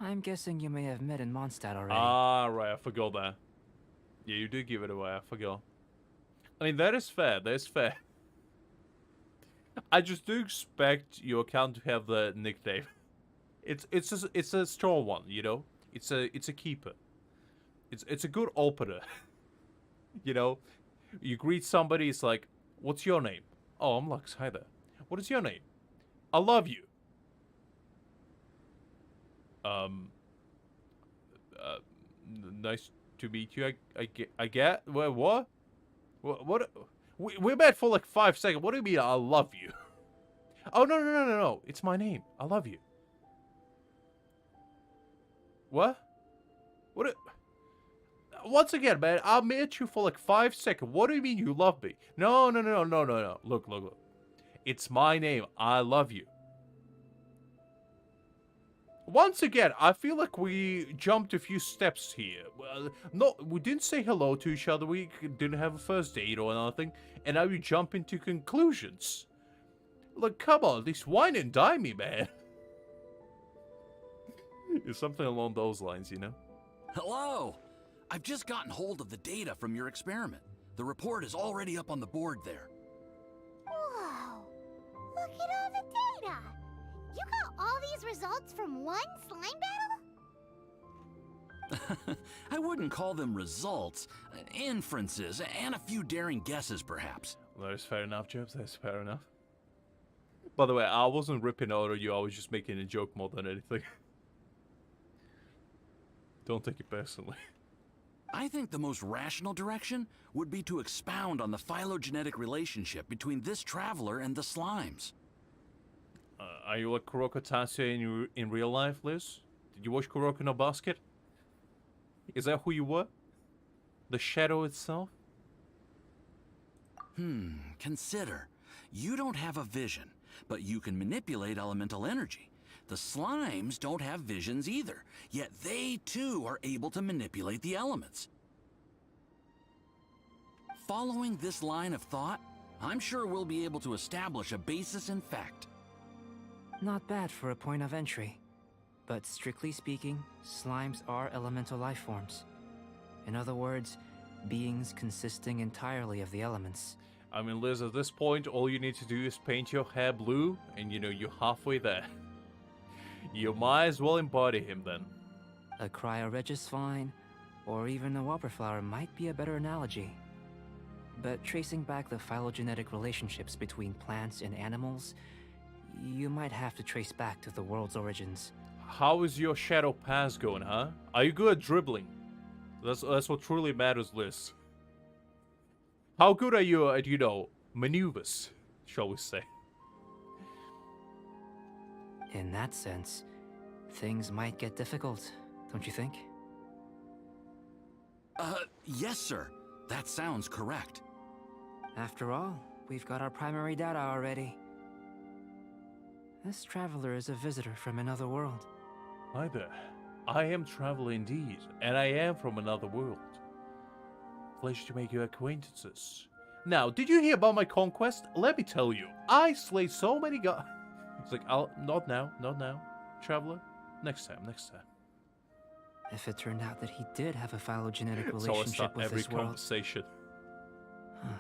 I'm guessing you may have met in Mondstadt already. Ah, right, I forgot that. Yeah, you did give it away, I forgot. I mean, that is fair, that is fair. I just do expect your account to have the nickname. It's a strong one, you know? It's a keeper. It's a good opener. You know? You greet somebody, it's like, what's your name? Oh, I'm Lux, hi there. What is your name? I love you. Nice to meet you. I get. What? What? We met for like 5 seconds. What do you mean? I love you. Oh no. It's my name. I love you. What? What? Once again, man. I met you for like 5 seconds. What do you mean you love me? No. Look. It's my name. I love you. Once again, I feel like we jumped a few steps here. Well, no, we didn't say hello to each other. We didn't have a first date or nothing. And now we jump into conclusions. Look, come on, at least wine and dine me, man. It's something along those lines, you know? Hello! I've just gotten hold of the data from your experiment. The report is already up on the board there. Whoa! Look at all the data! You got all these results from one slime battle? I wouldn't call them results, inferences, and a few daring guesses, perhaps. Well, that is fair enough, Jobs. That's fair enough. By the way, I wasn't ripping out on you. I was just making a joke more than anything. Don't take it personally. I think the most rational direction would be to expound on the phylogenetic relationship between this traveler and the slimes. Are you like Kuroko Tatsuya in real life, Liz? Did you watch Kuroko no Basket? Is that who you were? The shadow itself? Consider. You don't have a vision, but you can manipulate elemental energy. The slimes don't have visions either, yet they too are able to manipulate the elements. Following this line of thought, I'm sure we'll be able to establish a basis in fact. Not bad for a point of entry. But strictly speaking, slimes are elemental life forms. In other words, beings consisting entirely of the elements. I mean, Liz, at this point, all you need to do is paint your hair blue, and you know, you're halfway there. You might as well embody him then. A cryoregis vine, or even a wildflower might be a better analogy. But tracing back the phylogenetic relationships between plants and animals, you might have to trace back to the world's origins. How is your shadow pass going, huh? Are you good at dribbling? That's what truly matters, Liz. How good are you at, you know, maneuvers, shall we say? In that sense, things might get difficult, don't you think? Yes, sir. That sounds correct. After all, we've got our primary data already. This traveler is a visitor from another world. Hi there. I am traveler indeed, and I am from another world. Pleasure to make your acquaintances. Now, did you hear about my conquest? Let me tell you, I slayed so many guys. It's like, not now, traveler. Next time. If it turned out that he did have a phylogenetic So I relationship start with every this world, conversation.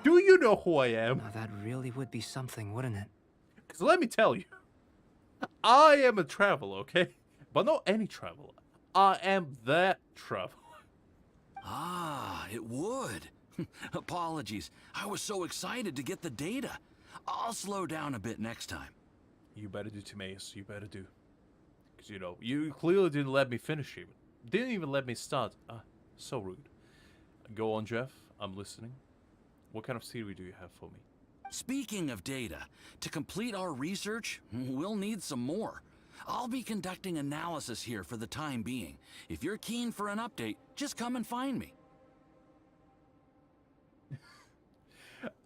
Do you know who I am? now that really would be something, wouldn't it? Because let me tell you, I am a traveler, okay? But not any traveler. I am that traveler. Ah, it would. Apologies. I was so excited to get the data. I'll slow down a bit next time. You better do, Timaeus. You better do. Because, you know, you clearly didn't let me finish even. Didn't even let me start. So rude. Go on, Jeff. I'm listening. What kind of theory do you have for me? Speaking of data, to complete our research, we'll need some more. I'll be conducting analysis here for the time being. If you're keen for an update, just come and find me.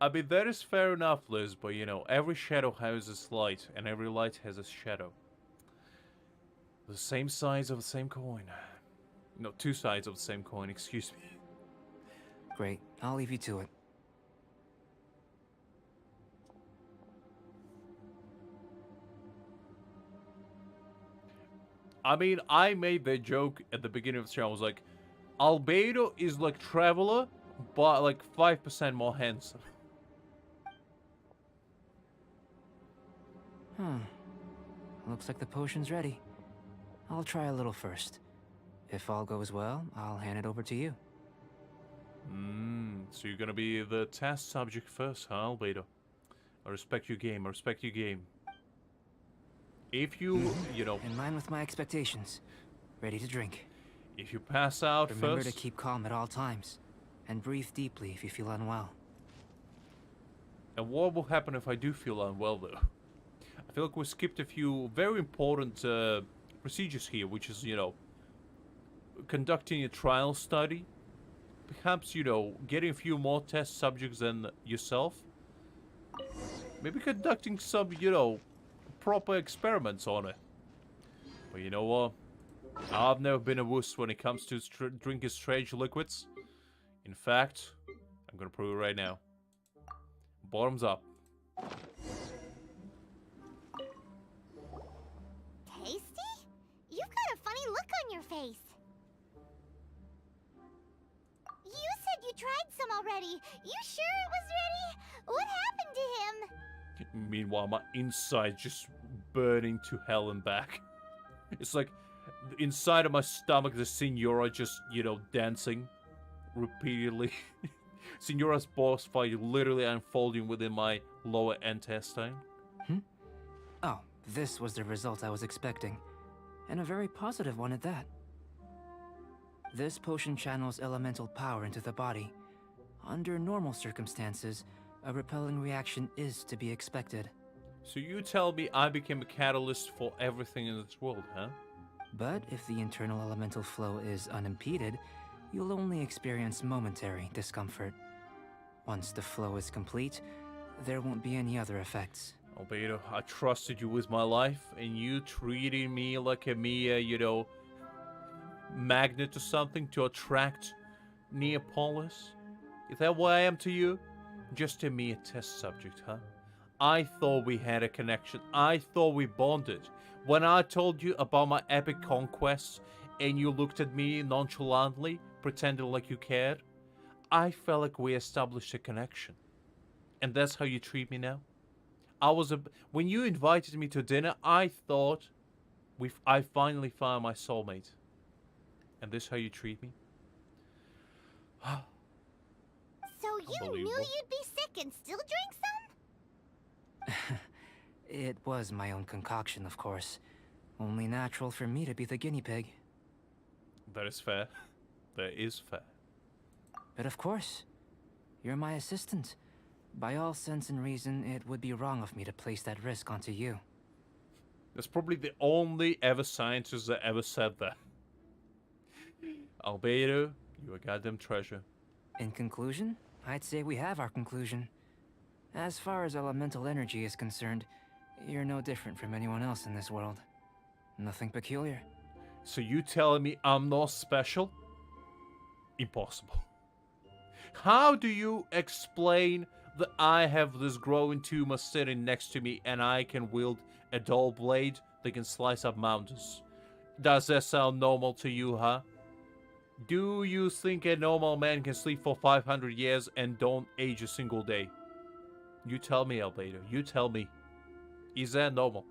I mean, that is fair enough, Liz, but you know, every shadow has its light, and every light has its shadow. The same sides of the same coin. No, two sides of the same coin, excuse me. Great, I'll leave you to it. I mean, I made the joke at the beginning of the show. I was like, Albedo is like Traveler, but like 5% more handsome. Looks like the potion's ready. I'll try a little first. If all goes well, I'll hand it over to you. So you're gonna be the test subject first, huh, Albedo? I respect your game, I respect your game. If you, you know... In line with my expectations. Ready to drink. If you pass out Remember first... to keep calm at all times. And breathe deeply if you feel unwell. And what will happen if I do feel unwell, though? I feel like we skipped a few very important procedures here, which is, you know, conducting a trial study. Perhaps, you know, getting a few more test subjects than yourself. Maybe conducting some, you know, proper experiments on it. But you know what? I've never been a wuss when it comes to drinking strange liquids. In fact, I'm gonna prove it right now. Bottoms up. Tasty? You've got a funny look on your face. You said you tried some already. You sure it was ready? What happened to him? Meanwhile, my insides just burning to hell and back. It's like inside of my stomach, the Signora just, you know, dancing repeatedly. Signora's boss fight literally unfolding within my lower intestine. Oh, this was the result I was expecting. And a very positive one at that. This potion channels elemental power into the body. Under normal circumstances, a repelling reaction is to be expected. So you tell me I became a catalyst for everything in this world, huh? But if the internal elemental flow is unimpeded, you'll only experience momentary discomfort. Once the flow is complete, there won't be any other effects. Albedo, I trusted you with my life, and you treated me like a mere, you know, magnet or something to attract Neapolis? Is that what I am to you? Just a mere test subject, huh? I thought we had a connection. I thought we bonded. When I told you about my epic conquests, and you looked at me nonchalantly, pretending like you cared, I felt like we established a connection. And that's how you treat me now? When you invited me to dinner, I thought I finally found my soulmate. And this how you treat me? So you knew you'd be sick and still drink some? It was my own concoction, of course. Only natural for me to be the guinea pig. That is fair. That is fair. But of course, you're my assistant. By all sense and reason, it would be wrong of me to place that risk onto you. That's probably the only ever scientist that ever said that. Albedo, you're a goddamn treasure. In conclusion, I'd say we have our conclusion. As far as elemental energy is concerned, you're no different from anyone else in this world. Nothing peculiar. So you telling me I'm not special? Impossible. How do you explain that I have this growing tumor sitting next to me and I can wield a dull blade that can slice up mountains? Does that sound normal to you, huh? Do you think a normal man can sleep for 500 years and don't age a single day? You tell me, Albedo. You tell me. Is that normal?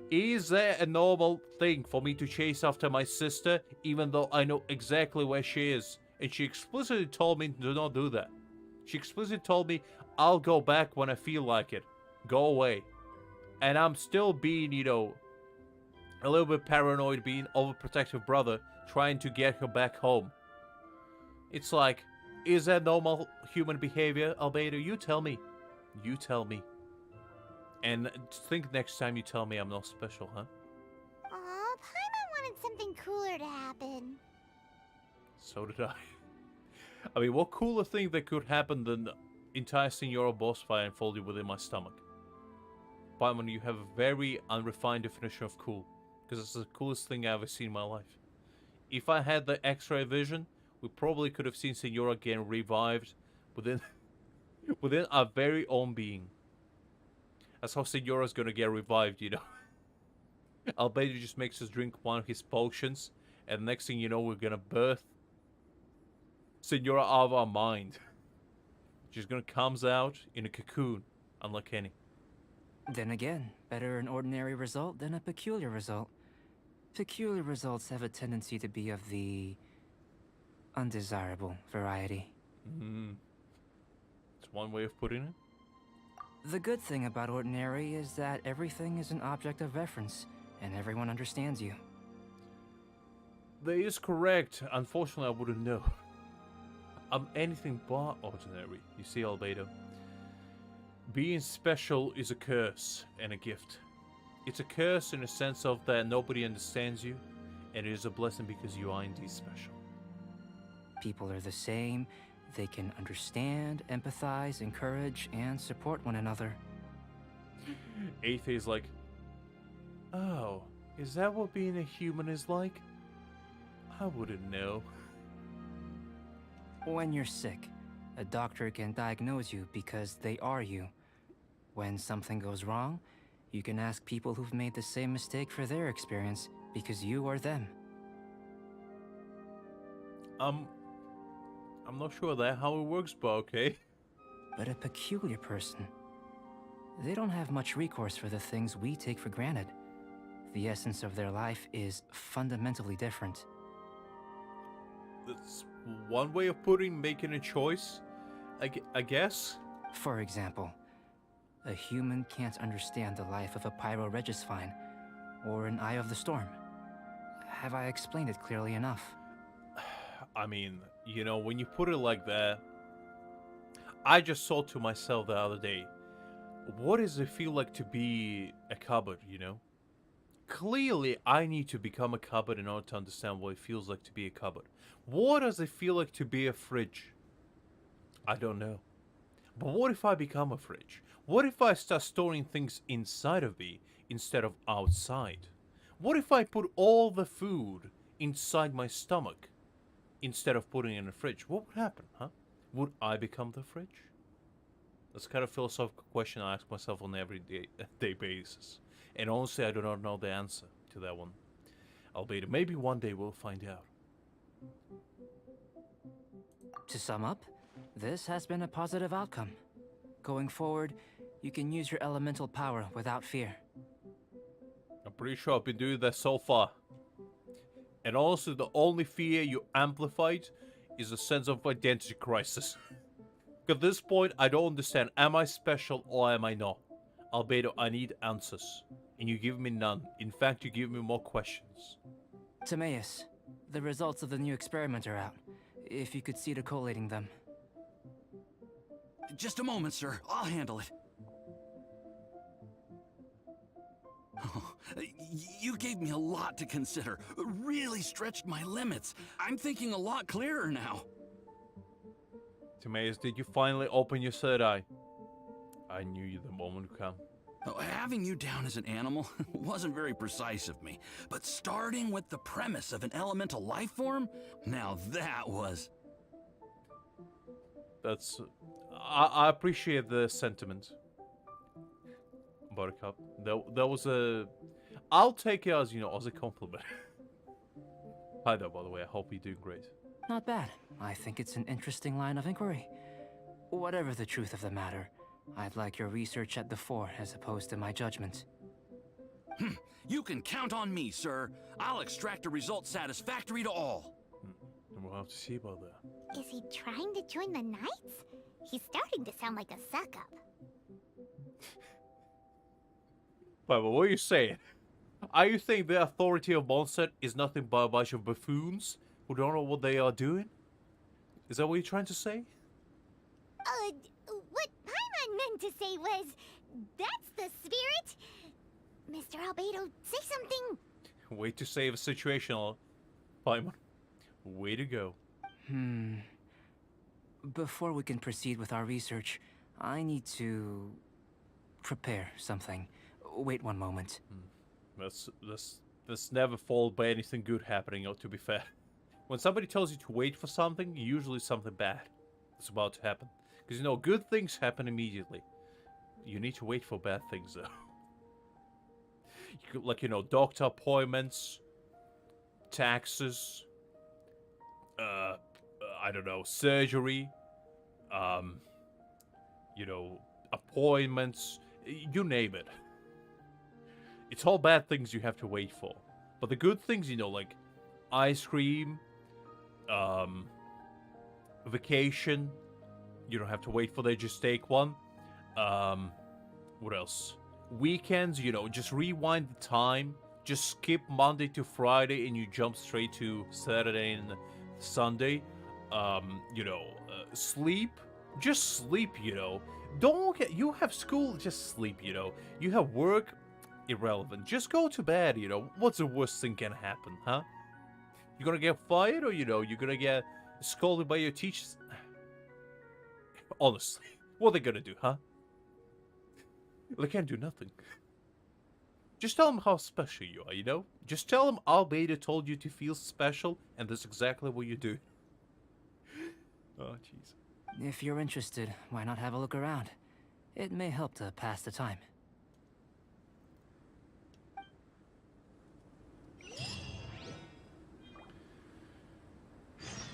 Is that a normal thing for me to chase after my sister even though I know exactly where she is? And she explicitly told me to not do that. She explicitly told me, I'll go back when I feel like it. Go away. And I'm still being, you know, a little bit paranoid, being overprotective brother, trying to get her back home. It's like, is that normal human behavior, Albedo? You tell me. You tell me. And think next time you tell me I'm not special, huh? Aw, Paimon wanted something cooler to happen. So did I. I mean, what cooler thing that could happen than the entire Signora boss fight unfolding within my stomach? Paimon, you have a very unrefined definition of cool. Because it's the coolest thing I've ever seen in my life. If I had the X-ray vision, we probably could have seen Signora again revived within our very own being. That's how Signora's gonna get revived, you know. Albedo just makes us drink one of his potions, and next thing you know, we're gonna birth Senora out of our mind. She's gonna comes out in a cocoon, unlike any. Then again, better an ordinary result than a peculiar result. Peculiar results have a tendency to be of the undesirable variety. It's one way of putting it. The good thing about ordinary is that everything is an object of reference, and everyone understands you. That is correct. Unfortunately, I wouldn't know. I'm anything but ordinary. You see, Albedo. Being special is a curse and a gift. It's a curse in the sense of that nobody understands you, and it is a blessing because you are indeed special. People are the same. They can understand, empathize, encourage, and support one another. Aether is like, oh, is that what being a human is like? I wouldn't know. When you're sick, a doctor can diagnose you because they are you. When something goes wrong, you can ask people who've made the same mistake for their experience because you are them. I'm not sure that how it works, but okay. But a peculiar person, they don't have much recourse for the things we take for granted. The essence of their life is fundamentally different. That's one way of making a choice, I guess. For example, a human can't understand the life of a pyro-regisvine or an Eye of the Storm. Have I explained it clearly enough? I mean, you know, when you put it like that, I just thought to myself the other day, what does it feel like to be a cupboard, you know? Clearly, I need to become a cupboard in order to understand what it feels like to be a cupboard. What does it feel like to be a fridge? I don't know. But what if I become a fridge? What if I start storing things inside of me instead of outside? What if I put all the food inside my stomach instead of putting it in a fridge? What would happen, huh? Would I become the fridge? That's kind of philosophical question I ask myself on an everyday basis. And honestly, I do not know the answer to that one. Albeit, maybe one day we'll find out. To sum up, this has been a positive outcome. Going forward, you can use your elemental power without fear. I'm pretty sure I've been doing that so far. And also, the only fear you amplified is a sense of identity crisis. At this point, I don't understand. Am I special or am I not? Albedo, I need answers. And you give me none. In fact, you give me more questions. Timaeus, the results of the new experiment are out. If you could see to collating them. Just a moment, sir. I'll handle it. Oh, you gave me a lot to consider. Really stretched my limits. I'm thinking a lot clearer now. Timaeus, did you finally open your third eye? I knew the moment would come. Oh, having you down as an animal wasn't very precise of me, but starting with the premise of an elemental life form, now that was... That's... I appreciate the sentiment, Buttercup. That was a... I'll take it as, you know, as a compliment. Hi there, by the way. I hope you're doing great. Not bad. I think it's an interesting line of inquiry. Whatever the truth of the matter, I'd like your research at the fore as opposed to my judgment. You can count on me, sir. I'll extract a result satisfactory to all. We'll have to see about that. Is he trying to join the Knights? He's starting to sound like a suck-up. But what are you saying? Are you saying the authority of Mondstadt is nothing but a bunch of buffoons who don't know what they are doing? Is that what you're trying to say? What Paimon meant to say was, that's the spirit. Mr. Albedo, say something. Way to save a situation, Paimon. Way to go. Before we can proceed with our research, I need to prepare something. Wait one moment. That's never followed by anything good happening, to be fair. When somebody tells you to wait for something, usually something bad is about to happen. Because, you know, good things happen immediately. You need to wait for bad things, though. Like, you know, doctor appointments, taxes, I don't know, surgery, you know, appointments, you name it. It's all bad things you have to wait for. But the good things, you know, like ice cream, vacation, you don't have to wait for that, just take one. What else? Weekends, you know, just rewind the time. Just skip Monday to Friday and you jump straight to Saturday and Sunday. You know, sleep. Just sleep, you know. Don't get, you have school, just sleep, you know. You have work, irrelevant. Just go to bed, you know. What's the worst thing can happen, huh? You're gonna get fired or, you know, you're gonna get scolded by your teachers? Honestly, what are they gonna do, huh? They can't do nothing. Just tell them how special you are, you know? Just tell them Albedo told you to feel special, and that's exactly what you do. Oh, jeez. If you're interested, why not have a look around? It may help to pass the time.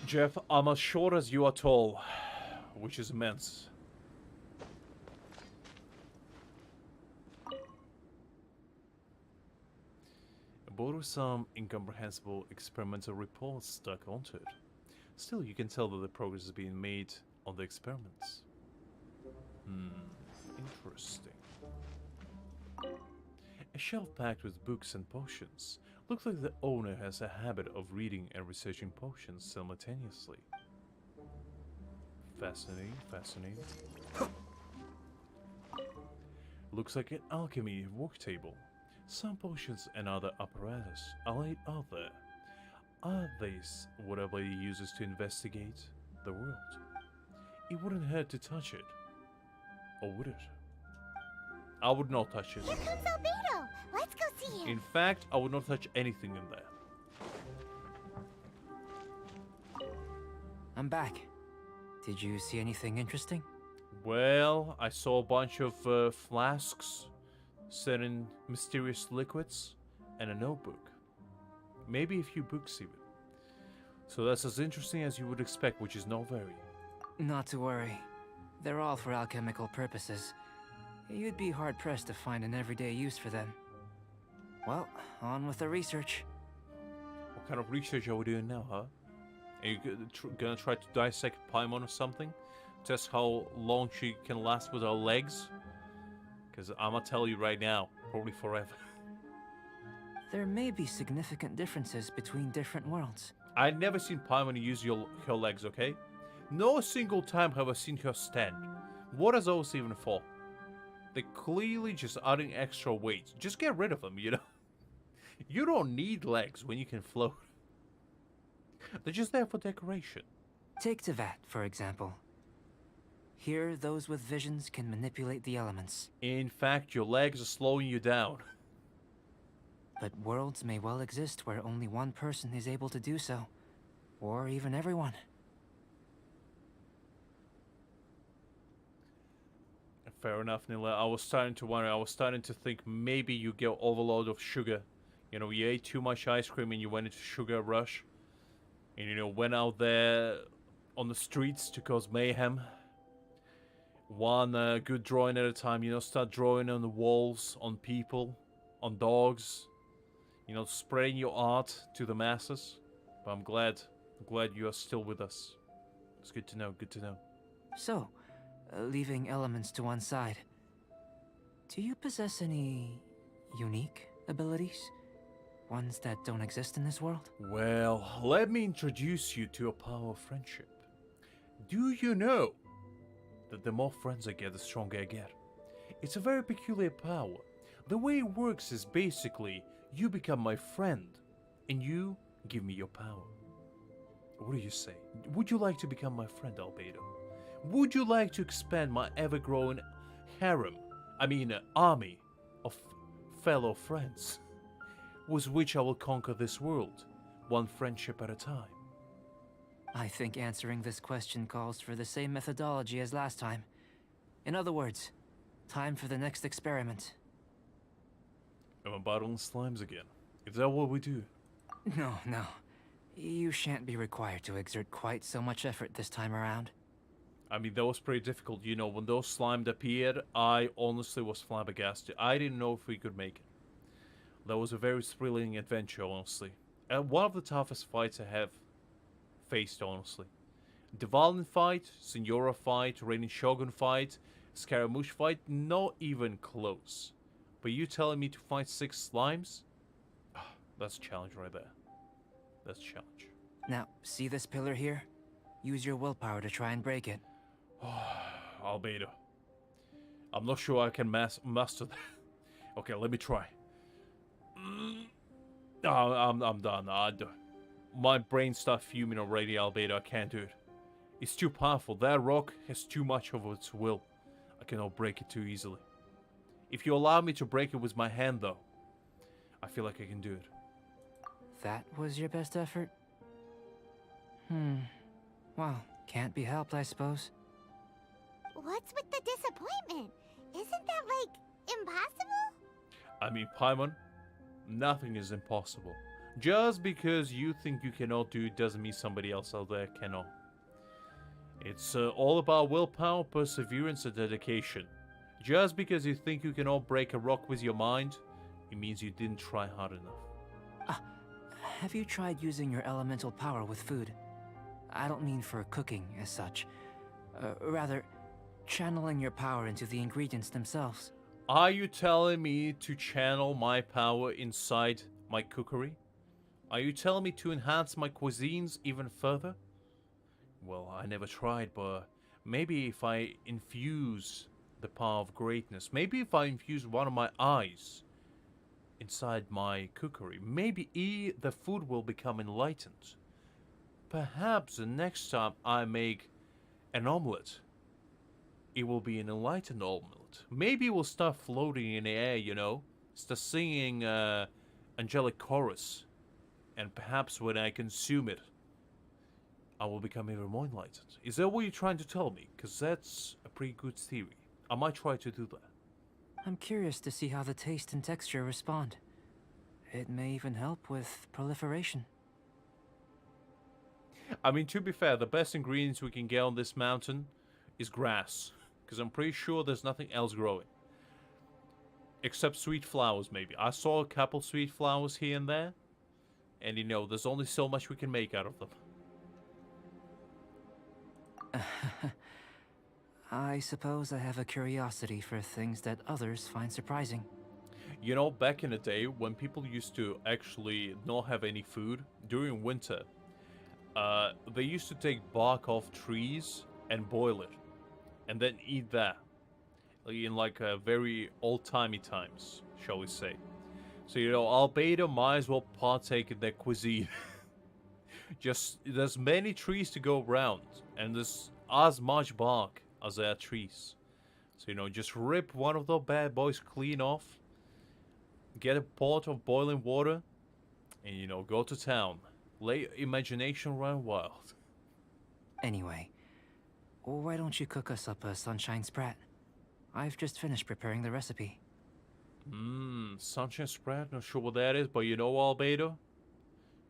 Jeff, I'm as short as you are tall, which is immense. Border some incomprehensible experimental reports stuck onto it. Still, you can tell that the progress is being made on the experiments. Interesting. A shelf packed with books and potions. Looks like the owner has a habit of reading and researching potions simultaneously. Fascinating, fascinating. Looks like an alchemy work table. Some potions and other apparatus are laid out there. Are these whatever he uses to investigate the world? It wouldn't hurt to touch it. Or would it? I would not touch it. Here comes Albedo. Let's go see him. In fact, I would not touch anything in there. I'm back. Did you see anything interesting? Well, I saw a bunch of flasks set in mysterious liquids and a notebook. Maybe a few books even. So that's as interesting as you would expect, which is not very. Not to worry. They're all for alchemical purposes. You'd be hard-pressed to find an everyday use for them. Well, on with the research. What kind of research are we doing now, huh? Are you gonna try to dissect Paimon or something? Test how long she can last with her legs? Because I'm gonna tell you right now, probably forever. There may be significant differences between different worlds. I've never seen Paimon use her legs, okay? No single time have I seen her stand. What are those even for? They're clearly just adding extra weight. Just get rid of them, you know? You don't need legs when you can float. They're just there for decoration. Take Tevat, for example. Here, those with visions can manipulate the elements. In fact, your legs are slowing you down. But worlds may well exist where only one person is able to do so. Or even everyone. Fair enough, Nila. I was starting to wonder. I was starting to think maybe you get overload of sugar. You know, you ate too much ice cream and you went into sugar rush. And, you know, went out there on the streets to cause mayhem. One good drawing at a time, you know, start drawing on the walls, on people, on dogs. You know, spreading your art to the masses. But I'm glad you are still with us. It's good to know, good to know. So, leaving elements to one side, do you possess any unique abilities? Ones that don't exist in this world? Well, let me introduce you to a power of friendship. Do you know that the more friends I get, the stronger I get? It's a very peculiar power. The way it works is basically, you become my friend, and you give me your power. What do you say? Would you like to become my friend, Albedo? Would you like to expand my ever-growing army of fellow friends, with which I will conquer this world, one friendship at a time? I think answering this question calls for the same methodology as last time. In other words, time for the next experiment. Am I battling slimes again? Is that what we do? No, no. You shan't be required to exert quite so much effort this time around. I mean, that was pretty difficult. You know, when those slimes appeared, I honestly was flabbergasted. I didn't know if we could make it. That was a very thrilling adventure, honestly. And one of the toughest fights I have faced, honestly. Dvalin fight, Senora fight, Reigning Shogun fight, Scaramouche fight, not even close. But you telling me to fight 6 slimes? That's a challenge right there. That's a challenge. Now, see this pillar here? Use your willpower to try and break it. Albedo. I'm not sure I can master that. Okay, let me try. I'm done. My brain starts fuming already, Albedo. I can't do it. It's too powerful. That rock has too much of its will. I cannot break it too easily. If you allow me to break it with my hand, though, I feel like I can do it. That was your best effort? Well, can't be helped, I suppose. What's with the disappointment? Isn't that, like, impossible? I mean, Paimon, nothing is impossible. Just because you think you cannot do it doesn't mean somebody else out there cannot. It's all about willpower, perseverance, and dedication. Just because you think you cannot break a rock with your mind, it means you didn't try hard enough. Have you tried using your elemental power with food? I don't mean for cooking as such. Rather, channeling your power into the ingredients themselves. Are you telling me to channel my power inside my cookery? Are you telling me to enhance my cuisines even further? Well, I never tried, but maybe if I infuse the power of greatness, maybe if I infuse one of my eyes inside my cookery, maybe the food will become enlightened. Perhaps the next time I make an omelette, it will be an enlightened omelette. Maybe it will start floating in the air, you know, start singing angelic chorus, and perhaps when I consume it, I will become even more enlightened. Is that what you're trying to tell me? Because that's a pretty good theory. I might try to do that. I'm curious to see how the taste and texture respond. It may even help with proliferation. I mean, to be fair, the best ingredients we can get on this mountain is grass. Because I'm pretty sure there's nothing else growing. Except sweet flowers, maybe. I saw a couple sweet flowers here and there. And, you know, there's only so much we can make out of them. I suppose I have a curiosity for things that others find surprising. You know, back in the day, when people used to actually not have any food during winter, they used to take bark off trees and boil it, and then eat that in like very old-timey times, shall we say. So, you know, Albedo might as well partake in their cuisine. Just, there's many trees to go around, and there's as much bark as there are trees. So, you know, just rip one of those bad boys clean off, get a pot of boiling water, and, you know, go to town. Let imagination run wild. Anyway, why don't you cook us up a sunshine sprat? I've just finished preparing the recipe. Sunshine sprat? Not sure what that is, but you know, Albedo,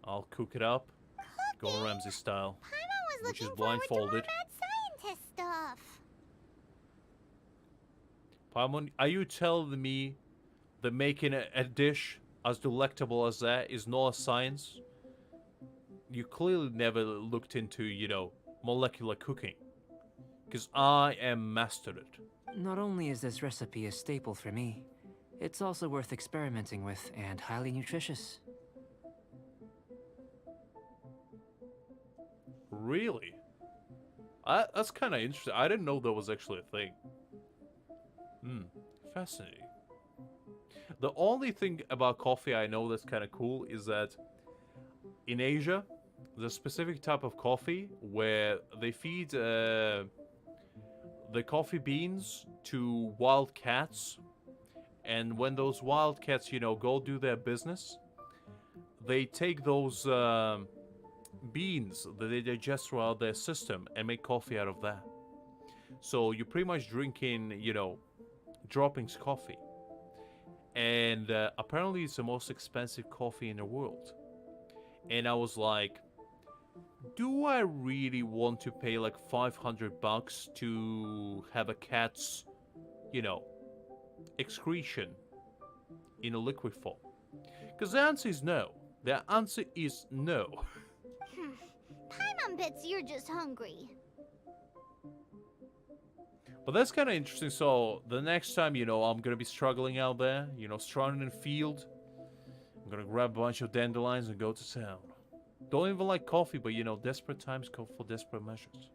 I'll cook it up. Go Ramsay style. Paimon was Which is looking forward to more blindfolded. mad scientist stuff. Paimon, are you telling me that making a dish as delectable as that is not a science? You clearly never looked into, you know, molecular cooking. Because I am mastered it. Not only is this recipe a staple for me, it's also worth experimenting with and highly nutritious. Really? That's kind of interesting. I didn't know that was actually a thing. Fascinating. The only thing about coffee I know that's kind of cool is that in Asia, there's a specific type of coffee where they feed the coffee beans to wild cats, and when those wild cats, you know, go do their business, they take those beans that they digest throughout their system and make coffee out of that. So you're pretty much drinking, you know, droppings coffee. and apparently it's the most expensive coffee in the world. And I was like, do I really want to pay like $500 to have a cat's, you know, excretion in a liquid form? Because the answer is no. The answer is no. Paimon bets you're just hungry. But that's kind of interesting. So the next time, you know, I'm gonna be struggling out there, you know, struggling in the field, I'm gonna grab a bunch of dandelions and go to town. Don't even like coffee, but you know, desperate times call for desperate measures.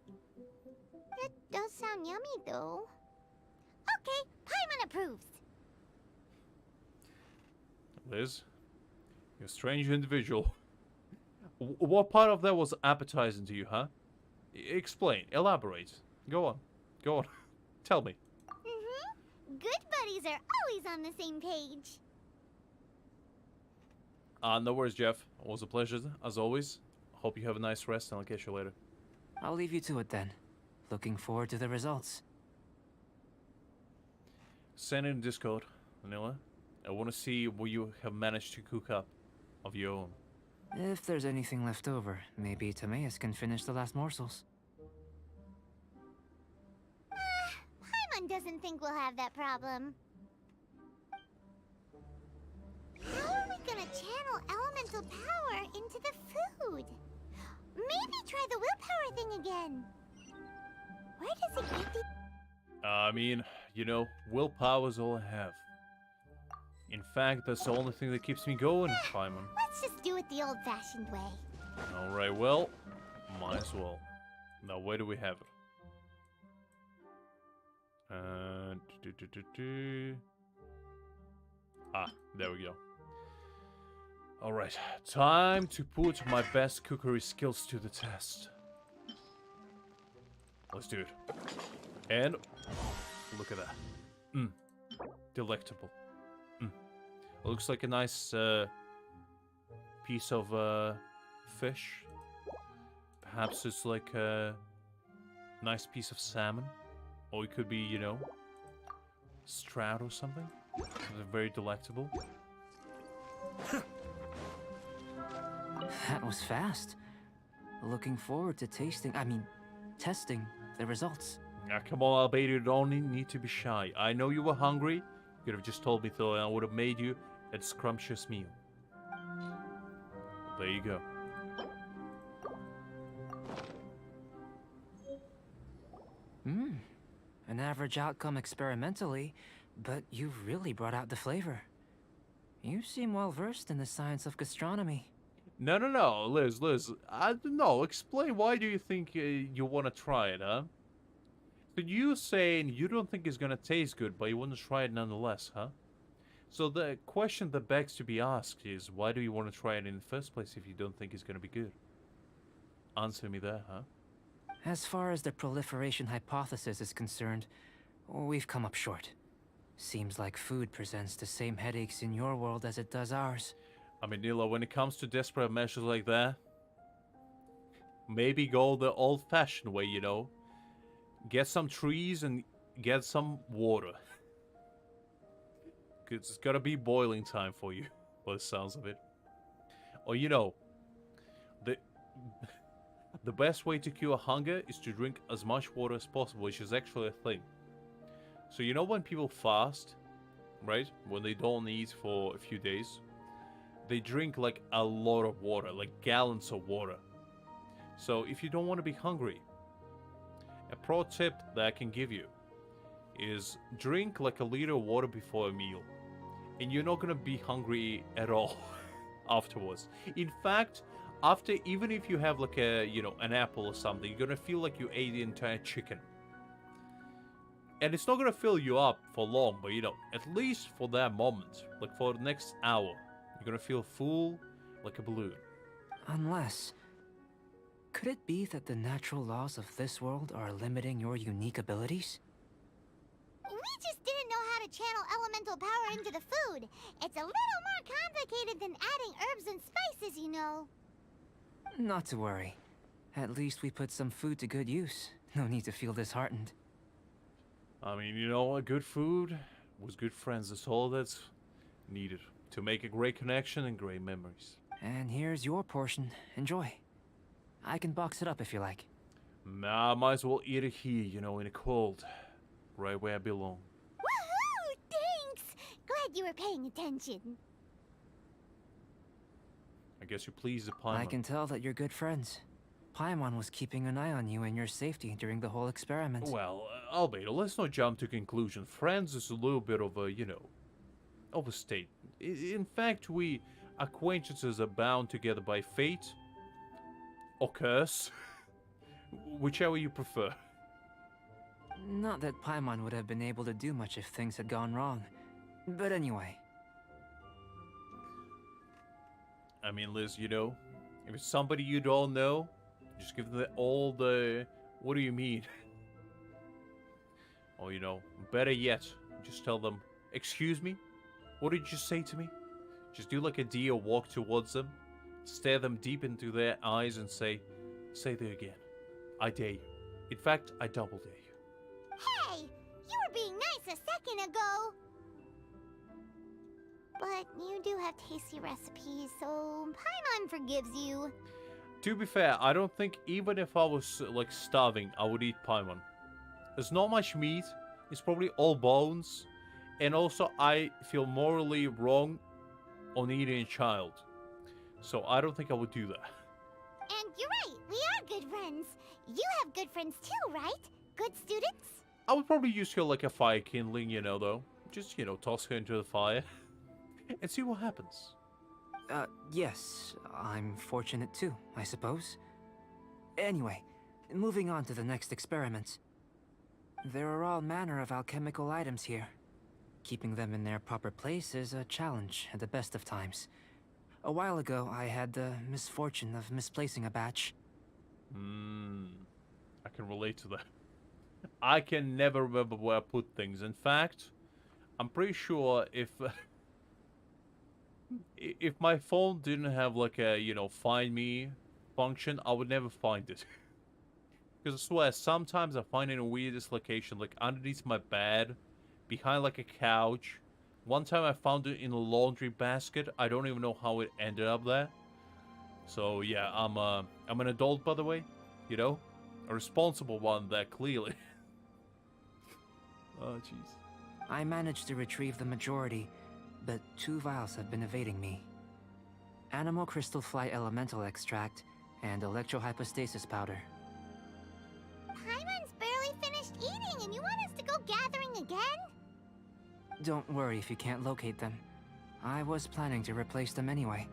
It does sound yummy, though. Okay, Paimon approves. Liz, you're a strange individual. What part of that was appetizing to you, huh? Explain, elaborate. Go on, go on. Tell me. Mm-hmm. Good buddies are always on the same page. No worries, Jeff. It was a pleasure, as always. Hope you have a nice rest, and I'll catch you later. I'll leave you to it then. Looking forward to the results. Send it in Discord, Vanilla. I want to see what you have managed to cook up of your own. If there's anything left over, maybe Timaeus can finish the last morsels. Paimon doesn't think we'll have that problem. How are we gonna channel elemental power into the food? Maybe try the willpower thing again. Where does it get the... I mean, you know, willpower is all I have. In fact, that's the only thing that keeps me going, Paimon. Let's just do it the old-fashioned way. Alright, well, might as well. Now, where do we have it? There we go. Alright, time to put my best cookery skills to the test. Let's do it. And look at that. Delectable. Looks like a nice piece of fish. Perhaps it's like a nice piece of salmon. Or it could be, you know, strout or something. Something very delectable. That was fast. Looking forward to testing the results. Now, come on, Albedo, you don't need to be shy. I know you were hungry. You could have just told me so, and I would have made you a scrumptious meal. There you go. An average outcome experimentally, but you've really brought out the flavor. You seem well versed in the science of gastronomy. No, Liz. I don't know. Explain, why do you think you want to try it, huh? So you saying you don't think it's gonna taste good, but you want to try it nonetheless, huh? So the question that begs to be asked is, why do you want to try it in the first place if you don't think it's gonna be good? Answer me there, huh? As far as the proliferation hypothesis is concerned, we've come up short. Seems like food presents the same headaches in your world as it does ours. I mean, Nilo, when it comes to desperate measures like that, maybe go the old-fashioned way, you know? Get some trees and get some water. 'Cause it's gotta be boiling time for you, by the sounds of it. Or, you know, the best way to cure hunger is to drink as much water as possible, which is actually a thing. So you know when people fast, right? When they don't eat for a few days, they drink like a lot of water, like gallons of water. So if you don't want to be hungry, a pro tip that I can give you is drink like a liter of water before a meal. And you're not going to be hungry at all afterwards. In fact, after, even if you have like a, you know, an apple or something, you're going to feel like you ate the entire chicken. And it's not going to fill you up for long, but you know, at least for that moment, like for the next hour, you're going to feel full like a balloon. Unless... could it be that the natural laws of this world are limiting your unique abilities? We just didn't know how to channel elemental power into the food. It's a little more complicated than adding herbs and spices, you know. Not to worry. At least we put some food to good use. No need to feel disheartened. I mean, you know, good food was good friends. That's needed to make a great connection and great memories. And here's your portion. Enjoy. I can box it up if you like. Nah, might as well eat it here, you know, in the cold. Right where I belong. Woohoo! Thanks! Glad you were paying attention. I guess you're pleased with Paimon. I can tell that you're good friends. Paimon was keeping an eye on you and your safety during the whole experiment. Well, Albedo, let's not jump to conclusion. Friends is a little bit of a, you know, overstate. In fact, we acquaintances are bound together by fate or curse, whichever you prefer. Not that Paimon would have been able to do much if things had gone wrong. But anyway. I mean, Liz, you know, if it's somebody you don't know, just give them all the... What do you mean? Or, you know, better yet, just tell them, excuse me? What did you say to me? Just do like a deer, walk towards them, stare them deep into their eyes and say that again. I dare you. In fact, I double dare you. Hey! You were being nice a second ago! But you do have tasty recipes, so Paimon forgives you. To be fair, I don't think even if I was, like, starving, I would eat Paimon. There's not much meat. It's probably all bones. And also, I feel morally wrong on eating a child. So I don't think I would do that. And you're right, we are good friends. You have good friends too, right? Good students? I would probably use her like a fire kindling, you know, though. Just, you know, toss her into the fire. And see what happens. Yes, I'm fortunate too, I suppose. Anyway, moving on to the next experiment. There are all manner of alchemical items here. Keeping them in their proper place is a challenge at the best of times. A while ago, I had the misfortune of misplacing a batch. I can relate to that. I can never remember where I put things. In fact, I'm pretty sure if my phone didn't have like a, you know, find me function, I would never find it. Because I swear, sometimes I find it in the weirdest location, like underneath my bed, behind like a couch. One time I found it in a laundry basket. I don't even know how it ended up there. So yeah, I'm an adult, by the way, you know, a responsible one there, clearly. Oh jeez. I managed to retrieve the majority, but 2 vials have been evading me. Animal crystal fly elemental extract and electrohypostasis powder. Paimon's barely finished eating and you want us to go gathering again? Don't worry if you can't locate them. I was planning to replace them anyway.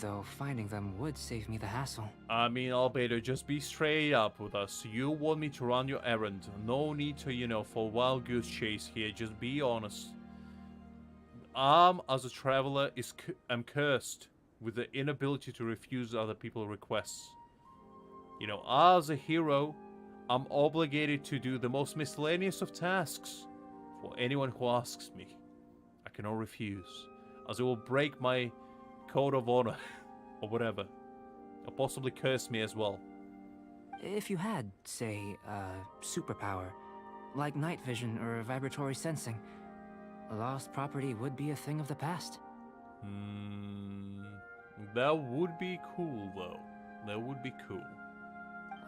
Though finding them would save me the hassle. I mean, Albedo, just be straight up with us. You want me to run your errand. No need to, you know, for wild goose chase here. Just be honest. As a traveler, am cursed with the inability to refuse other people's requests. You know, as a hero, I'm obligated to do the most miscellaneous of tasks for anyone who asks me. I cannot refuse, as it will break my code of honor, or whatever. Or possibly curse me as well. If you had, say, a superpower, like night vision or vibratory sensing, lost property would be a thing of the past. That would be cool, though. That would be cool.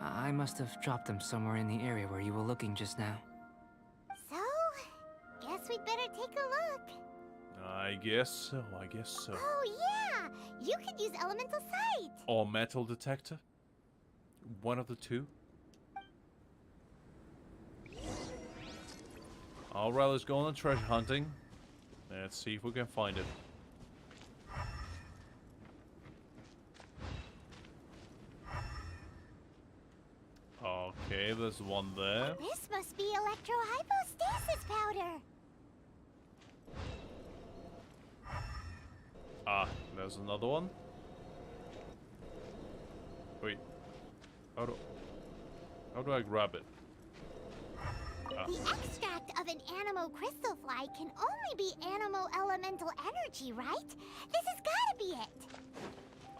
I must have dropped them somewhere in the area where you were looking just now. So, guess we'd better take a look. I guess so, I guess so. Oh yeah! You could use elemental sight! Or metal detector? One of the two? Alright, let's go on treasure hunting. Let's see if we can find it. Okay, there's one there. This must be electrohypostasis powder! Ah, there's another one. Wait. How do I grab it? Ah. The extract of an animo crystal fly can only be animo elemental energy, right? This has gotta be it!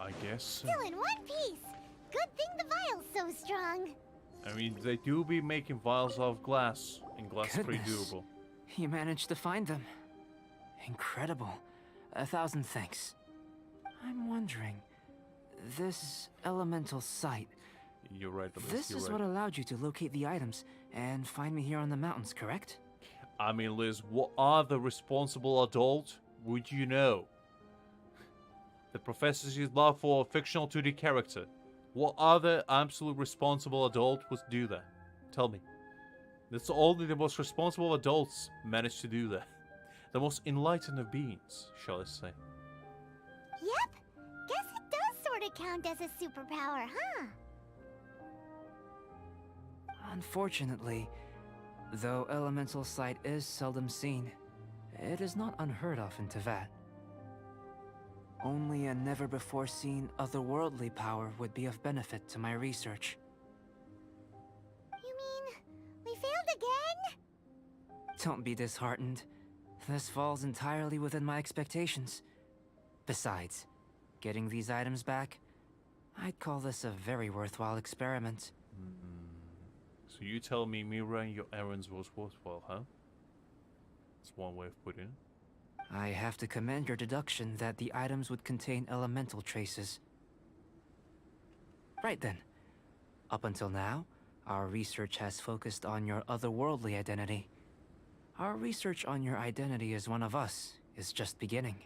I guess so. Still in one piece! Good thing the vial's so strong! I mean, they do be making vials out of glass, and glass is pretty Goodness. durable. You managed to find them. Incredible. 1,000 thanks. I'm wondering, this elemental sight, You're right, Liz. this You're is right. what allowed you to locate the items and find me here on the mountains, correct? I mean, Liz, what other responsible adult would you know that professes his love for a fictional 2D character? What other absolute responsible adult would do that? Tell me. That's only the most responsible adults manage to do that. The most enlightened of beings, shall I say. Yep. Guess it does sort of count as a superpower, huh? Unfortunately, though elemental sight is seldom seen, it is not unheard of in Teyvat. Only a never-before-seen otherworldly power would be of benefit to my research. You mean we failed again? Don't be disheartened. This falls entirely within my expectations. Besides, getting these items back, I'd call this a very worthwhile experiment. So you tell me running your errands was worthwhile, huh? That's one way of putting it. I have to commend your deduction that the items would contain elemental traces. Right then. Up until now, our research has focused on your otherworldly identity. Our research on your identity as one of us is just beginning.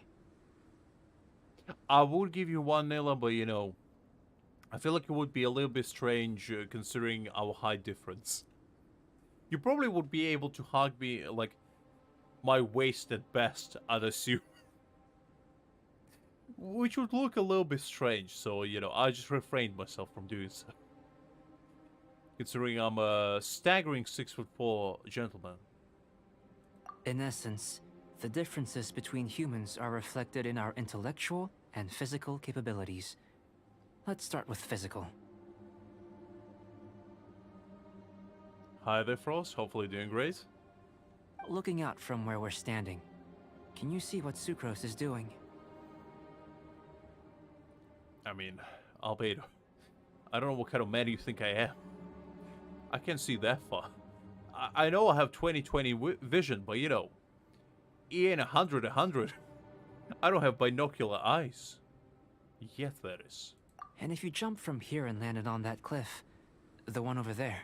I would give you 1 Nila, but you know, I feel like it would be a little bit strange considering our height difference. You probably would be able to hug me like my waist at best, I'd assume. Which would look a little bit strange, so you know, I just refrained myself from doing so. Considering I'm a staggering 6'4" gentleman. In essence, the differences between humans are reflected in our intellectual and physical capabilities. Let's start with physical. Hi there, Frost. Hopefully doing great. Looking out from where we're standing, can you see what Sucrose is doing? I mean, Albedo, I don't know what kind of man you think I am. I can't see that far. I know I have 20/20 vision, but you know, in 100/100, I don't have binocular eyes. Yet that is. And if you jumped from here and landed on that cliff, the one over there,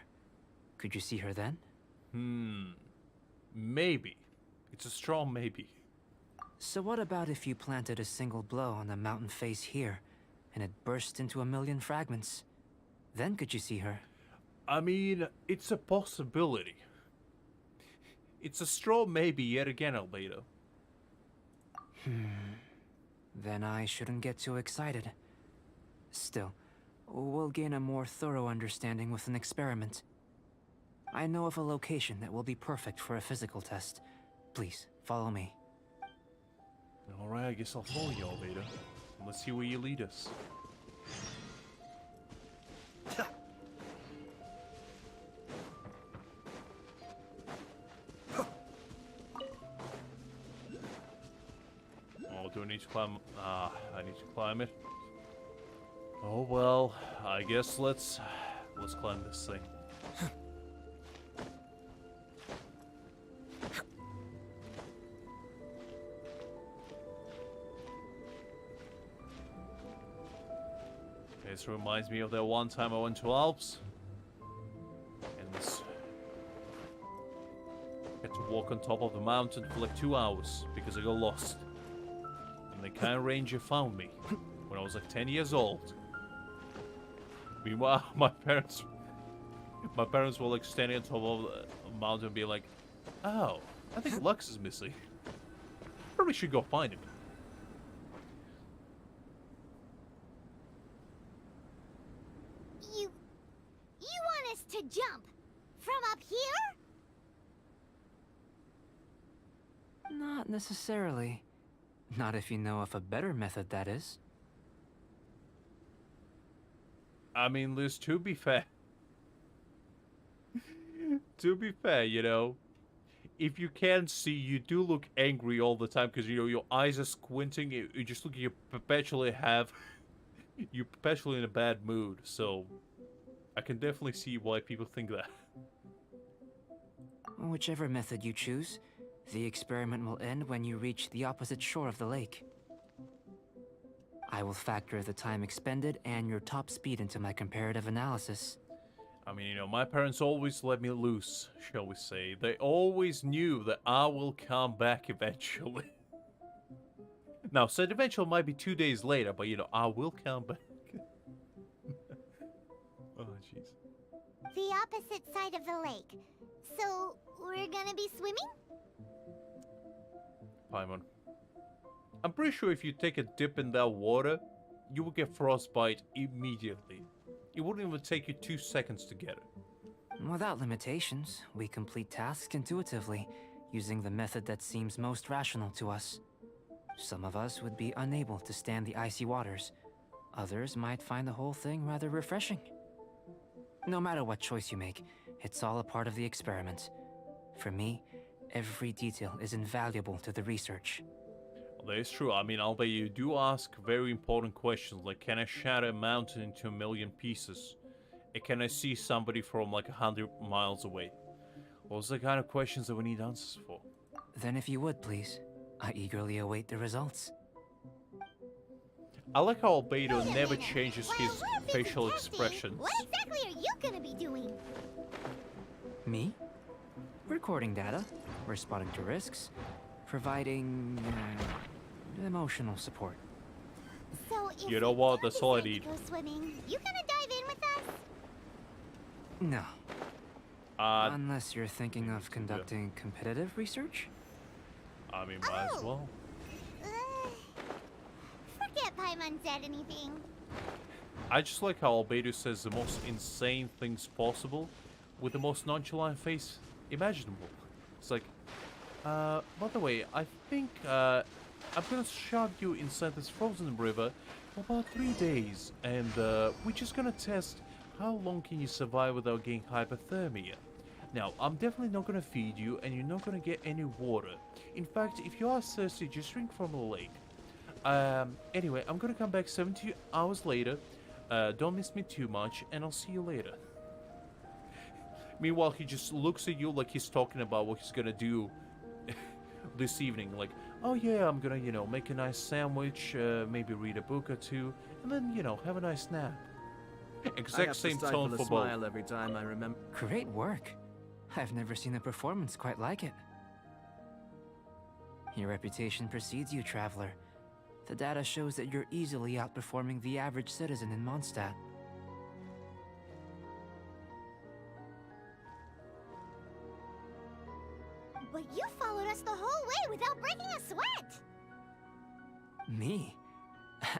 could you see her then? Maybe. It's a strong maybe. So what about if you planted a single blow on the mountain face here, and it burst into 1,000,000 fragments? Then could you see her? I mean, it's a possibility. It's a strong maybe yet again, Albedo. Then I shouldn't get too excited. Still, we'll gain a more thorough understanding with an experiment. I know of a location that will be perfect for a physical test. Please, follow me. Alright, I guess I'll follow you, Albedo. Let's see where you lead us. Oh, do I need to climb? I need to climb it. Oh well, I guess let's climb this thing. This reminds me of that one time I went to Alps. And this... had to walk on top of the mountain for like 2 hours because I got lost. And the kind ranger found me when I was like 10 years old. Meanwhile, my parents were like standing on top of the mountain being like, oh, I think Lux is missing. Probably should go find him. You want us to jump from up here? Not necessarily. Not if you know of a better method, that is. I mean, Liz, to be fair, you know, if you can't see, you do look angry all the time because, you know, your eyes are squinting. You just look, you're perpetually in a bad mood. So, I can definitely see why people think that. Whichever method you choose, The experiment will end when you reach the opposite shore of the lake. I will factor the time expended and your top speed into my comparative analysis. I mean, you know, my parents always let me loose, shall we say. They always knew that I will come back eventually. Now, said eventually might be 2 days later, but you know, I will come back. Oh, jeez. The opposite side of the lake. So, we're gonna be swimming? Paimon. I'm pretty sure if you take a dip in that water, you will get frostbite immediately. It wouldn't even take you 2 seconds to get it. Without limitations, we complete tasks intuitively, using the method that seems most rational to us. Some of us would be unable to stand the icy waters. Others might find the whole thing rather refreshing. No matter what choice you make, it's all a part of the experiment. For me, every detail is invaluable to the research. Well, that is true. I mean, Albedo, you do ask very important questions, like can I shatter a mountain into a million pieces? And can I see somebody from like 100 miles away? Those are the kind of questions that we need answers for. Then if you would, please, I eagerly await the results. I like how Albedo Wait a never minute. changes While his we're busy facial testing, expressions. What exactly are you gonna be doing? Me? Recording data, responding to risks, providing emotional support. So if You know we what? do That's all I decide to need. Go swimming, you gonna dive in with us? No. Uh, Unless you're thinking of conducting competitive research? I mean, might as Oh. well. Forget Paimon said anything. I just like how Albedo says the most insane things possible with the most nonchalant face imaginable. It's like, by the way, I think, I'm gonna shove you inside this frozen river for about 3 days, and, we're just gonna test how long can you survive without getting hypothermia. Now, I'm definitely not gonna feed you, and you're not gonna get any water. In fact, if you are thirsty, just drink from the lake. Anyway, I'm gonna come back 70 hours later. Don't miss me too much, and I'll see you later. Meanwhile, he just looks at you like he's talking about what he's gonna do this evening. Like, oh yeah, I'm gonna, you know, make a nice sandwich, maybe read a book or two, and then, you know, have a nice nap. I Exact have to same stifle tone a for both. smile every time I remember. Great work. I've never seen a performance quite like it. Your reputation precedes you, traveler. The data shows that you're easily outperforming the average citizen in Mondstadt. But you followed us the whole way without breaking a sweat. Me?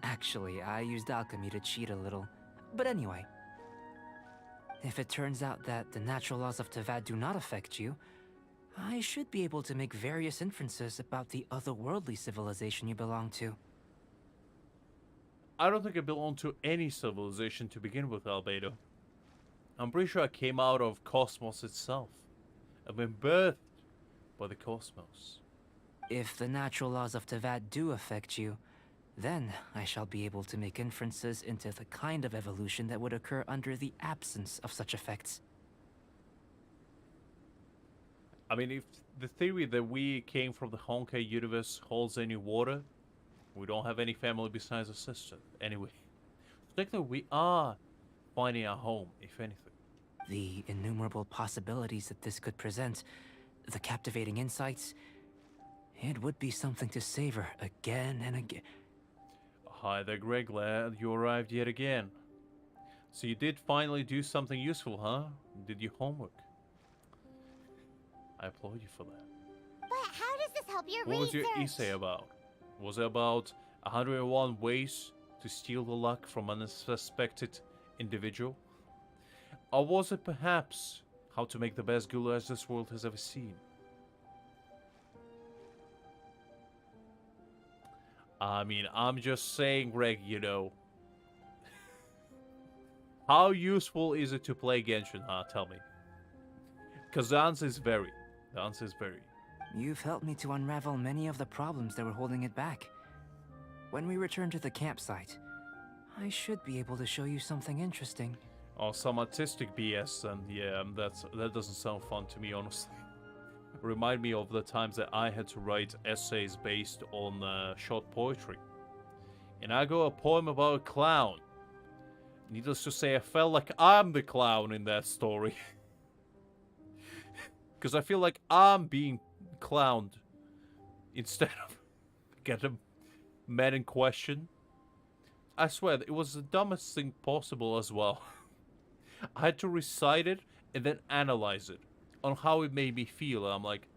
Actually, I used alchemy to cheat a little. But anyway, if it turns out that the natural laws of Teyvat do not affect you, I should be able to make various inferences about the otherworldly civilization you belong to. I don't think I belong to any civilization to begin with, Albedo. I'm pretty sure I came out of cosmos itself. I've been birthed by the cosmos. If the natural laws of Teyvat do affect you, then I shall be able to make inferences into the kind of evolution that would occur under the absence of such effects. I mean, if the theory that we came from the Honkai universe holds any water, we don't have any family besides a sister. Anyway, technically we are finding our home, if anything. The innumerable possibilities that this could present, the captivating insights, it would be something to savor again and again. Hi there, Greg. Glad you arrived yet again. So you did finally do something useful, huh? Did your homework. I applaud you for that. But how does this help your What was research? your essay about? Was it about 101 ways to steal the luck from an unsuspected individual? Or was it perhaps how to make the best goulash this world has ever seen? I mean, I'm just saying, Greg, you know. How useful is it to play Genshin, huh? Tell me. Because the answer is very. The answer is very. You've helped me to unravel many of the problems that were holding it back. When we return to the campsite, I should be able to show you something interesting. Or some artistic BS, and yeah, that doesn't sound fun to me, honestly. remind me of the times that I had to write essays based on short poetry. And I got a poem about a clown. Needless to say, I felt like I'm the clown in that story. Because I feel like I'm being clowned instead of getting man in question. I swear, it was the dumbest thing possible as well. I had to recite it and then analyze it on how it made me feel. And I'm like,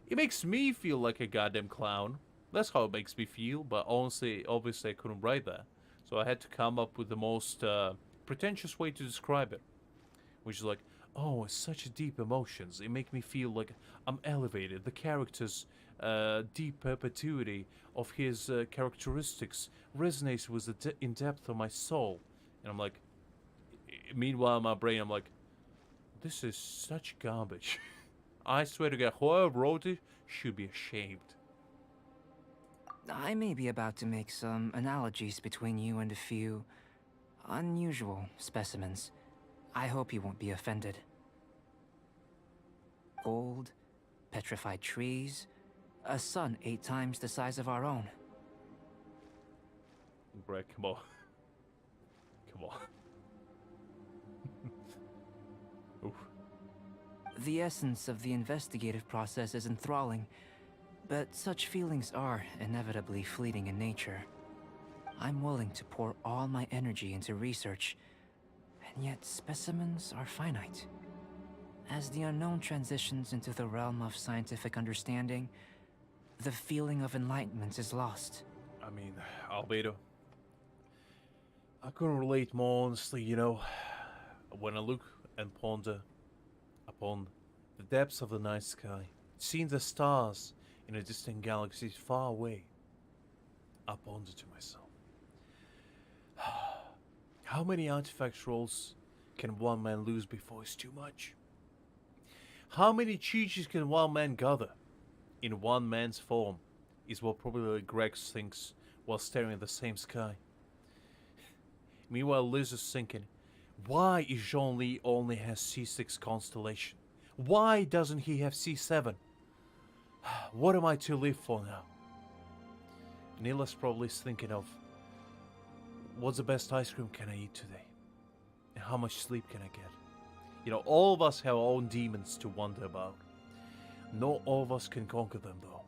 it makes me feel like a goddamn clown. That's how it makes me feel, but honestly, obviously I couldn't write that. So I had to come up with the most pretentious way to describe it. Which is like, oh, it's such deep emotions. It make me feel like I'm elevated. The character's deep perpetuity of his characteristics resonates with the in depth of my soul. And I'm like, meanwhile in my brain, I'm like, this is such garbage. I swear to God, whoever wrote it should be ashamed. I may be about to make some analogies between you and a few unusual specimens. I hope you won't be offended. Gold, petrified trees, a sun 8 times the size of our own. Greg, come on. Come on. Oof. The essence of the investigative process is enthralling, but such feelings are inevitably fleeting in nature. I'm willing to pour all my energy into research, and yet specimens are finite. As the unknown transitions into the realm of scientific understanding, the feeling of enlightenment is lost. I mean, Albedo, I couldn't relate more honestly, you know. When I look and ponder upon the depths of the night sky, seeing the stars in a distant galaxy far away, I ponder to myself, how many artifact rolls can one man lose before it's too much? How many cheeses can one man gather in one man's form is what probably Greg thinks while staring at the same sky. Meanwhile, Liz is thinking, why is Jean-Lee only has C6 constellation? Why doesn't he have C7? What am I to live for now? Nila's probably thinking of, what's the best ice cream can I eat today? And how much sleep can I get? You know, all of us have our own demons to wonder about. Not all of us can conquer them though.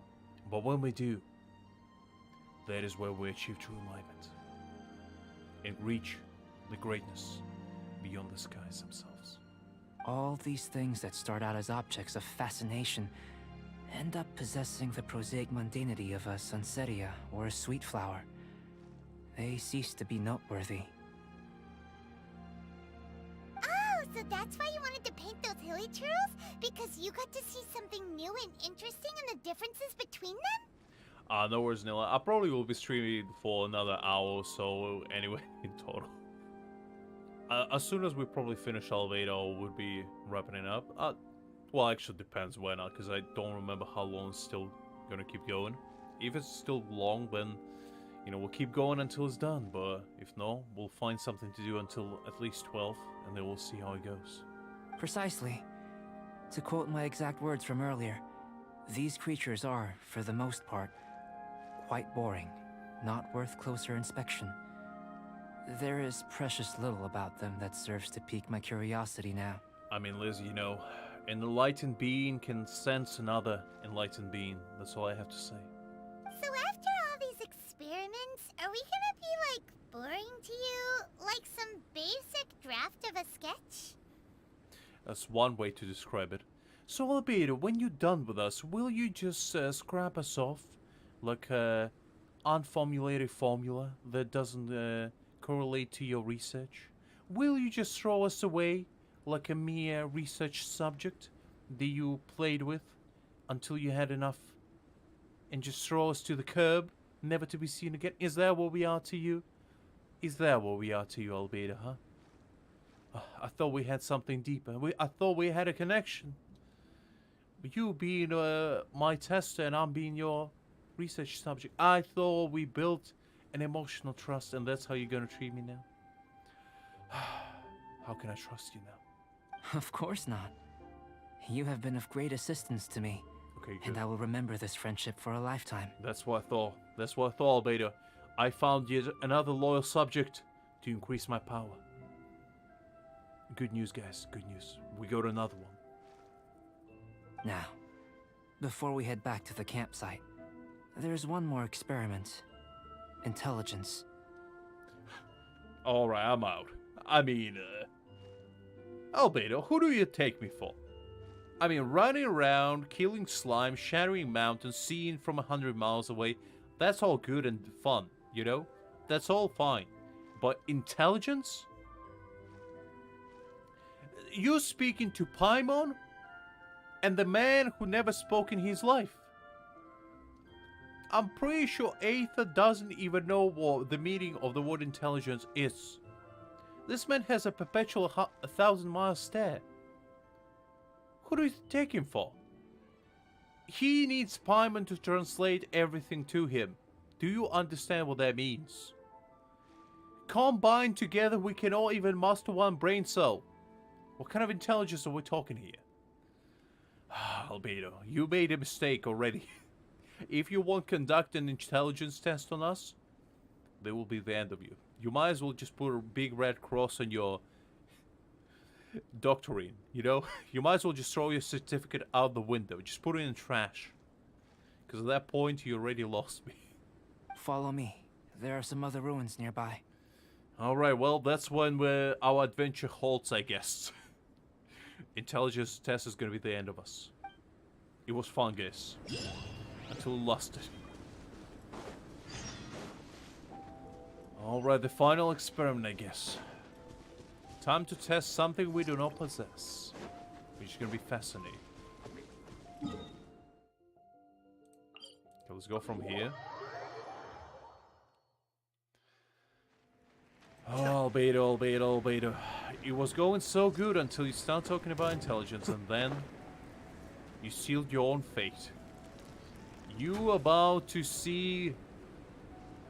But when we do, that is where we achieve true enlightenment. And reach the greatness beyond the skies themselves. All these things that start out as objects of fascination end up possessing the prosaic mundanity of a sunsetia or a sweet flower. They cease to be noteworthy. Oh, so that's why you wanted to paint those hilly churls? Because you got to see something new and interesting and the differences between them? No worries, Nila. I probably will be streaming for another hour or so anyway, in total. As soon as we probably finish Albedo, we'll be wrapping it up. Well, actually depends when, because I don't remember how long it's still gonna keep going. If it's still long, then, you know, we'll keep going until it's done. But if not, we'll find something to do until at least 12, and then we'll see how it goes. Precisely. To quote my exact words from earlier, these creatures are, for the most part, quite boring, not worth closer inspection. There is precious little about them that serves to pique my curiosity now. I mean, Liz, you know, an enlightened being can sense another enlightened being. That's all I have to say. So after all these experiments, are we gonna be, like, boring to you? Like some basic draft of a sketch? That's one way to describe it. So, Albedo, when you're done with us, will you just scrap us off? Like a unformulated formula that doesn't correlate to your research? Will you just throw us away like a mere research subject that you played with until you had enough and just throw us to the curb, never to be seen again? Is that what we are to you? Is that what we are to you, Albedo, huh? I thought we had something deeper. I thought we had a connection. You being my tester and I'm being your research subject. I thought we built an emotional trust, and that's how you're gonna treat me now? How can I trust you now? Of course not. You have been of great assistance to me. Okay, good. And I will remember this friendship for a lifetime. That's what I thought. That's what I thought, Albedo. I found yet another loyal subject to increase my power. Good news, guys. Good news. We got another one. Now, before we head back to the campsite, there's one more experiment. Intelligence. Alright, I'm out. I mean, Albedo, who do you take me for? I mean, running around, killing slime, shattering mountains, seeing from 100 miles away, that's all good and fun, you know? That's all fine. But intelligence? You speaking to Paimon? And the man who never spoke in his life? I'm pretty sure Aether doesn't even know what the meaning of the word intelligence is. This man has a perpetual 1,000-mile stare. Who do you take him for? He needs Paimon to translate everything to him. Do you understand what that means? Combined together, we can all even master one brain cell. What kind of intelligence are we talking here? Albedo, you made a mistake already. If you won't conduct an intelligence test on us, that will be the end of you. You might as well just put a big red cross on your doctorate, you know? You might as well just throw your certificate out the window. Just put it in the trash. Because at that point, you already lost me. Follow me. There are some other ruins nearby. Alright, well, that's when our adventure halts, I guess. Intelligence test is going to be the end of us. It was fun, guys. Until we lost it. Alright, the final experiment, I guess. Time to test something we do not possess. Which is going to be fascinating. Okay, let's go from here. Oh, Albedo. It was going so good until you start talking about intelligence, and then you sealed your own fate. You about to see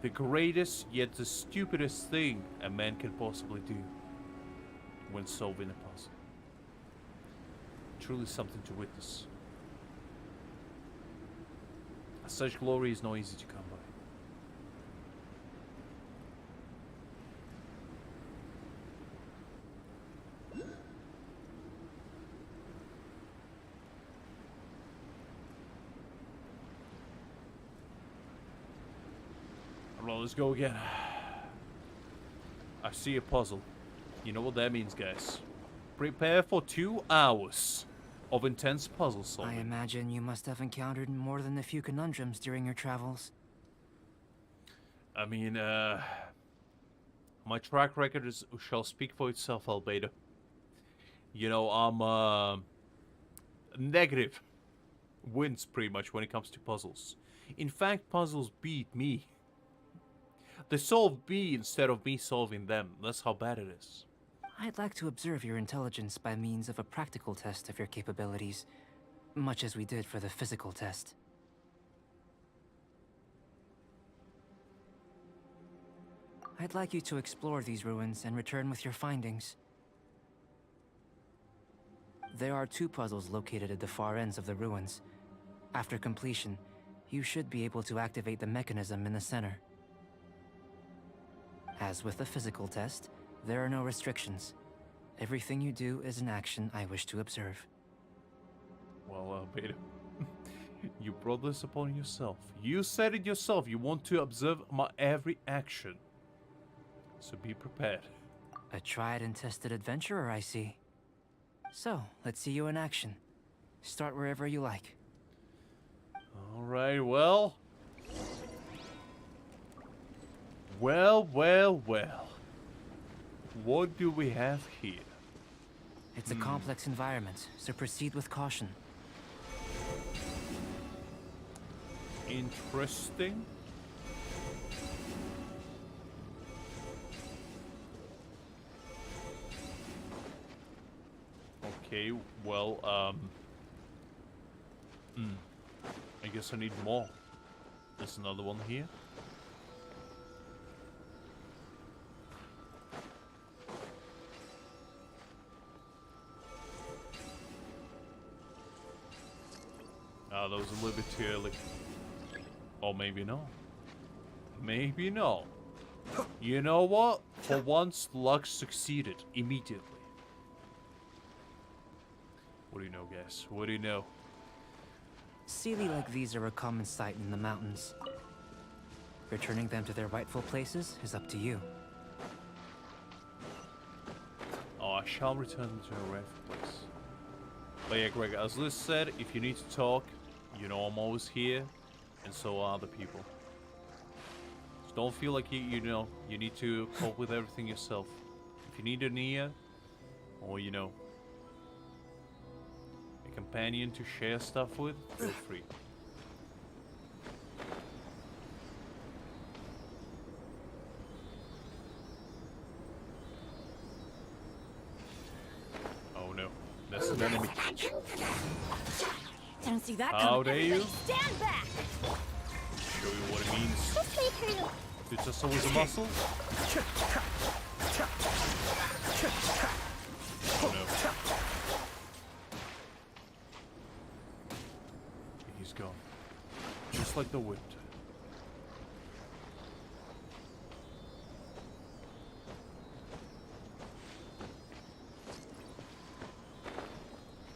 the greatest yet the stupidest thing a man can possibly do when solving a puzzle. Truly something to witness. Such glory is not easy to come by. Well, let's go again. I see a puzzle. You know what that means, guys. Prepare for 2 hours of intense puzzle solving. I imagine you must have encountered more than a few conundrums during your travels. I mean, my track record shall speak for itself, Albedo. You know, I'm negative wins pretty much when it comes to puzzles. In fact, puzzles beat me. They solve me instead of me solving them. That's how bad it is. I'd like to observe your intelligence by means of a practical test of your capabilities, much as we did for the physical test. I'd like you to explore these ruins and return with your findings. There are 2 puzzles located at the far ends of the ruins. After completion, you should be able to activate the mechanism in the center. As with the physical test, there are no restrictions. Everything you do is an action I wish to observe. Well, Albedo, you brought this upon yourself. You said it yourself. You want to observe my every action. So be prepared. A tried and tested adventurer, I see. So, let's see you in action. Start wherever you like. Alright, well. Well. What do we have here? It's a complex environment, so proceed with caution. Interesting. Okay, well, I guess I need more. There's another one here. That was a little bit too early. Or maybe not. Maybe not. You know what? For once, Lux succeeded immediately. What do you know, guys? What do you know? Sealy like these are a common sight in the mountains. Returning them to their rightful places is up to you. Oh, I shall return them to a rightful place. But yeah, Greg, as Liz said, if you need to talk, you know I'm always here, and so are other people. So don't feel like you know, you need to cope with everything yourself. If you need an ear, or you know, a companion to share stuff with, feel free. Oh no, that's an enemy. Don't see that How coming. dare you? Stand back! Show you what it means. Just leave her. It's just always a muscle. Oh no. He's gone. Just like the wind.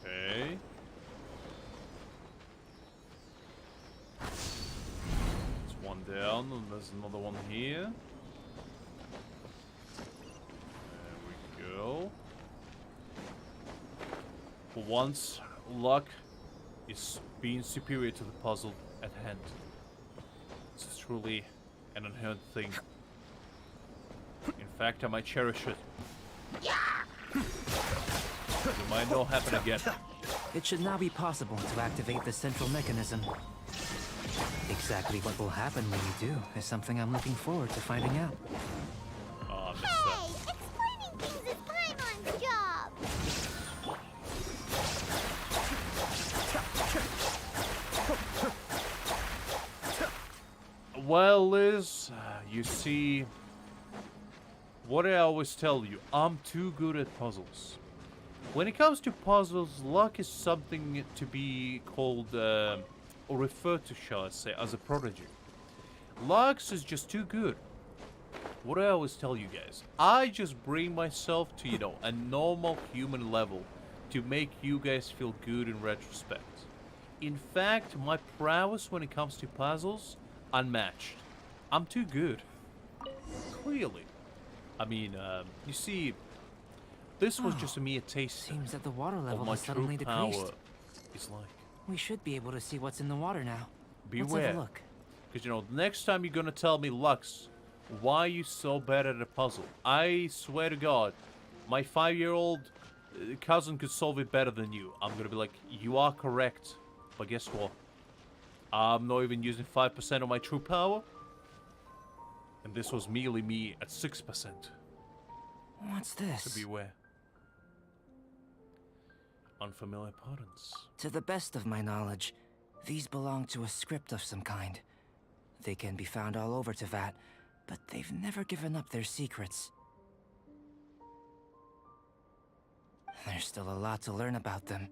Okay. There's one down, and there's another one here. There we go. For once, luck is being superior to the puzzle at hand. This is truly an unheard thing. In fact, I might cherish it. It might not happen again. It should now be possible to activate the central mechanism. Exactly what will happen when you do is something I'm looking forward to finding out. Oh, I missed Hey, that. explaining things is Paimon's job. Well, Liz, you see, what I always tell you, I'm too good at puzzles. When it comes to puzzles, luck is something to be called, or referred to, shall I say, as a prodigy. Lux is just too good. What I always tell you guys, I just bring myself to, you know, a normal human level to make you guys feel good in retrospect. In fact, my prowess when it comes to puzzles, unmatched. I'm too good. Clearly. I mean, you see, this was just a mere taste Seems that the water of level my has suddenly true power decreased. is like. We should be able to see what's in the water now. Let's have Beware. a look. Because, you know, next time you're gonna tell me, Lux, why are you so bad at a puzzle? I swear to God, my 5-year-old cousin could solve it better than you. I'm gonna be like, you are correct. But guess what? I'm not even using 5% of my true power. And this was merely me at 6%. What's this? So beware. Unfamiliar patterns. To the best of my knowledge, these belong to a script of some kind. They can be found all over Teyvat, but they've never given up their secrets. There's still a lot to learn about them.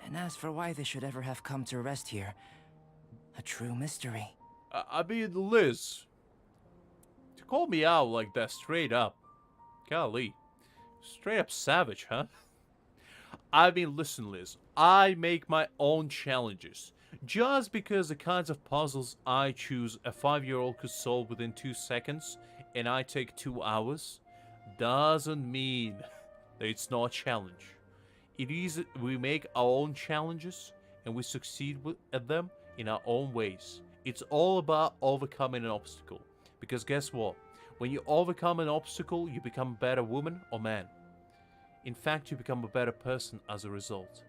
And as for why they should ever have come to rest here, a true mystery. I mean, Liz, to call me out like that straight up, golly, straight up savage, huh? I mean, listen, Liz, I make my own challenges. Just because the kinds of puzzles I choose a 5-year-old could solve within 2 seconds, and I take 2 hours, doesn't mean that it's not a challenge. It is, we make our own challenges, and we succeed at them in our own ways. It's all about overcoming an obstacle. Because guess what? When you overcome an obstacle, you become a better woman or man. In fact, you become a better person as a result.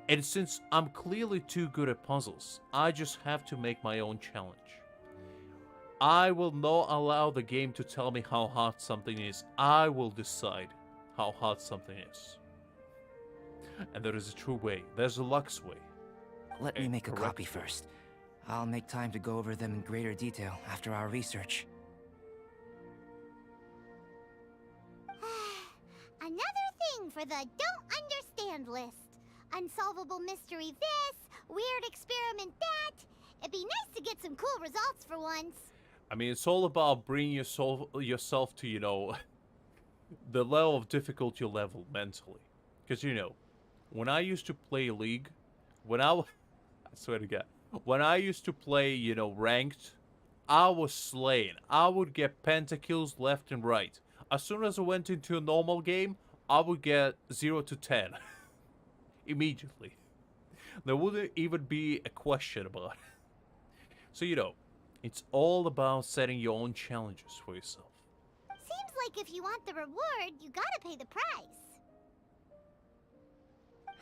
And since I'm clearly too good at puzzles, I just have to make my own challenge. I will not allow the game to tell me how hard something is. I will decide how hard something is. And there is a true way. There's a Lux way. Let me make a correct copy way. first. I'll make time to go over them in greater detail after our research. Another thing for the don't understand list. unsolvable mystery this, weird experiment that. It'd be nice to get some cool results for once. I mean, it's all about bringing yourself to, the level of difficulty level mentally. Because, when I used to play League, I swear to God, when I used to play, ranked, I was slaying. I would get pentakills left and right. As soon as I went into a normal game, I would get 0 to 10. Immediately. There wouldn't even be a question about it. So, it's all about setting your own challenges for yourself. Seems like if you want the reward, you gotta pay the price.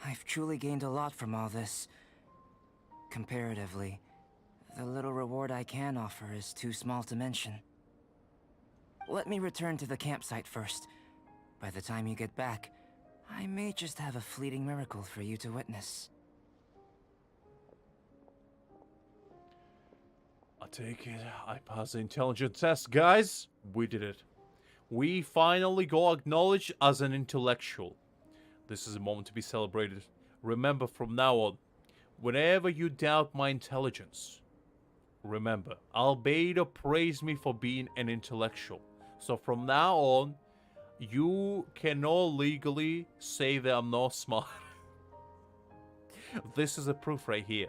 I've truly gained a lot from all this. Comparatively, the little reward I can offer is too small to mention. Let me return to the campsite first. By the time you get back, I may just have a fleeting miracle for you to witness. I take it I passed the intelligence test, guys. We did it. We finally got acknowledged as an intellectual. This is a moment to be celebrated. Remember, from now on, whenever you doubt my intelligence, remember, Albedo praised me for being an intellectual. So from now on, you cannot legally say that I'm not smart. This is a proof right here.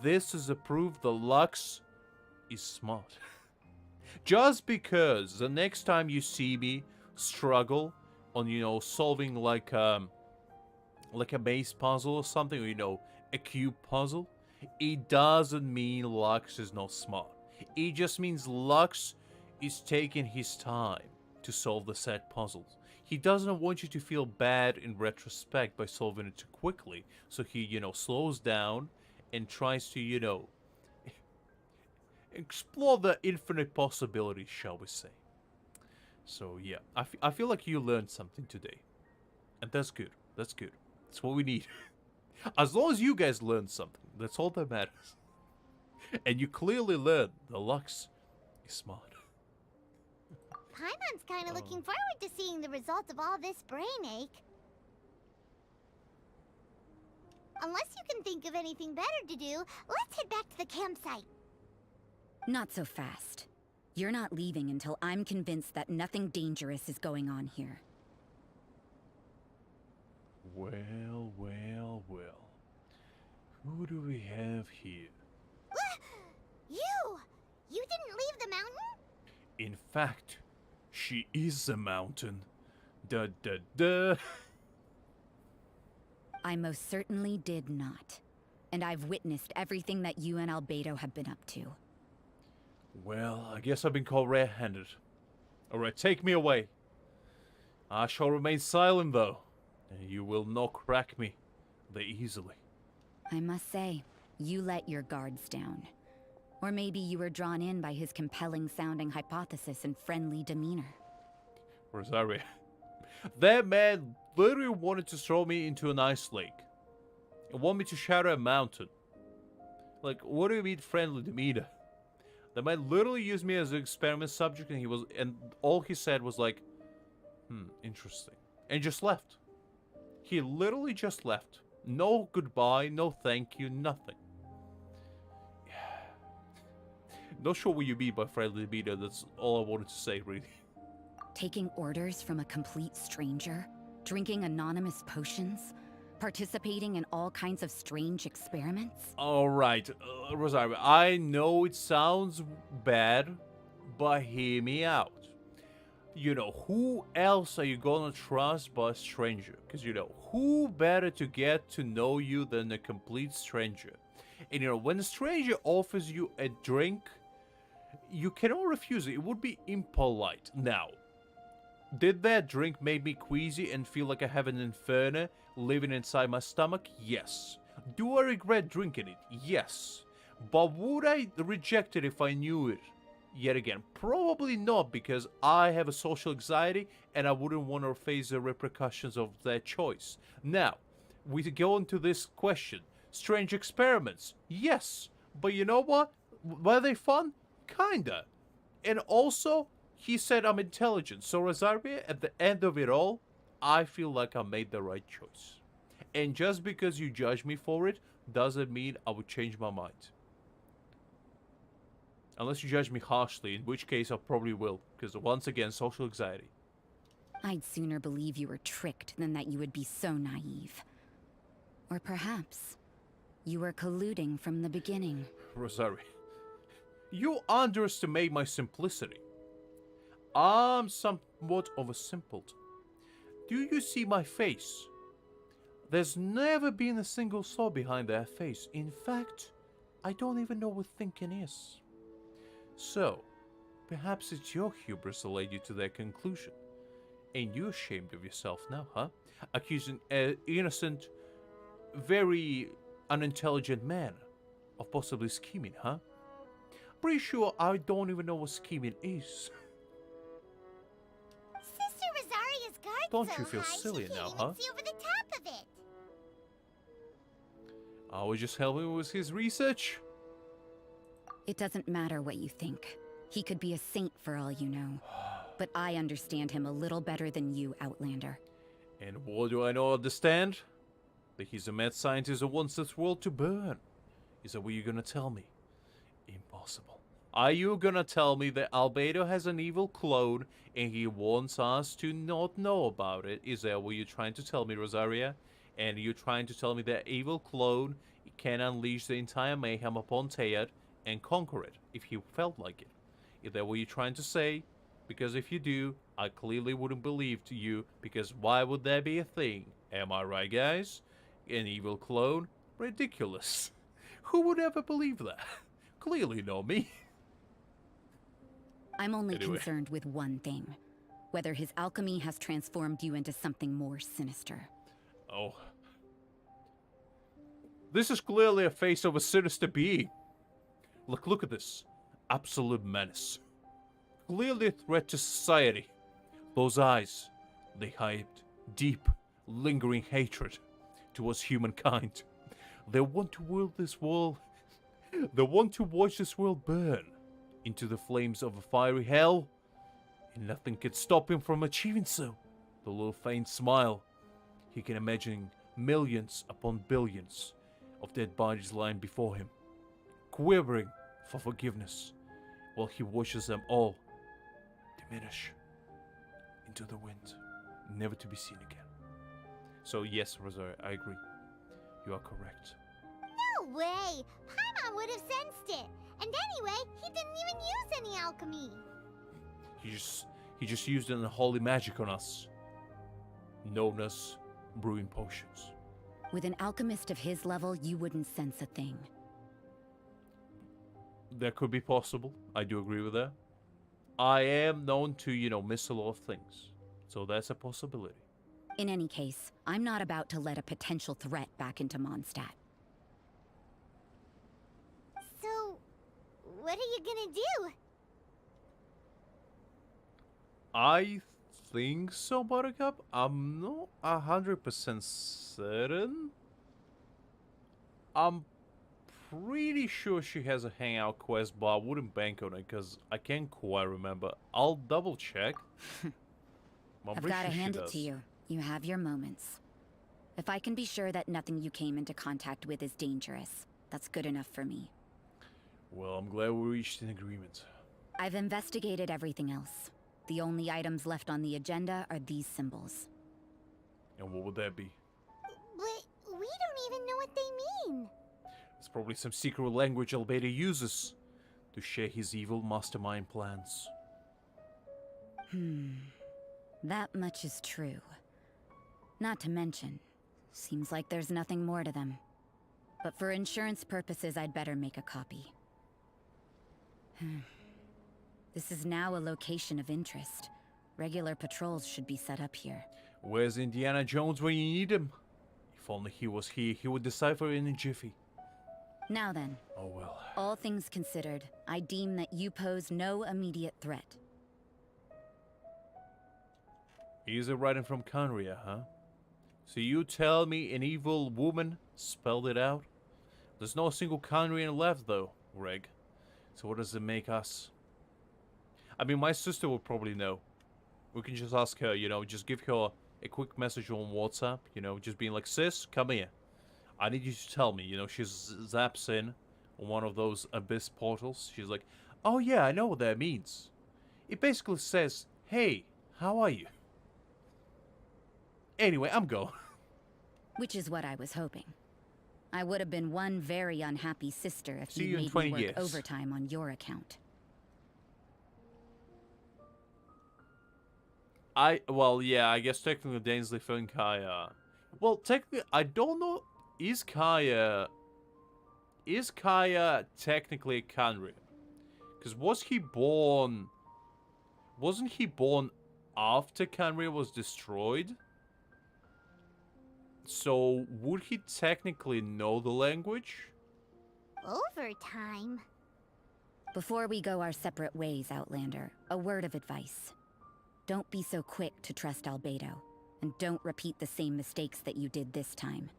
This is a proof the Lux is smart. Just because the next time you see me struggle on, solving like a maze puzzle or something, or, a cube puzzle, it doesn't mean Lux is not smart. It just means Lux is taking his time to solve the said puzzles. He doesn't want you to feel bad in retrospect by solving it too quickly. So he, slows down and tries to, explore the infinite possibilities, shall we say. So, yeah. I feel like you learned something today. And that's good. That's good. That's what we need. As long as you guys learned something, that's all that matters. And you clearly learned the Lux is smart. Paimon's kind of looking forward to seeing the result of all this brain ache. Unless you can think of anything better to do, let's head back to the campsite. Not so fast. You're not leaving until I'm convinced that nothing dangerous is going on here. Well, well, well. Who do we have here? You! You didn't leave the mountain? In fact, she is a mountain. Da da da. I most certainly did not. And I've witnessed everything that you and Albedo have been up to. Well, I guess I've been caught red-handed. Alright, take me away. I shall remain silent, though. And you will not crack me that easily. I must say, you let your guards down. Or maybe you were drawn in by his compelling-sounding hypothesis and friendly demeanor. Rosario. That man literally wanted to throw me into an ice lake. And want me to shatter a mountain. Like, what do you mean friendly demeanor? The man literally used me as an experiment subject, and all he said was like, interesting. And just left. He literally just left. No goodbye, no thank you, nothing. Not sure what you mean by friendly demeanor, that's all I wanted to say, really. Taking orders from a complete stranger? Drinking anonymous potions? Participating in all kinds of strange experiments? Alright, Rosario, I know it sounds bad, but hear me out. Who else are you gonna trust but a stranger? Because, who better to get to know you than a complete stranger? And, when a stranger offers you a drink, you cannot refuse it. It would be impolite. Now, did that drink make me queasy and feel like I have an inferno living inside my stomach? Yes. Do I regret drinking it? Yes. But would I reject it if I knew it? Yet again, probably not, because I have a social anxiety and I wouldn't want to face the repercussions of that choice. Now, we go into this question. Strange experiments? Yes. But you know what? Were they fun? Kinda. And also, he said I'm intelligent. So, Rosario, at the end of it all, I feel like I made the right choice. And just because you judge me for it, doesn't mean I would change my mind. Unless you judge me harshly, in which case I probably will. Because once again, social anxiety. I'd sooner believe you were tricked than that you would be so naive. Or perhaps you were colluding from the beginning. Rosario, you underestimate my simplicity. I'm somewhat of a simpleton. Do you see my face? There's never been a single soul behind that face. In fact, I don't even know what thinking is. So, perhaps it's your hubris that led you to that conclusion. And you're ashamed of yourself now, huh? Accusing an innocent, very unintelligent man of possibly scheming, huh? Pretty sure I don't even know what scheming is. Sister Rosaria's guard's Don't so you feel high, silly she can't now, even huh? see over the top of it. I was just helping with his research. It doesn't matter what you think. He could be a saint for all you know. But I understand him a little better than you, Outlander. And what do I not understand? That he's a mad scientist who wants this world to burn. Is that what you're gonna tell me? Impossible. Are you gonna tell me that Albedo has an evil clone and he wants us to not know about it? Is that what you're trying to tell me, Rosaria? And you're trying to tell me that evil clone can unleash the entire mayhem upon Teod and conquer it if he felt like it? Is that what you're trying to say? Because if you do, I clearly wouldn't believe to you, because why would that be a thing? Am I right, guys? An evil clone? Ridiculous. Who would ever believe that? Clearly not me. I'm only Anyway. concerned with one thing. Whether his alchemy has transformed you into something more sinister. Oh. This is clearly a face of a sinister being. Look at this. Absolute menace. Clearly a threat to society. Those eyes, they hide deep, lingering hatred towards humankind. They want to wield this world. They want to watch this world burn into the flames of a fiery hell, and nothing can stop him from achieving so. The little faint smile. He can imagine millions upon billions of dead bodies lying before him, quivering for forgiveness, while he watches them all diminish into the wind, never to be seen again. So yes, Rosario, I agree. You are correct. No way! Paimon would have sensed it. And anyway, he didn't even use any alchemy. He just used an unholy magic on us, known as brewing potions. With an alchemist of his level, you wouldn't sense a thing. That could be possible. I do agree with that. I am known to, miss a lot of things. So that's a possibility. In any case, I'm not about to let a potential threat back into Mondstadt. So, what are you gonna do? I think so, Buttercup. I'm not 100% certain. I'm pretty sure she has a hangout quest, but I wouldn't bank on it because I can't quite remember. I'll double check. I've got to hand it to you. You have your moments. If I can be sure that nothing you came into contact with is dangerous, that's good enough for me. Well, I'm glad we reached an agreement. I've investigated everything else. The only items left on the agenda are these symbols. And what would that be? But we don't even know what they mean. It's probably some secret language Albedo uses to share his evil mastermind plans. That much is true. Not to mention, seems like there's nothing more to them. But for insurance purposes, I'd better make a copy. This is now a location of interest. Regular patrols should be set up here. Where's Indiana Jones when you need him? If only he was here, he would decipher in a jiffy. Now then, Oh well. all things considered, I deem that you pose no immediate threat. He's a writing from Conria, huh? So you tell me an evil woman spelled it out? There's no single Conrian left though, Greg. So what does it make us? I mean, my sister will probably know. We can just ask her, just give her a quick message on WhatsApp, you know, just being like, sis, come here. I need you to tell me, you know, she zaps in on one of those abyss portals. She's like, oh yeah, I know what that means. It basically says, hey, how are you? Anyway, I'm going. Which is what I was hoping. I would have been one very unhappy sister if See you you in made 20 me work years. overtime on your account. Well, yeah, I guess technically Dainsley and Kaya. Well, technically, I don't know. Is Kaya technically a Canrian? Because wasn't he born after Canria was destroyed? So, would he technically know the language? Overtime? Before we go our separate ways, Outlander, a word of advice. Don't be so quick to trust Albedo, and don't repeat the same mistakes that you did this time.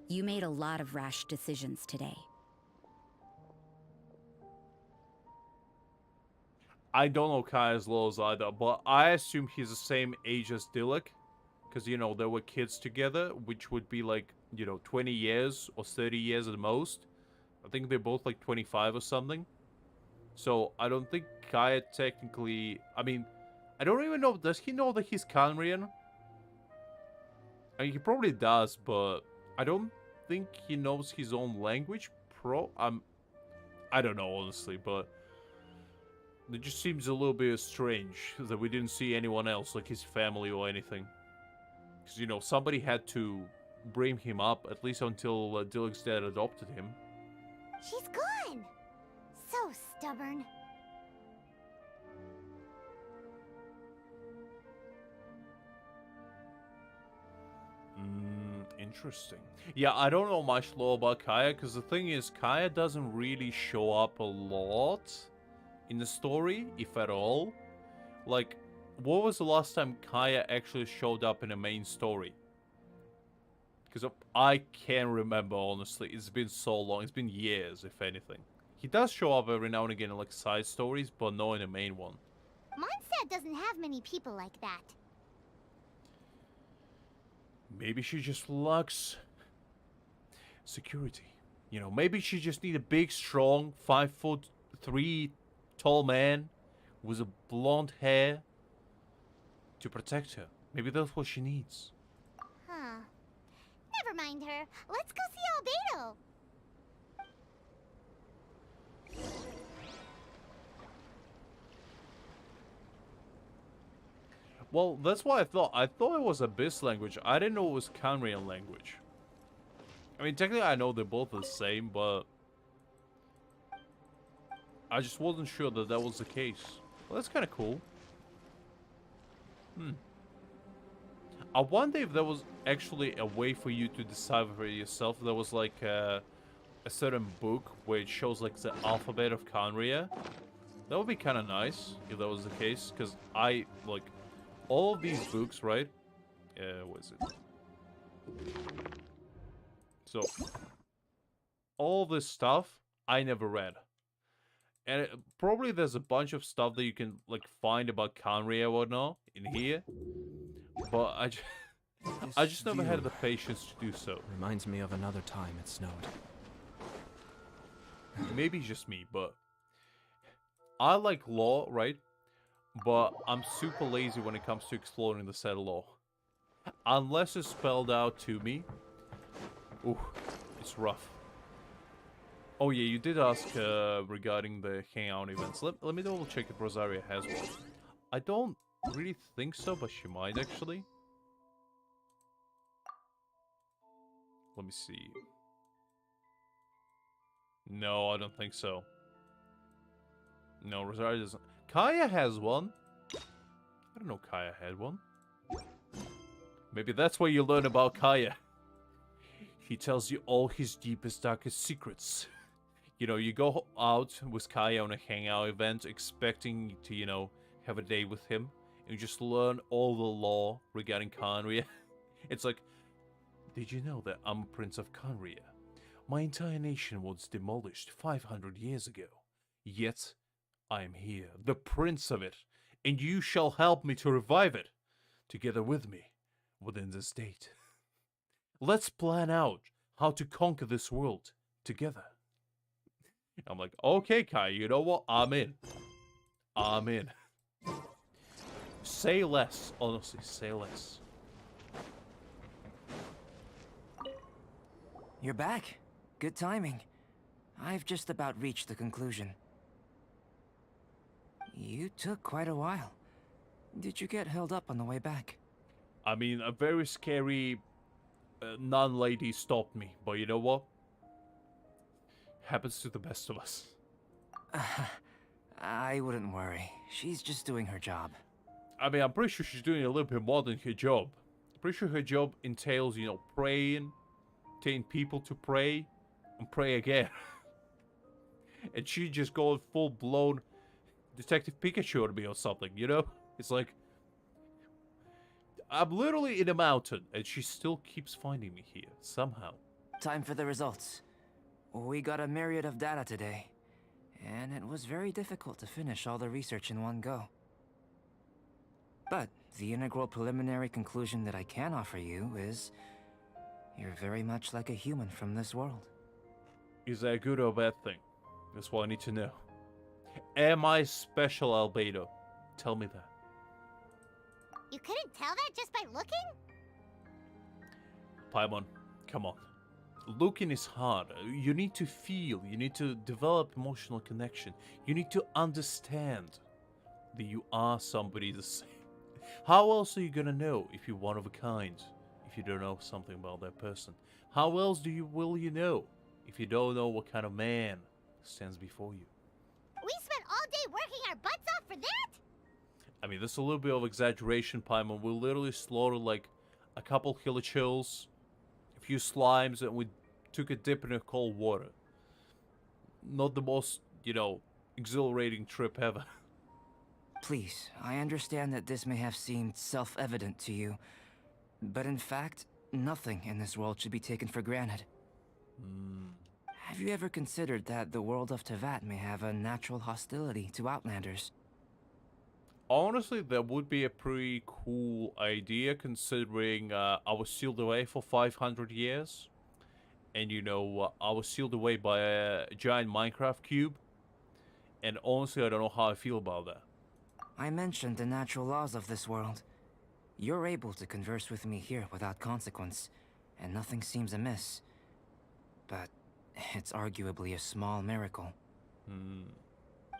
You made a lot of rash decisions today. I don't know Kaya's laws either, but I assume he's the same age as Dilek. Because, you know, they were kids together, which would be like, you know, 20 years or 30 years at the most. I think they're both like 25 or something. So, I don't think Kaya technically... I mean, I don't even know... Does he know that he's Canrian? I mean, he probably does, but I don't think he knows his own language. I don't know, honestly, but... It just seems a little bit strange that we didn't see anyone else, like his family or anything. Because, you know, somebody had to bring him up, at least until Dilek's dad adopted him. She's gone! So stubborn. Interesting. Yeah, I don't know much lore about Kaya, because the thing is, Kaya doesn't really show up a lot in the story, if at all. Like, what was the last time Kaya actually showed up in a main story? Because I can't remember, honestly. It's been so long. It's been years, if anything. He does show up every now and again in, like, side stories, but not in a main one. Mondstadt doesn't have many people like that. Maybe she just lacks security. You know, maybe she just needs a big, strong, 5'3" tall man with a blonde hair to protect her. Maybe that's what she needs. Huh. Never mind her. Let's go see Albedo. Well, that's what I thought. I thought it was Abyss language. I didn't know it was Canrian language. I mean, technically I know they're both the same, but... I just wasn't sure that that was the case. Well, that's kind of cool. I wonder if there was actually a way for you to decipher for yourself. There was like a certain book where it shows like the alphabet of Canria. That would be kind of nice if that was the case, because I like all of these books, right? What is it? So all this stuff I never read. And probably there's a bunch of stuff that you can like find about Canria or whatnot in here, but I just never had the patience to do so. Reminds me of another time it snowed. Maybe it's just me, but I like lore, right? But I'm super lazy when it comes to exploring the set lore. Unless it's spelled out to me. Ooh, it's rough. Oh yeah, you did ask regarding the hangout events. Let me double check if Rosaria has one. I don't really think so, but she might actually. Let me see. No, I don't think so. No, Rosaria doesn't. Kaya has one. I don't know Kaya had one. Maybe that's where you learn about Kaya. He tells you all his deepest, darkest secrets. You know, you go out with Kaya on a hangout event expecting to, you know, have a day with him. And you just learn all the lore regarding Canria. It's like, did you know that I'm Prince of Canria? My entire nation was demolished 500 years ago. Yet, I am here, the prince of it. And you shall help me to revive it. Together with me, within this date. Let's plan out how to conquer this world together. I'm like, okay, Kai, you know what? I'm in. I'm in. Say less. Honestly, say less. You're back. Good timing. I've just about reached the conclusion. You took quite a while. Did you get held up on the way back? I mean, a very scary nun lady stopped me, but you know what? Happens to the best of us. I wouldn't worry. She's just doing her job. I mean, I'm pretty sure she's doing a little bit more than her job. I'm pretty sure her job entails, you know, praying, telling people to pray, and pray again. And she just goes full-blown Detective Pikachu on me or something, you know? It's like, I'm literally in a mountain, and she still keeps finding me here, somehow. Time for the results. We got a myriad of data today, and it was very difficult to finish all the research in one go. But the integral preliminary conclusion that I can offer you is you're very much like a human from this world. Is that a good or bad thing? That's what I need to know. Am I special, Albedo? Tell me that. You couldn't tell that just by looking? Paimon, come on. Looking is hard. You need to feel. You need to develop emotional connection. You need to understand that you are somebody the same. How else are you gonna know if you're one of a kind? If you don't know something about that person? How else will you know if you don't know what kind of man stands before you? We spent all day working our butts off for that? I mean, there's a little bit of exaggeration, Paimon. We literally slaughtered like a couple hilichills, a few slimes, and we took a dip in a cold water. Not the most, you know, exhilarating trip ever. Please, I understand that this may have seemed self-evident to you, but in fact, nothing in this world should be taken for granted. Have you ever considered that the world of Teyvat may have a natural hostility to Outlanders? Honestly, that would be a pretty cool idea, considering I was sealed away for 500 years. And, you know, I was sealed away by a giant Minecraft cube. And honestly, I don't know how I feel about that. I mentioned the natural laws of this world. You're able to converse with me here without consequence, and nothing seems amiss. But it's arguably a small miracle.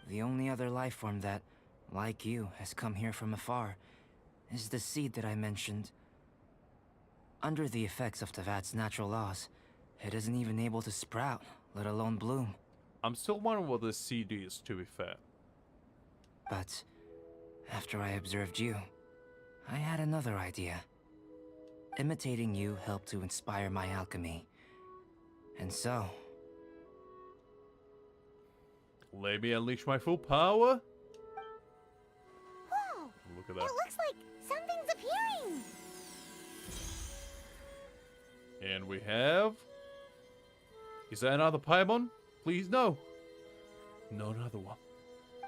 The only other life form that, like you, has come here from afar is the seed that I mentioned. Under the effects of Teyvat's natural laws, it isn't even able to sprout, let alone bloom. I'm still wondering what this seed is, to be fair. But after I observed you, I had another idea. Imitating you helped to inspire my alchemy. And so... Let me unleash my full power. Whoa! Look at It that. looks like something's appearing! And we have... Is that another Paimon? Please, no. No, another one.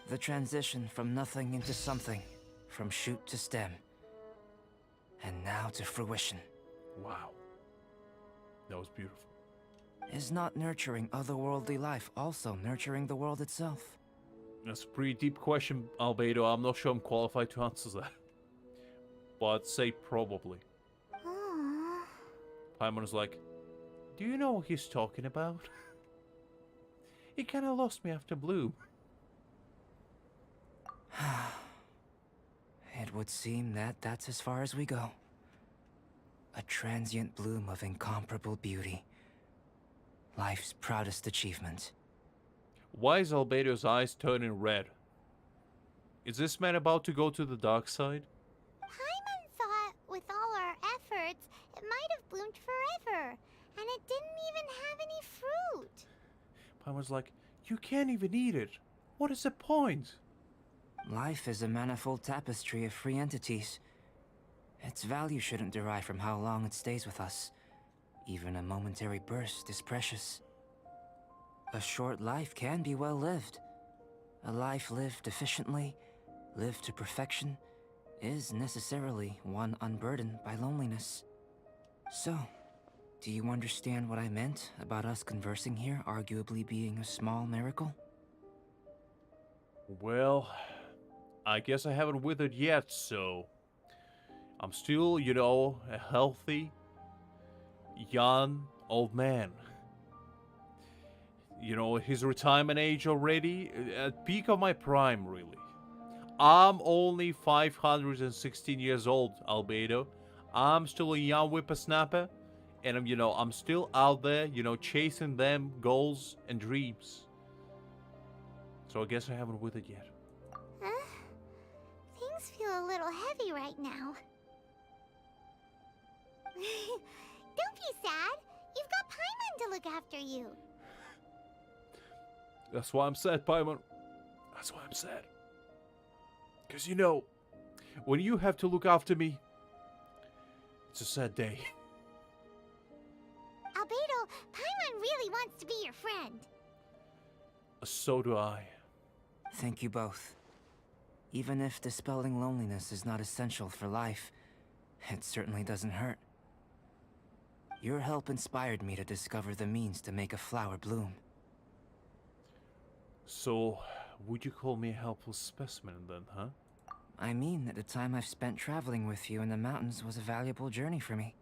the transition from nothing into something, from shoot to stem, and now to fruition. Wow. That was beautiful. Is not nurturing otherworldly life also nurturing the world itself? That's a pretty deep question, Albedo. I'm not sure I'm qualified to answer that. But I'd say probably. Paimon is like, do you know what he's talking about? He kind of lost me after Bloom. It would seem that that's as far as we go. A transient bloom of incomparable beauty. Life's proudest achievement. Why is Albedo's eyes turning red? Is this man about to go to the dark side? Paimon thought with all our efforts, it might have bloomed forever, and it didn't even have any fruit. Paimon's like, you can't even eat it. What is the point? Life is a manifold tapestry of free entities. Its value shouldn't derive from how long it stays with us. Even a momentary burst is precious. A short life can be well lived. A life lived efficiently, lived to perfection, is necessarily one unburdened by loneliness. So, do you understand what I meant about us conversing here arguably being a small miracle? Well, I guess I haven't withered yet, so I'm still, a healthy, young, old man. His retirement age already, at peak of my prime, really. I'm only 516 years old, Albedo. I'm still a young whippersnapper, and I'm still out there, chasing them goals and dreams. So I guess I haven't withered yet. Things feel a little heavy right now. Don't be sad. You've got Paimon to look after you. That's why I'm sad, Paimon. That's why I'm sad. Because when you have to look after me, it's a sad day. Albedo, Paimon really wants to be your friend. So do I. Thank you both. Even if dispelling loneliness is not essential for life, it certainly doesn't hurt. Your help inspired me to discover the means to make a flower bloom. So, would you call me a helpful specimen then, huh? I mean that the time I've spent traveling with you in the mountains was a valuable journey for me.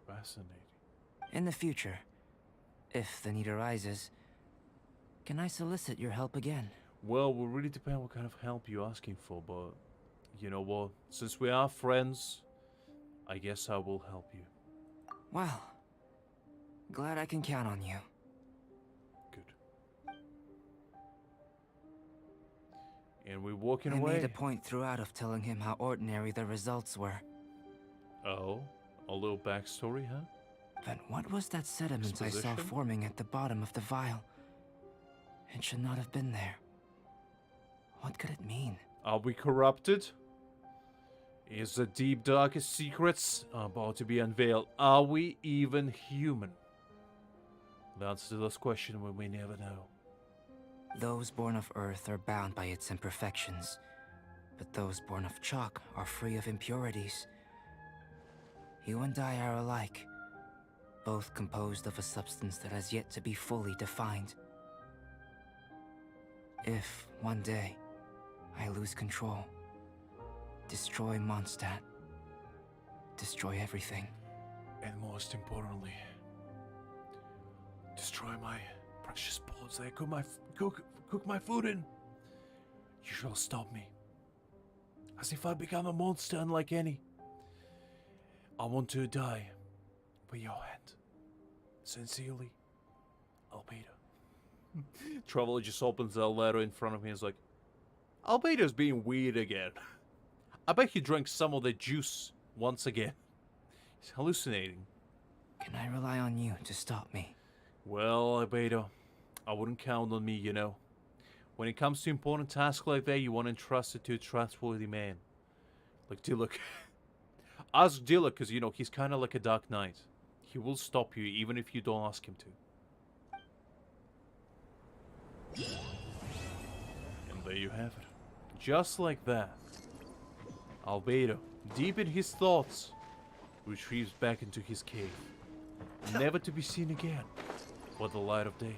Fascinating. In the future, if the need arises, can I solicit your help again? Well, it will really depend what kind of help you're asking for, but you know what? Since we are friends, I guess I will help you. Well, glad I can count on you. Good. And we're walking I away. made a point throughout of telling him how ordinary the results were. Oh, a little backstory, huh? But what was that sediment I saw Exposition? forming at the bottom of the vial? It should not have been there. What could it mean? Are we corrupted? Is the deep darkest secrets about to be unveiled? Are we even human? The answer to this question we may never know. Those born of Earth are bound by its imperfections, but those born of chalk are free of impurities. You and I are alike, both composed of a substance that has yet to be fully defined. If, one day, I lose control, destroy Mondstadt, destroy everything. And most importantly, destroy my precious bullets that I cook my food in. You shall stop me. As if I become a monster unlike any. I want to die with your hand. Sincerely, Albedo. Traveler just opens a letter in front of me and is like, Albedo's being weird again. I bet he drank some of the juice once again. He's hallucinating. Can I rely on you to stop me? Well, Albedo, I wouldn't count on me, When it comes to important tasks like that, you want to entrust it to a trustworthy man. Like Diluc. Ask Diluc, because, he's kind of like a Dark Knight. He will stop you, even if you don't ask him to. And there you have it. Just like that, Albedo, deep in his thoughts, retrieves back into his cave. Never to be seen again, for the light of day.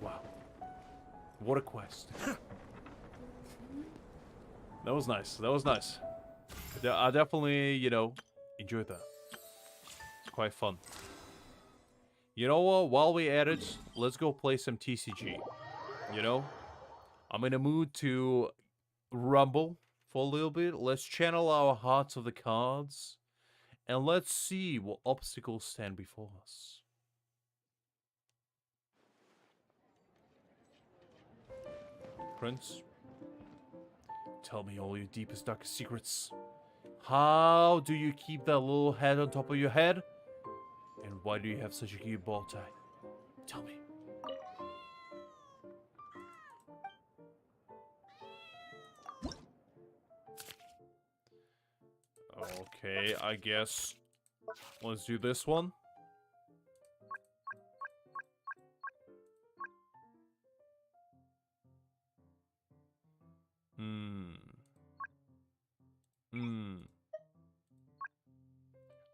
Wow. What a quest. That was nice. That was nice. I definitely, enjoyed that. It's quite fun. You know what? While we're at it, let's go play some TCG. I'm in a mood to rumble for a little bit. Let's channel our hearts of the cards. And let's see what obstacles stand before us. Prince, tell me all your deepest, darkest secrets. How do you keep that little head on top of your head? And why do you have such a cute bow tie? Tell me. Okay, I guess let's do this one.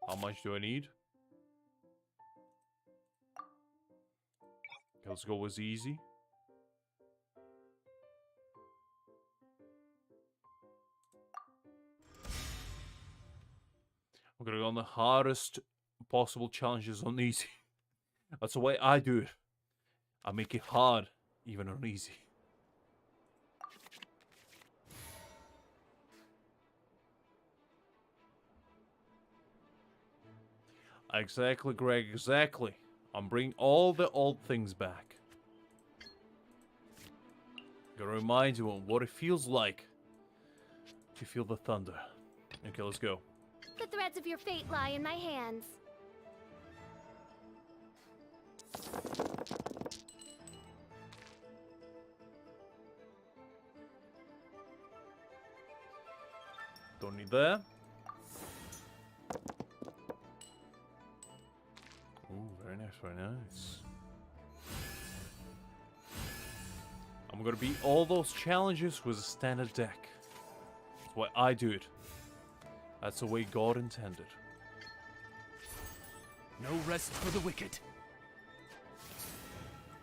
How much do I need? Okay, let's go with easy. I'm gonna go on the hardest possible challenges on easy. That's the way I do it. I make it hard, even on easy. Exactly, Greg, exactly. I'm bringing all the old things back. Gotta remind you of what it feels like to feel the thunder. Okay, let's go. The threads of your fate lie in my hands. Don't need that. Ooh, very nice, very nice. I'm gonna beat all those challenges with a standard deck. That's why I do it. That's the way God intended. No rest for the wicked.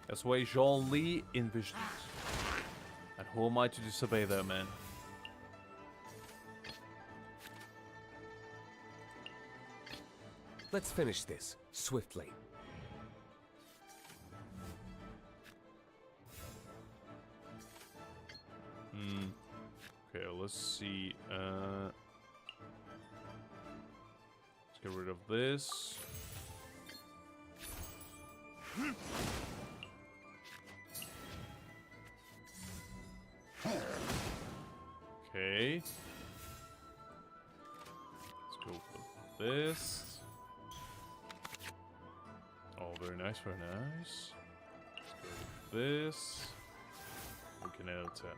That's the way Jean Lee envisioned it. And who am I to disobey that, man? Let's finish this swiftly. Okay, let's see. Let's get rid of this. Okay. Let's go for this. Oh, very nice, very nice. Let's go with this. We can add 10.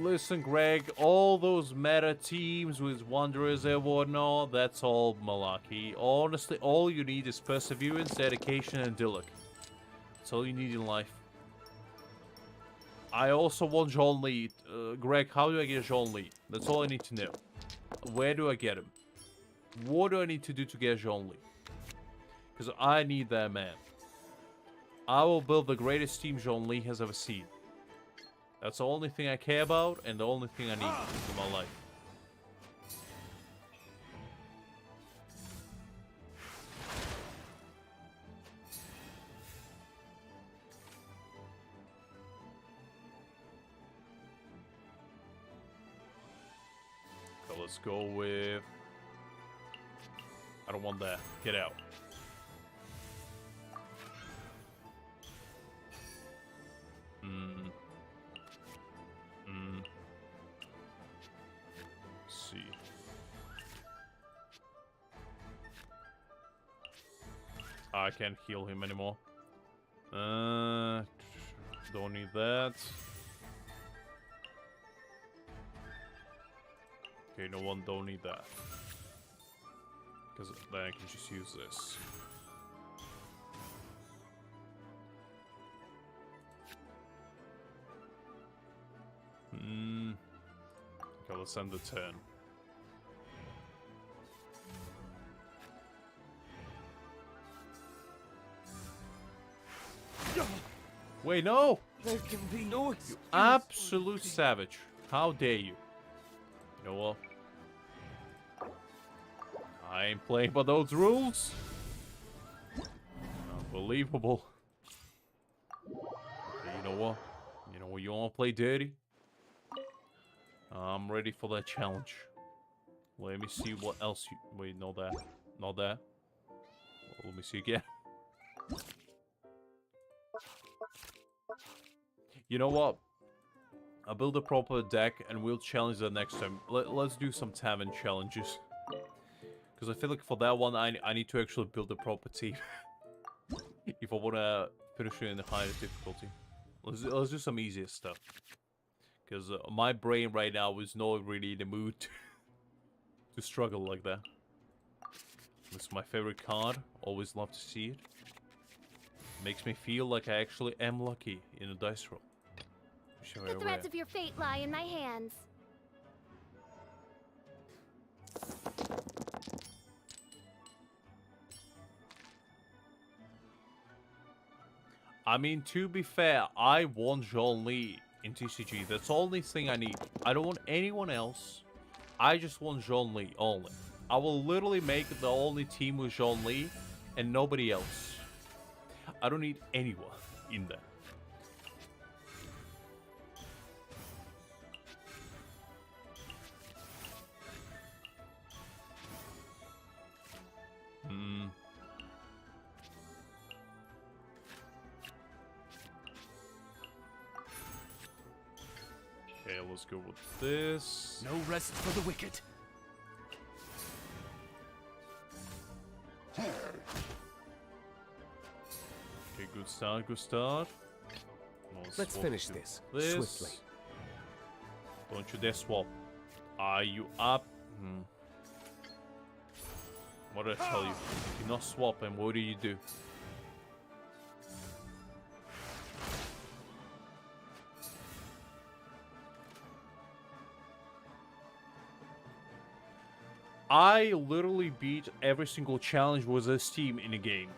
Listen, Greg, all those meta teams with Wanderers and whatnot, that's all malarkey. Honestly, all you need is perseverance, dedication, and Dilek. That's all you need in life. I also want Jean Lee. Greg, how do I get Jean Lee? That's all I need to know. Where do I get him? What do I need to do to get Jean Lee? Because I need that man. I will build the greatest team Jean Lee has ever seen. That's the only thing I care about and the only thing I need in my life. Okay, let's go with... I don't want that. Get out. See. I can't heal him anymore. Don't need that. Okay, no one don't need that. Because then I can just use this. Okay, let's send the 10. Wait, no! There can be no excuse. Absolute savage. How dare you? You know what? I ain't playing by those rules. Unbelievable. Okay, you know what? You know what? You wanna play dirty? I'm ready for that challenge. Let me see what else you... Wait, not that. Not that. Well, let me see again. You know what? I'll build a proper deck and we'll challenge that next time. Let's do some tavern challenges. Because I feel like for that one, I need to actually build a proper team. If I want to finish it in a higher difficulty. Let's do some easier stuff. Because my brain right now is not really in the mood to struggle like that. This is my favorite card. Always love to see it. Makes me feel like I actually am lucky in a dice roll. The threads of your fate lie in my hands. I mean, to be fair, I want Zhongli in TCG. That's the only thing I need. I don't want anyone else. I just want Zhongli only. I will literally make the only team with Zhongli and nobody else. I don't need anyone in there. Okay, let's go with this. No rest for the wicked. Okay, good start, good start. Let's swap finish to this this. swiftly. Don't you dare swap. Are you up? What did I tell you? If you're not swapping, what do you do? I literally beat every single challenge with this team in the game.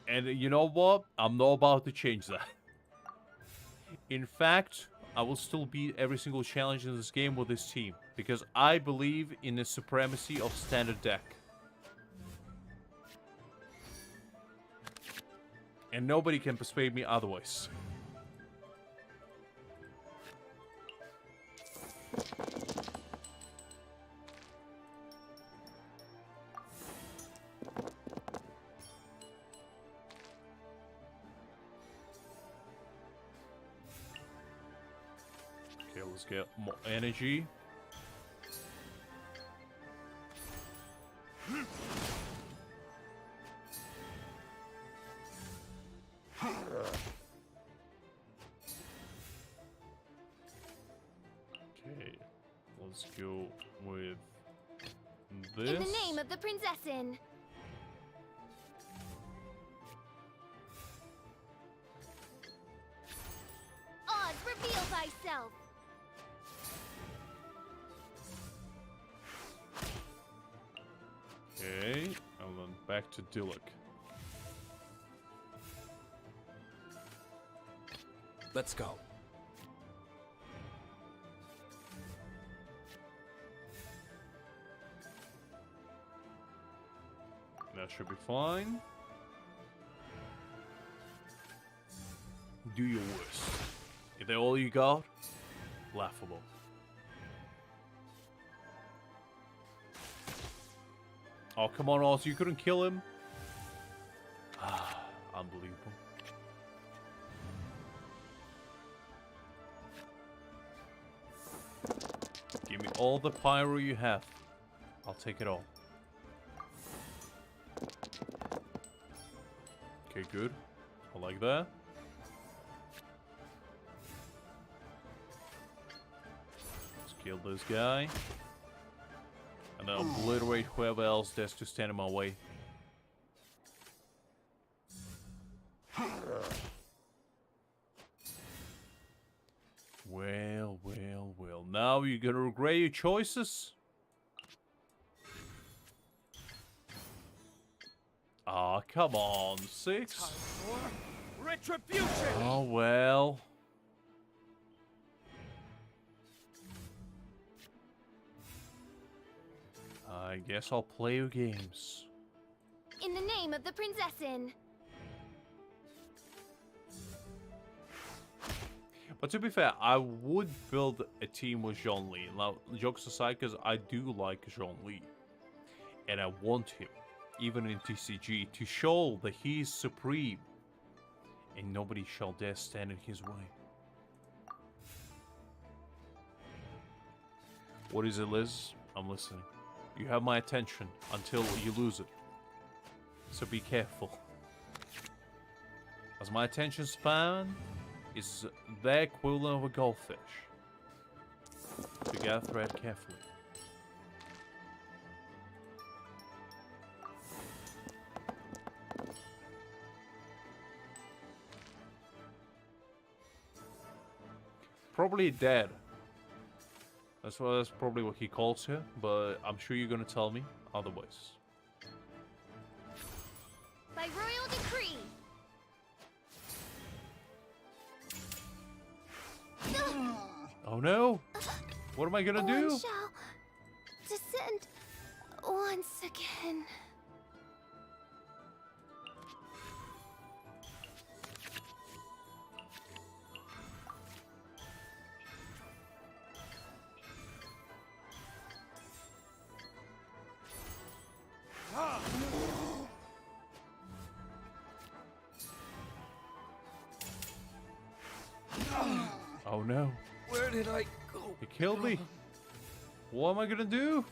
And you know what? I'm not about to change that. In fact, I will still beat every single challenge in this game with this team. Because I believe in the supremacy of standard deck. And nobody can persuade me otherwise. Okay, let's get more energy. Okay, let's go with this. In the name of the Prinzessin. Oz, reveal thyself. Okay, and then back to Dilek. Let's go. That should be fine. Do your worst. If they're all you got, laughable. Oh, come on, Oz, you couldn't kill him? Ah, unbelievable. Give me all the pyro you have. I'll take it all. Okay, good. I like that. Let's kill this guy. And then obliterate whoever else dares to stand in my way. Well, well, well. Now you're gonna regret your choices? Ah, come on, 6. Retribution! Oh, well. I guess I'll play your games. In the name of the Prinzessin. But to be fair, I would build a team with Zhongli. Now, jokes aside, because I do like Zhongli. And I want him, even in TCG, to show that he is supreme. And nobody shall dare stand in his way. What is it, Liz? I'm listening. You have my attention until you lose it. So be careful. As my attention span is the equivalent of a goldfish. To gather thread carefully. probably dead. That's probably what he calls her, but I'm sure you're gonna tell me otherwise. By royal decree. Oh no! What am I gonna do? One shall descend once again. Oh no. Where did I go? He killed me. What am I gonna do?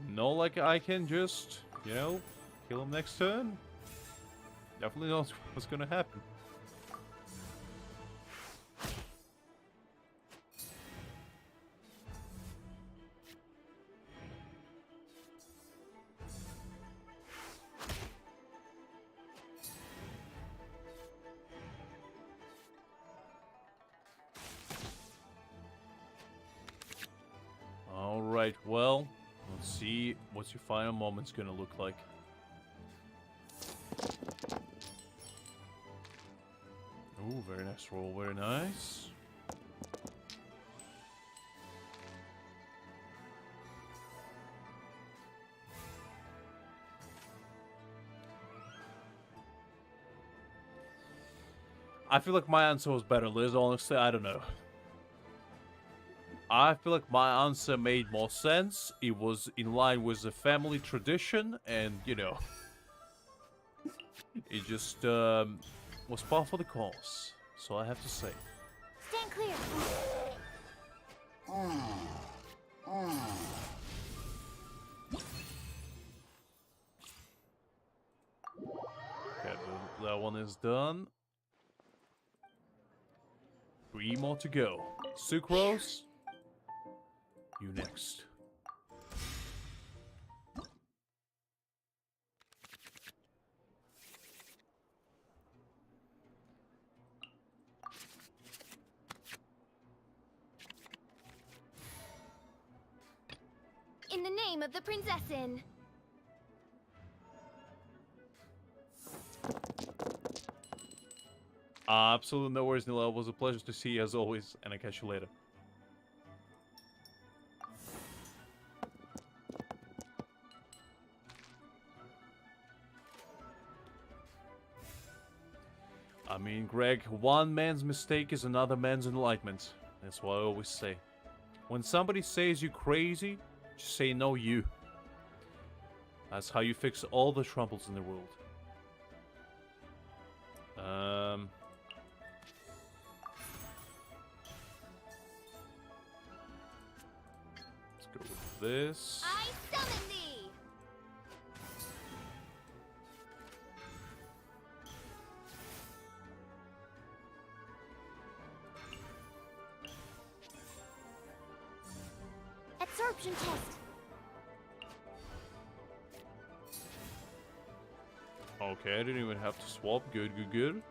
No, like I can just, you know, kill him next turn. Definitely not what's gonna happen. Alright, well, let's see what's your final moment's gonna look like. Ooh, very nice roll, very nice. I feel like my answer was better, Liz, honestly, I don't know. I feel like my answer made more sense. It was in line with the family tradition, and, you know, it just was par for the course. So I have to say. Stand clear. Okay, that one is done. 3 more to go. Sucrose, you next. In the name of the Prinzessin. Absolutely no worries, Nila. It was a pleasure to see you as always, and I'll catch you later. I mean, Greg, one man's mistake is another man's enlightenment. That's what I always say. When somebody says you crazy, just say no, you. That's how you fix all the troubles in the world. Let's go with this. I summon thee. Absorption test. Okay, I didn't even have to swap. Good, good, good.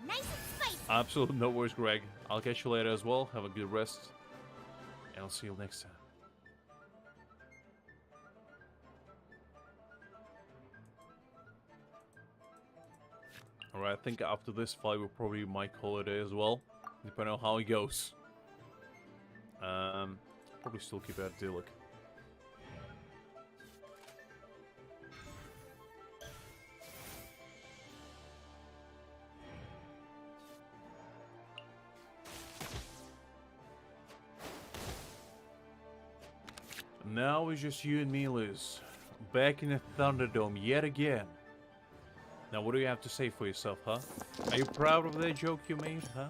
Nice and spicy. Absolutely no worries, Greg. I'll catch you later as well. Have a good rest. And I'll see you next time. Alright, I think after this fight we'll probably might call it a day as well. Depending on how it goes. Probably still keep it idyllic. Now it's just you and me, Liz. Back in the Thunderdome yet again. Now what do you have to say for yourself, huh? Are you proud of that joke you made, huh?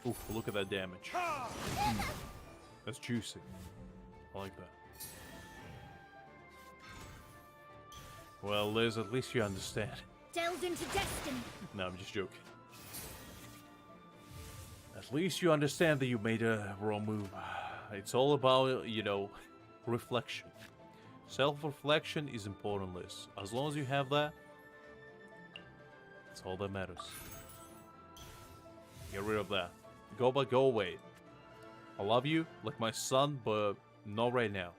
Oof, look at that damage. That's juicy. I like that. Well, Liz, at least you understand. Delved into destiny. No, I'm just joking. At least you understand that you made a wrong move. It's all about, you know, reflection. Self-reflection is important, Liz. As long as you have that, that's all that matters. Get rid of that. Go away. I love you like my son, but not right now.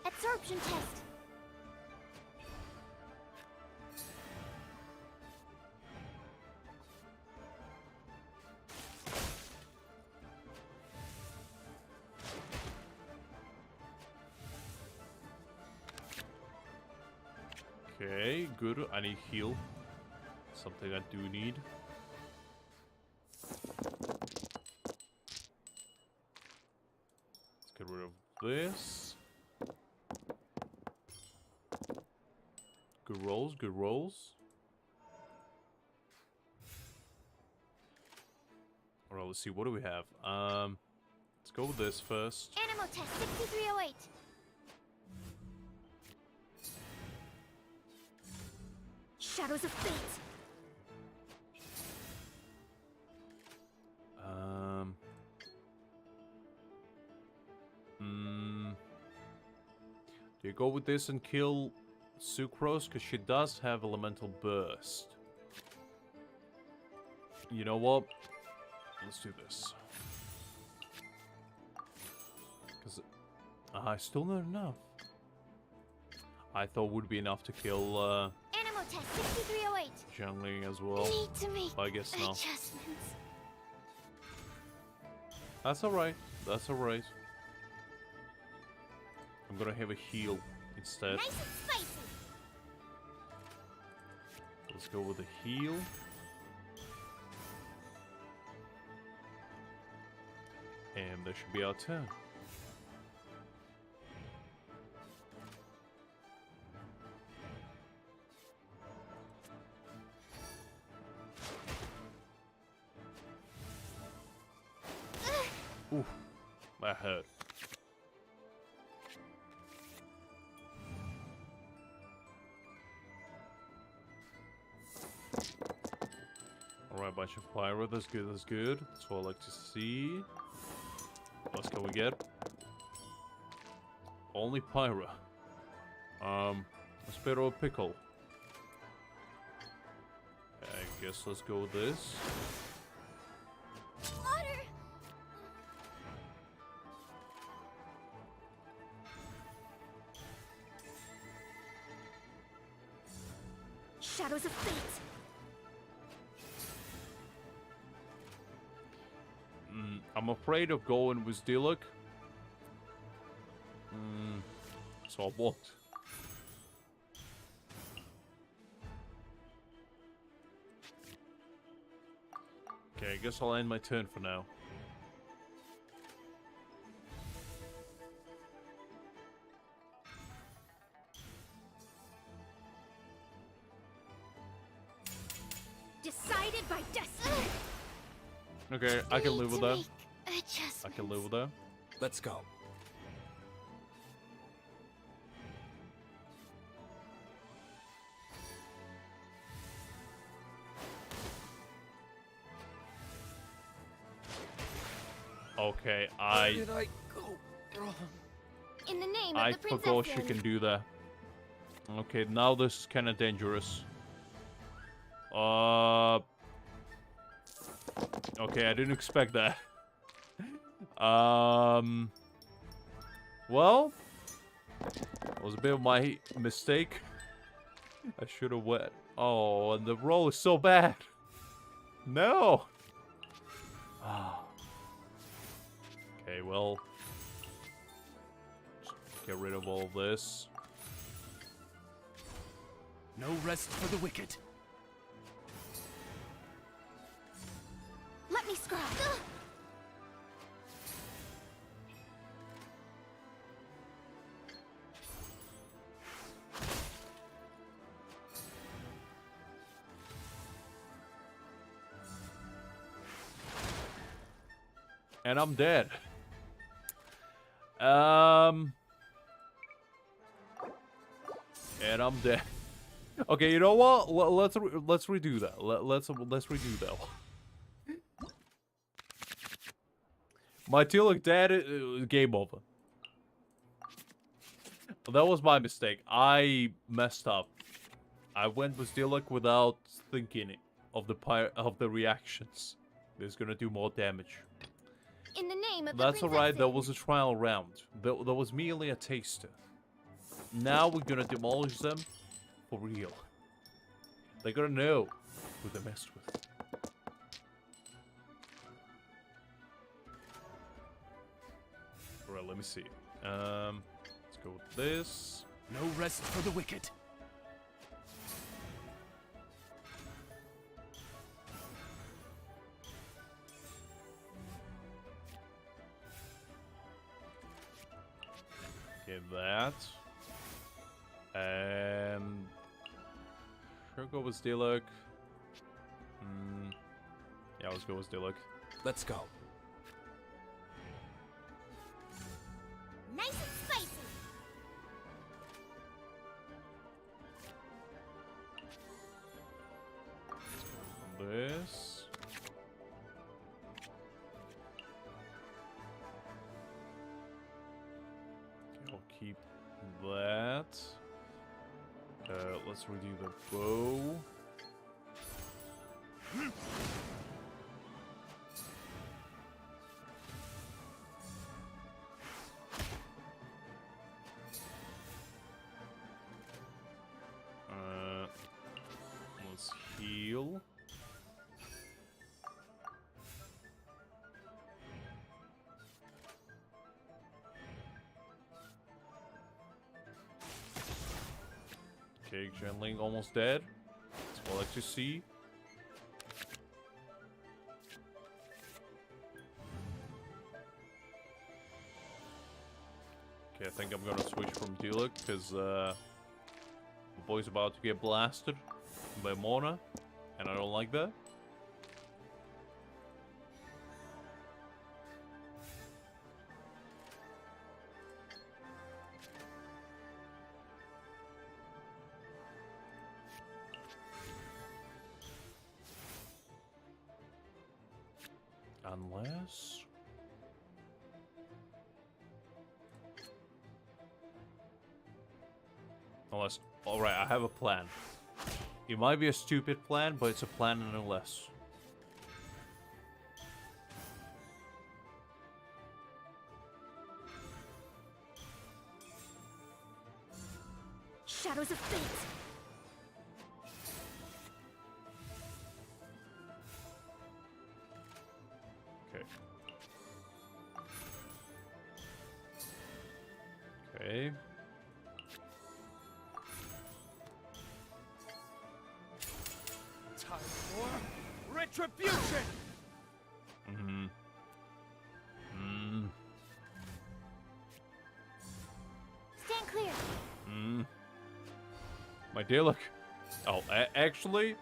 Absorption test. Okay, good. I need heal. Something I do need. Let's get rid of this. Good rolls, good rolls. Alright, let's see, what do we have? Let's go with this first. Animal test 6308. Shadows of fate. Do you go with this and kill Sucrose? Because she does have elemental burst. You know what? Let's do this. Because I still not enough. I thought would be enough to kill Animal test 6308. Zhangling as well. Need to make I guess no. adjustments. That's alright. That's alright. I'm gonna have a heal instead. Nice and spicy. Let's go with a heal. And that should be our turn. Oof, that hurt. Alright, bunch of pyro, that's good, that's good. That's what I like to see. What else can we get? Only pyro. Let's better a pickle. I guess let's go with this. Water. Shadows of fate. I'm afraid of going with Diluc. So I won't. Okay, I guess I'll end my turn for now. Decided by destiny. Okay, I can live with that. I can live with that. Let's go. Okay, Where did I go wrong? In the name I of the princess. forgot she can do that. Okay, now this is kind of dangerous. Okay, I didn't expect that. Well, it was a bit of my mistake. I should have went. Oh, and the roll is so bad. No. Okay, well, just get rid of all this. No rest for the wicked. Let me scry. And I'm dead. And I'm dead. Okay, you know what? Let's redo that. Let's redo that one. My Tilak dead. Game over. That was my mistake. I messed up. I went with Tilak without thinking of the reactions. It's gonna do more damage. In the name of That's the alright. That princesses. was a trial round. That was merely a taster. Now we're gonna demolish them for real. They're gonna know who they messed with. Alright, let me see. Let's go with this. No rest for the wicked. Get that. And sure, go with Dilek. Yeah, let's go with Dilek. Let's go. Nice and spicy. This. Okay, I'll keep that. Let's redo the bow. Let's heal. Okay, Genling almost dead. That's what I like to see. Okay, I think I'm gonna switch from Dilek because the boy's about to get blasted by Mona, and I don't like that. Unless... Alright, I have a plan. It might be a stupid plan, but it's a plan nonetheless. Shadows of fate. Okay. Okay. Time for retribution. Stand clear. My Dilek. Oh, actually,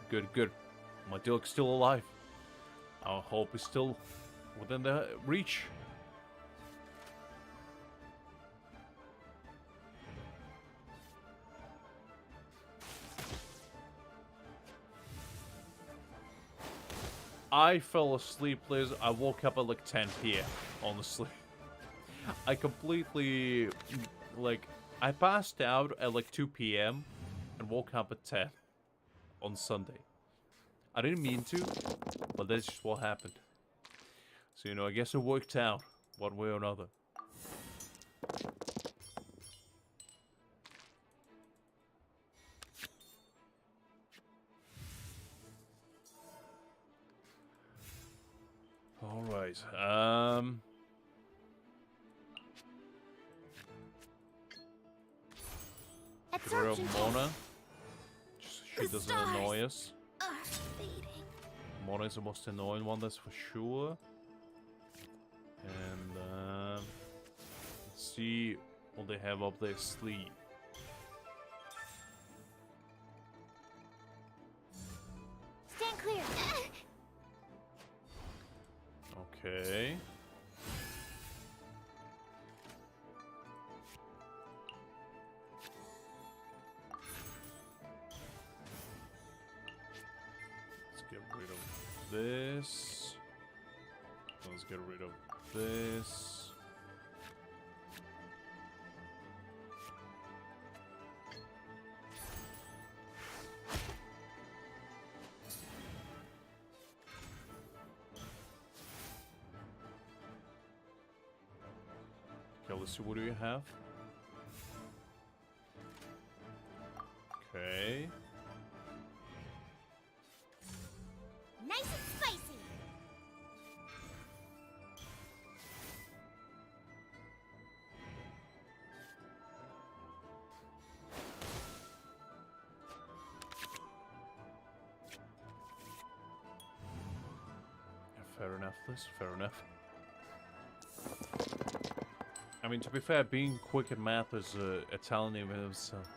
good. My Dilek's still alive. Our hope is still within the reach. I fell asleep, Liz. I woke up at like 10 p.m. honestly. I completely, like, I passed out at like 2 p.m. and woke up at 10 on Sunday. I didn't mean to, but that's just what happened. So, you know, I guess it worked out one way or another. Alright, get rid of Absorption Mona. She doesn't annoy us. are fading. Mona is the most annoying one, that's for sure. And, let's see what they have up their sleeve. Stand clear. Okay. Let's get rid of this. Let's get rid of this. Okay, let's see, what do you have? Okay. Nice and spicy. Yeah, fair enough, Liz, fair enough. I mean, to be fair, being quick at math is a talent in itself.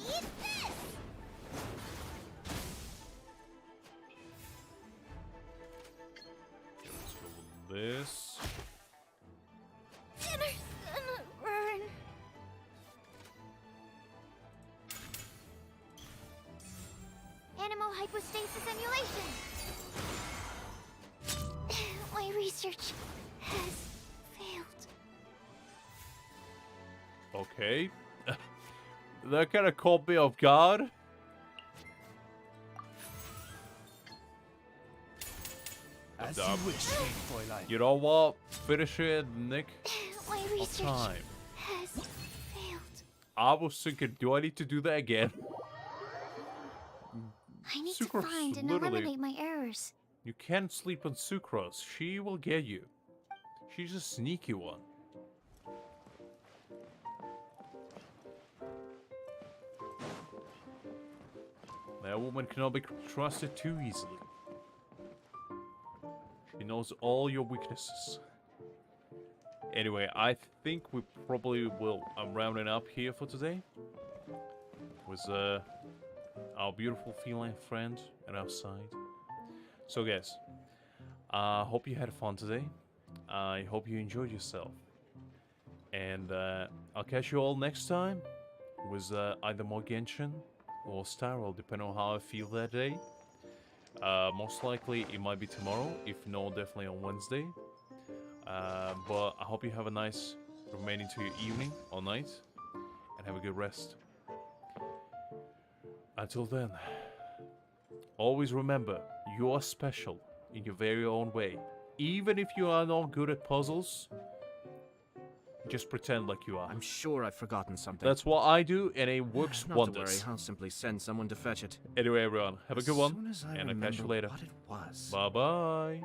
Eat this. Let's go with this. Dinner's gonna burn. Animal hypostasis emulation. My research has failed. Okay. That kind of caught me off guard. As Dumb. you wish, Fräulein. You know what? Finish it, Nick. My Of research time. has failed. I was thinking, do I need to do that again? I need Sucrose to find and literally- eliminate my errors. You can't sleep on Sucrose. She will get you. She's a sneaky one. That woman cannot be trusted too easily. She knows all your weaknesses. Anyway, I think we probably will. I'm rounding up here for today. With our beautiful feline friend at our side. So guys, I hope you had fun today. I hope you enjoyed yourself. And I'll catch you all next time with either more Genshin or Star Roll, depending on how I feel that day. Most likely it might be tomorrow, if not, definitely on Wednesday. But I hope you have a nice remaining to your evening or night, and have a good rest. Until then, always remember, you are special in your very own way. Even if you are not good at puzzles, just pretend like you are. I'm sure I've forgotten something. That's what I do, and it works Not wonders. to worry, I'll simply send someone to fetch it. Anyway, everyone, have a good one, As soon as I and I'll catch you remember later. what it was. Bye-bye.